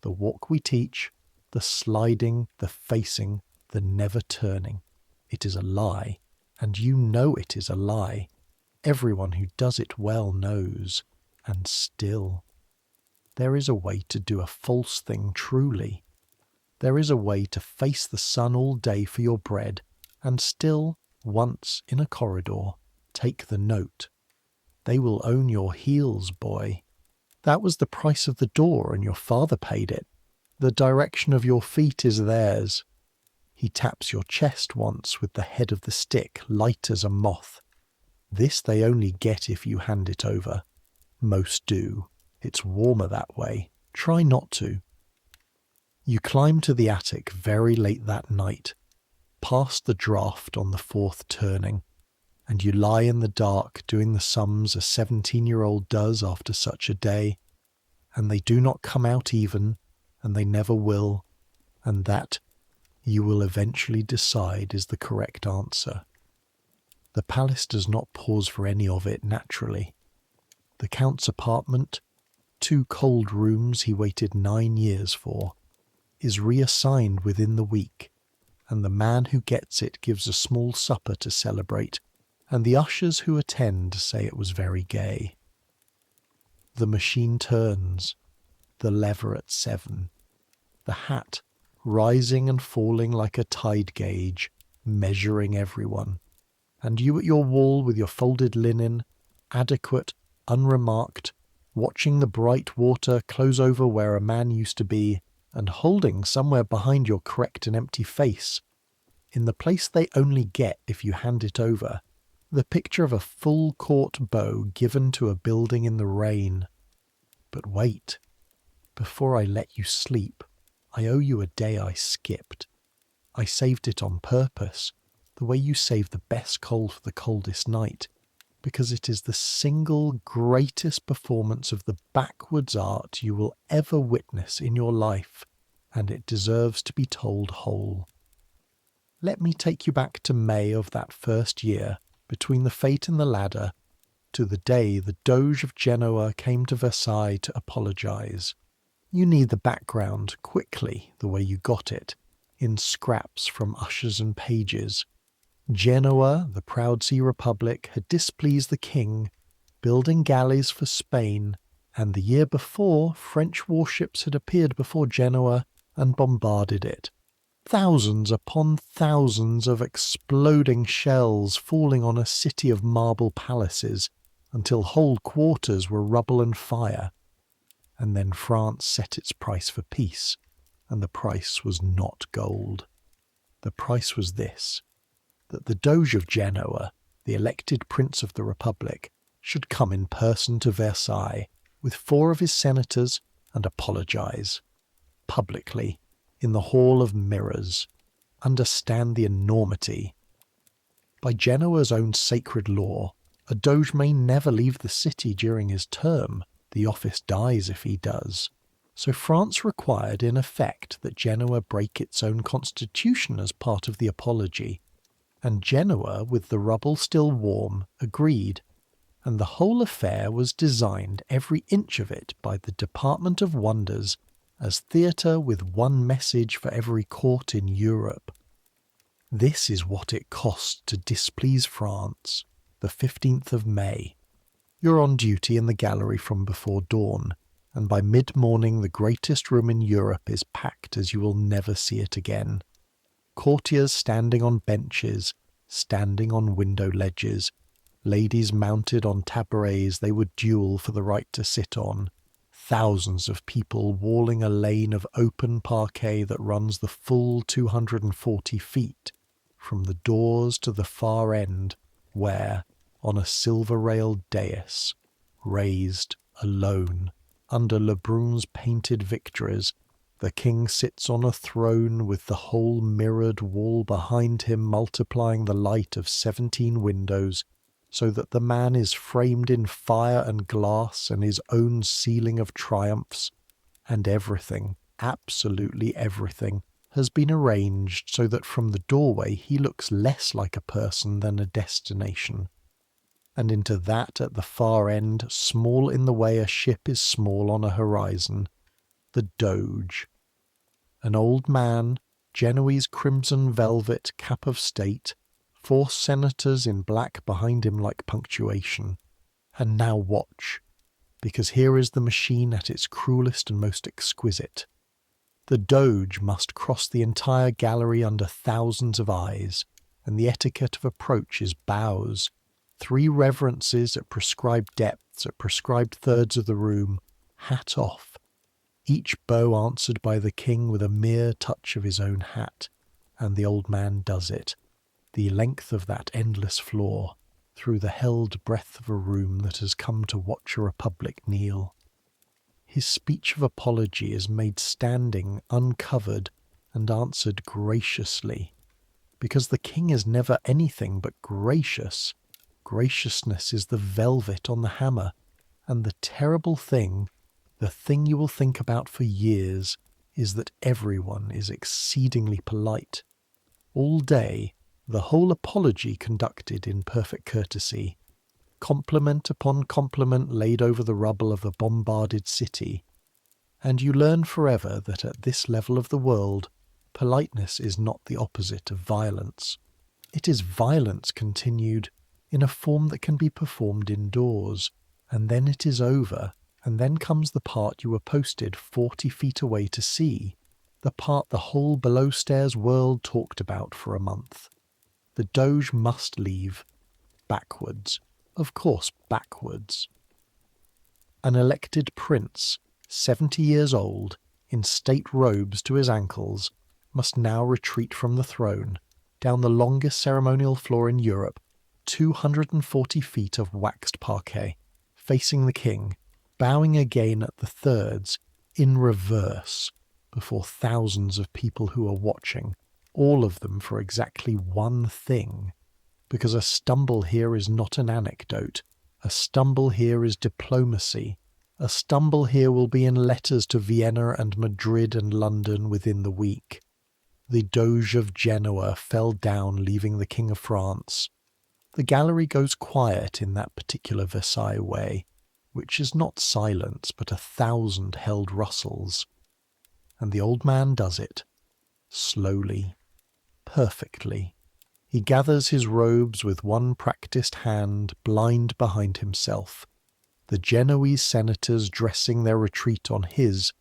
The walk we teach, the sliding, the facing, the never turning. It is a lie, and you know it is a lie. Everyone who does it well knows, and still. There is a way to do a false thing truly. There is a way to face the sun all day for your bread, and still, once in a corridor, take the note. They will own your heels, boy. That was the price of the door, and your father paid it. The direction of your feet is theirs. He taps your chest once with the head of the stick, light as a moth. This they only get if you hand it over. Most do. It's warmer that way. Try not to. You climb to the attic very late that night, past the draught on the fourth turning, and you lie in the dark doing the sums a 17-year-old does after such a day, and they do not come out even, and they never will, and that, you will eventually decide, is the correct answer. The palace does not pause for any of it naturally. The Count's apartment, 2 cold rooms he waited 9 years for, is reassigned within the week, and the man who gets it gives a small supper to celebrate, and the ushers who attend say it was very gay. The machine turns, the lever at 7, the hat rising and falling like a tide gauge, measuring everyone, and you at your wall with your folded linen, adequate, unremarked, watching the bright water close over where a man used to be, and holding somewhere behind your correct and empty face, in the place they only get if you hand it over, the picture of a full court beau given to a building in the rain. But wait, before I let you sleep, I owe you a day I skipped. I saved it on purpose, the way you save the best coal for the coldest night, because it is the single greatest performance of the backwards art you will ever witness in your life, and it deserves to be told whole. Let me take you back to May of that first year, between the Fate and the Ladder, to the day the Doge of Genoa came to Versailles to apologise. You need the background quickly, the way you got it, in scraps from ushers and pages. Genoa, the proud sea republic, had displeased the king, building galleys for Spain, and the year before French warships had appeared before Genoa and bombarded it. Thousands upon thousands of exploding shells falling on a city of marble palaces until whole quarters were rubble and fire. And then France set its price for peace, and the price was not gold. The price was this: that the Doge of Genoa, the elected prince of the Republic, should come in person to Versailles with 4 of his senators and apologise, publicly, in the Hall of Mirrors. Understand the enormity. By Genoa's own sacred law, a Doge may never leave the city during his term. The office dies if he does. So France required in effect that Genoa break its own constitution as part of the apology, and Genoa, with the rubble still warm, agreed, and the whole affair was designed, every inch of it, by the Department of Wonders as theatre with one message for every court in Europe. This is what it cost to displease France, the 15th of May. You're on duty in the gallery from before dawn, and by mid-morning the greatest room in Europe is packed as you will never see it again. Courtiers standing on benches, standing on window ledges, ladies mounted on tabourets they would duel for the right to sit on, thousands of people walling a lane of open parquet that runs the full 240 feet, from the doors to the far end, where, on a silver-railed dais, raised, alone, under Lebrun's painted victories, the king sits on a throne with the whole mirrored wall behind him multiplying the light of 17 windows, so that the man is framed in fire and glass and his own ceiling of triumphs, and everything, absolutely everything, has been arranged so that from the doorway he looks less like a person than a destination. And into that at the far end, small in the way a ship is small on a horizon, the Doge. An old man, Genoese crimson velvet cap of state, 4 senators in black behind him like punctuation. And now watch, because here is the machine at its cruelest and most exquisite. The Doge must cross the entire gallery under thousands of eyes, and the etiquette of approach is bows, 3 reverences at prescribed depths at prescribed thirds of the room, hat off, each bow answered by the king with a mere touch of his own hat, and the old man does it, the length of that endless floor, through the held breath of a room that has come to watch a republic kneel. His speech of apology is made standing, uncovered, and answered graciously, because the king is never anything but gracious. Graciousness is the velvet on the hammer, and the terrible thing, the thing you will think about for years, is that everyone is exceedingly polite. All day, the whole apology conducted in perfect courtesy, compliment upon compliment laid over the rubble of a bombarded city, and you learn forever that at this level of the world, politeness is not the opposite of violence. It is violence continued in a form that can be performed indoors, and then it is over, and then comes the part you were posted 40 feet away to see, the part the whole below-stairs world talked about for a month. The Doge must leave. Backwards. Of course, backwards. An elected prince, 70 years old, in state robes to his ankles, must now retreat from the throne, down the longest ceremonial floor in Europe, 240 feet of waxed parquet, facing the king, bowing again at the thirds, in reverse, before thousands of people who are watching, all of them for exactly one thing, because a stumble here is not an anecdote, a stumble here is diplomacy, a stumble here will be in letters to Vienna and Madrid and London within the week. The Doge of Genoa fell down leaving the King of France. The gallery goes quiet in that particular Versailles way, which is not silence but 1,000 held rustles. And the old man does it, slowly, perfectly. He gathers his robes with one practised hand, blind behind himself, the Genoese senators dressing their retreat on his,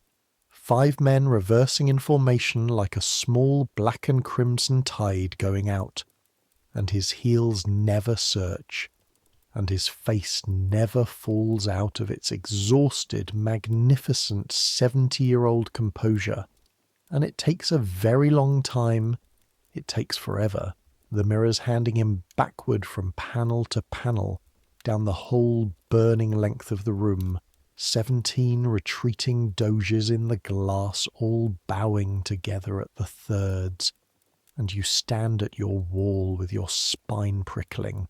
5 men reversing in formation like a small black and crimson tide going out, and his heels never search, and his face never falls out of its exhausted, magnificent 70-year-old composure, and it takes a very long time, it takes forever, the mirrors handing him backward from panel to panel, down the whole burning length of the room, 17 retreating doges in the glass all bowing together at the thirds, and you stand at your wall with your spine prickling,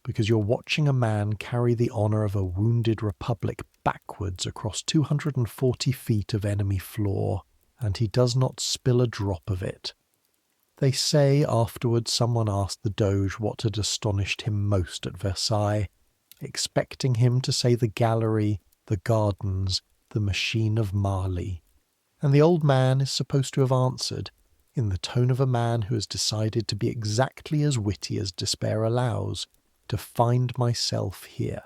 because you're watching a man carry the honour of a wounded republic backwards across 240 feet of enemy floor, and he does not spill a drop of it. They say afterwards someone asked the Doge what had astonished him most at Versailles, expecting him to say the gallery, the gardens, the machine of Marly. And the old man is supposed to have answered, in the tone of a man who has decided to be exactly as witty as despair allows, to find myself here.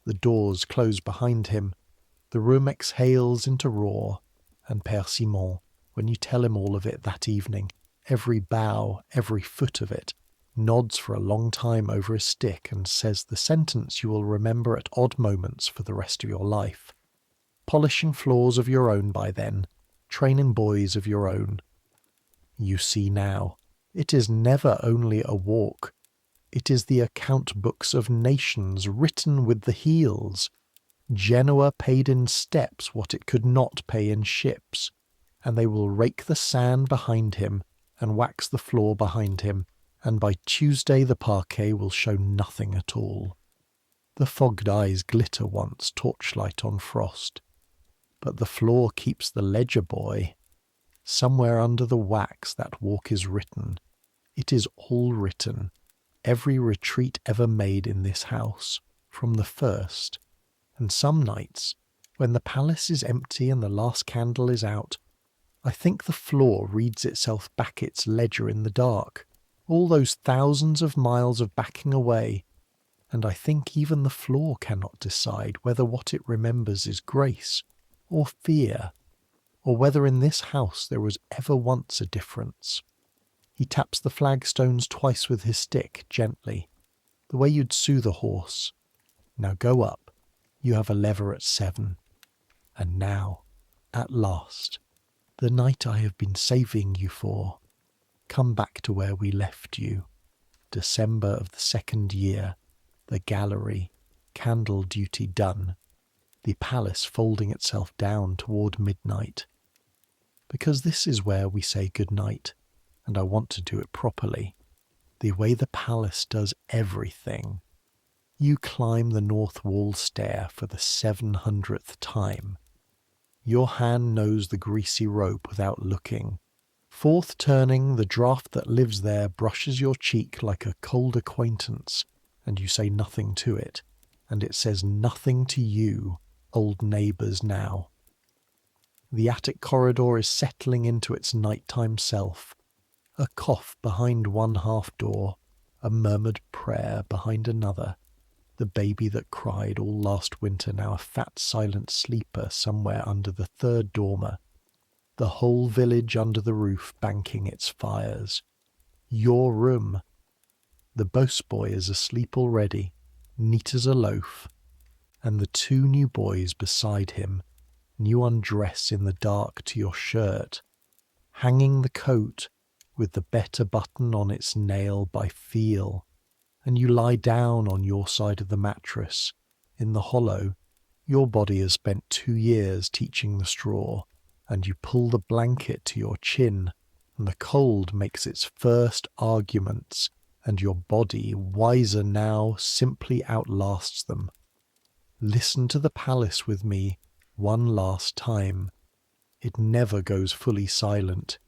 The doors close behind him. The room exhales into roar, and Père Simon, when you tell him all of it that evening, every bough, every foot of it, nods for a long time over his stick and says the sentence you will remember at odd moments for the rest of your life. Polishing floors of your own by then, training boys of your own. You see now, it is never only a walk. It is the account books of nations written with the heels. Genoa paid in steps what it could not pay in ships, and they will rake the sand behind him and wax the floor behind him, and by Tuesday the parquet will show nothing at all. The fogged eyes glitter once torchlight on frost, but the floor keeps the ledger, boy. Somewhere under the wax that walk is written. It is all written, every retreat ever made in this house, from the first. And some nights, when the palace is empty and the last candle is out, I think the floor reads itself back its ledger in the dark, all those thousands of miles of backing away, and I think even the floor cannot decide whether what it remembers is grace or fear, or whether in this house there was ever once a difference. He taps the flagstones twice with his stick, gently, the way you'd soothe a horse. Now go up. You have a lever at 7. And now, at last, the night I have been saving you for, come back to where we left you. December of the 2nd year, the gallery, candle duty done, the palace folding itself down toward midnight. Because this is where we say good night, and I want to do it properly, the way the palace does everything. You climb the north wall stair for the 700th time. Your hand knows the greasy rope without looking. Fourth turning, the draught that lives there brushes your cheek like a cold acquaintance, and you say nothing to it, and it says nothing to you, old neighbours now. The attic corridor is settling into its nighttime self. A cough behind one half door, a murmured prayer behind another. The baby that cried all last winter now a fat silent sleeper somewhere under the 3rd dormer. The whole village under the roof banking its fires. Your room. The postboy is asleep already, neat as a loaf, and the 2 new boys beside him, new undress in the dark to your shirt, hanging the coat with the better button on its nail by feel, and you lie down on your side of the mattress, in the hollow. Your body has spent 2 years teaching the straw, and you pull the blanket to your chin, and the cold makes its first arguments, and your body, wiser now, simply outlasts them. Listen to the palace with me one last time. It never goes fully silent.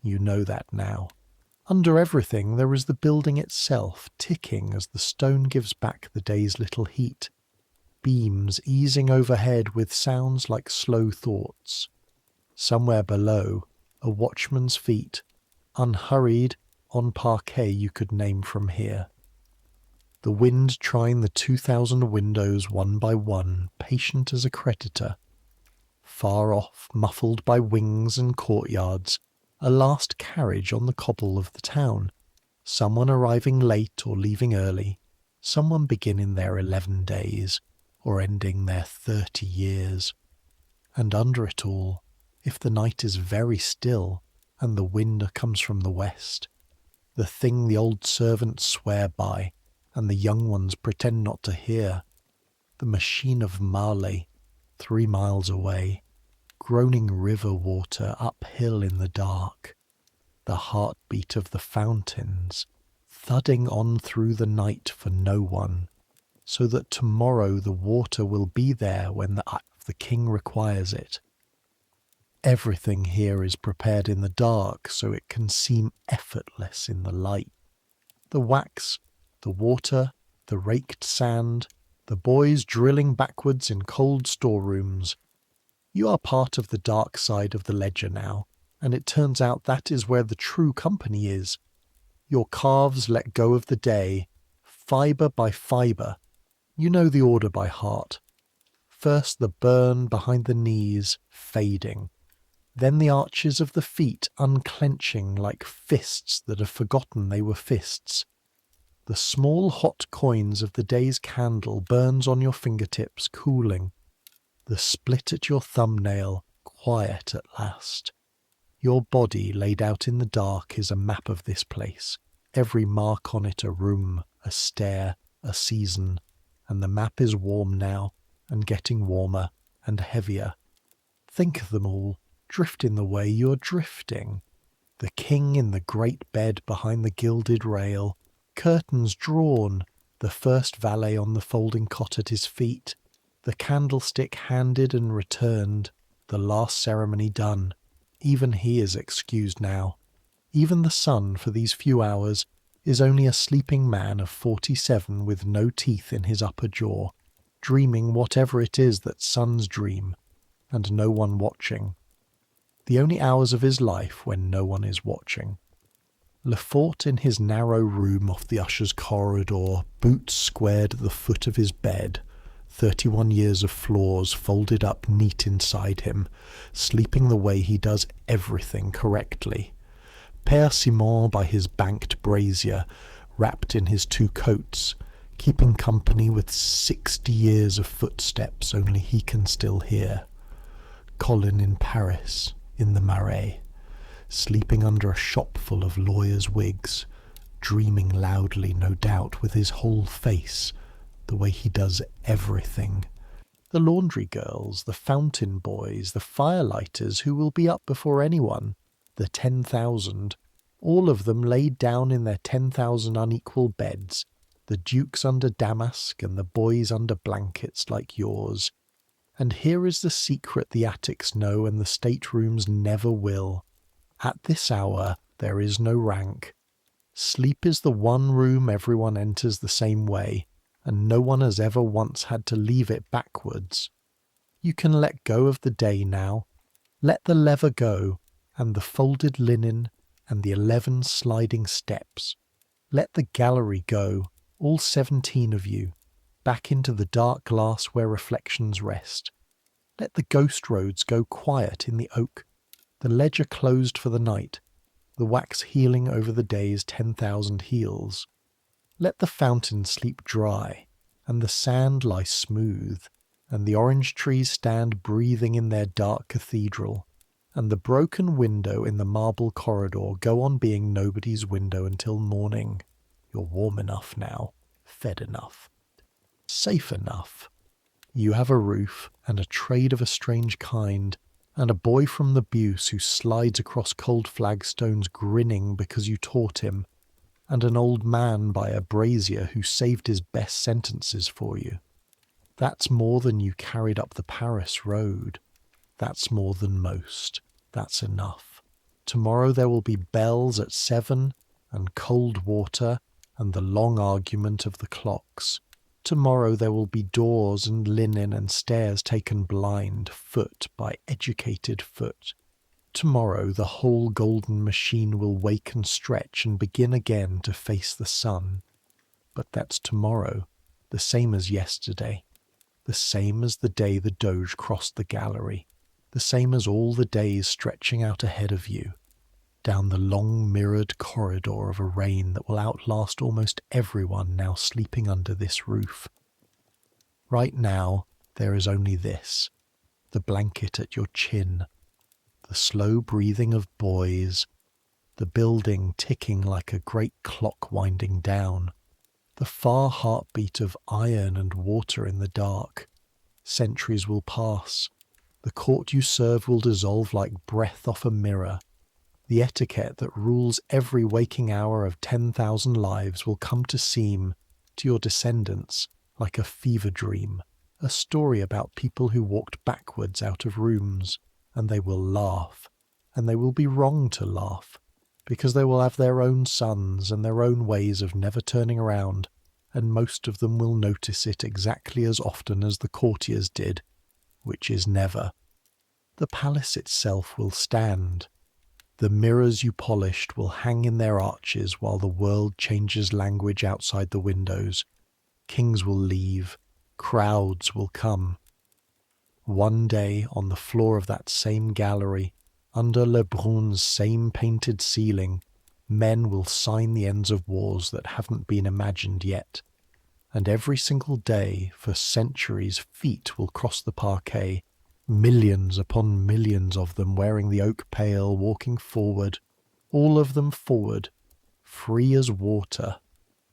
You know that now. Under everything there is the building itself, ticking as the stone gives back the day's little heat. Beams easing overhead with sounds like slow thoughts. Somewhere below, a watchman's feet, unhurried, on parquet you could name from here. The wind trying the 2,000 windows one by one, patient as a creditor. Far off, muffled by wings and courtyards, a last carriage on the cobble of the town, someone arriving late or leaving early, someone beginning their 11 days, or ending their 30 years. And under it all, if the night is very still, and the wind comes from the west, the thing the old servants swear by, and the young ones pretend not to hear, the machine of Marley, 3 miles away, groaning river water uphill in the dark, the heartbeat of the fountains, thudding on through the night for no one, so that tomorrow the water will be there when the eye of the king requires it. Everything here is prepared in the dark so it can seem effortless in the light. The wax, the water, the raked sand, the boys drilling backwards in cold storerooms, You are part of the dark side of the ledger now, and it turns out that is where the true company is. Your calves let go of the day, fibre by fibre. You know the order by heart. First the burn behind the knees, fading. Then the arches of the feet unclenching like fists that have forgotten they were fists. The small hot coins of the day's candle burns on your fingertips, cooling. The split at your thumbnail, quiet at last. Your body laid out in the dark is a map of this place. Every mark on it a room, a stair, a season. And the map is warm now, and getting warmer and heavier. Think of them all, drift in the way you're drifting. The king in the great bed behind the gilded rail, curtains drawn, the first valet on the folding cot at his feet, the candlestick handed and returned, the last ceremony done. Even he is excused now. Even the sun, for these few hours, is only a sleeping man of 47 with no teeth in his upper jaw, dreaming whatever it is that suns dream, and no one watching. The only hours of his life when no one is watching. Lefort in his narrow room off the usher's corridor, boots squared at the foot of his bed, 31 years of floors folded up neat inside him, sleeping the way he does everything correctly. Père Simon by his banked brazier, wrapped in his 2 coats, keeping company with 60 years of footsteps only he can still hear. Colin in Paris, in the Marais, sleeping under a shop full of lawyers' wigs, dreaming loudly, no doubt, with his whole face, the way he does everything. The laundry girls, the fountain boys, the firelighters who will be up before anyone, the 10,000, all of them laid down in their 10,000 unequal beds, the dukes under damask and the boys under blankets like yours. And here is the secret the attics know and the staterooms never will. At this hour there is no rank. Sleep is the one room everyone enters the same way, and no one has ever once had to leave it backwards. You can let go of the day now. Let the lever go, and the folded linen, and the 11 sliding steps. Let the gallery go, all 17 of you, back into the dark glass where reflections rest. Let the ghost roads go quiet in the oak, the ledger closed for the night, the wax healing over the day's 10,000 heels. Let the fountain sleep dry, and the sand lie smooth, and the orange trees stand breathing in their dark cathedral, and the broken window in the marble corridor go on being nobody's window until morning. You're warm enough now, fed enough, safe enough. You have a roof, and a trade of a strange kind, and a boy from the Buse who slides across cold flagstones grinning because you taught him, and an old man by a brazier who saved his best sentences for you. That's more than you carried up the Paris road. That's more than most. That's enough. Tomorrow there will be bells at 7, and cold water, and the long argument of the clocks. Tomorrow there will be doors and linen and stairs taken blind, foot by educated foot. Tomorrow the whole golden machine will wake and stretch and begin again to face the sun. But that's tomorrow, the same as yesterday, the same as the day the Doge crossed the gallery, the same as all the days stretching out ahead of you, down the long mirrored corridor of a reign that will outlast almost everyone now sleeping under this roof. Right now there is only this, the blanket at your chin, the slow breathing of boys, the building ticking like a great clock winding down, the far heartbeat of iron and water in the dark. Centuries will pass. The court you serve will dissolve like breath off a mirror. The etiquette that rules every waking hour of 10,000 lives will come to seem, to your descendants, like a fever dream, a story about people who walked backwards out of rooms, and they will laugh, and they will be wrong to laugh, because they will have their own sons and their own ways of never turning around, and most of them will notice it exactly as often as the courtiers did, which is never. The palace itself will stand. The mirrors you polished will hang in their arches while the world changes language outside the windows. Kings will leave. Crowds will come. One day, on the floor of that same gallery, under Lebrun's same painted ceiling, men will sign the ends of wars that haven't been imagined yet. And every single day, for centuries, feet will cross the parquet, millions upon millions of them wearing the oak pale, walking forward, all of them forward, free as water,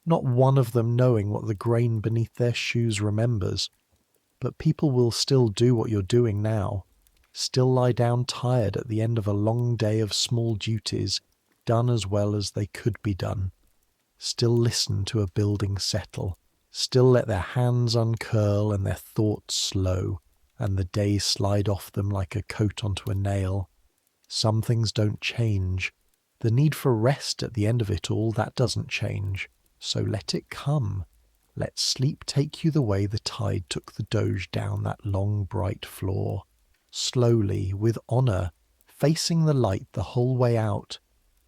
not one of them knowing what the grain beneath their shoes remembers. But people will still do what you're doing now, still lie down tired at the end of a long day of small duties, done as well as they could be done, still listen to a building settle, still let their hands uncurl and their thoughts slow, and the day slide off them like a coat onto a nail. Some things don't change. The need for rest at the end of it all, that doesn't change. So let it come. Let sleep take you the way the tide took the Doge down that long bright floor. Slowly, with honour, facing the light the whole way out.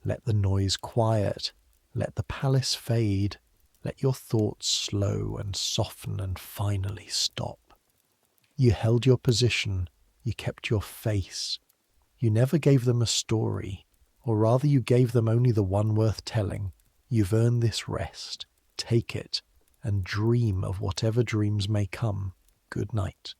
Let the noise quiet. Let the palace fade. Let your thoughts slow and soften and finally stop. You held your position. You kept your face. You never gave them a story, or rather you gave them only the one worth telling. You've earned this rest. Take it, and dream of whatever dreams may come. Good night.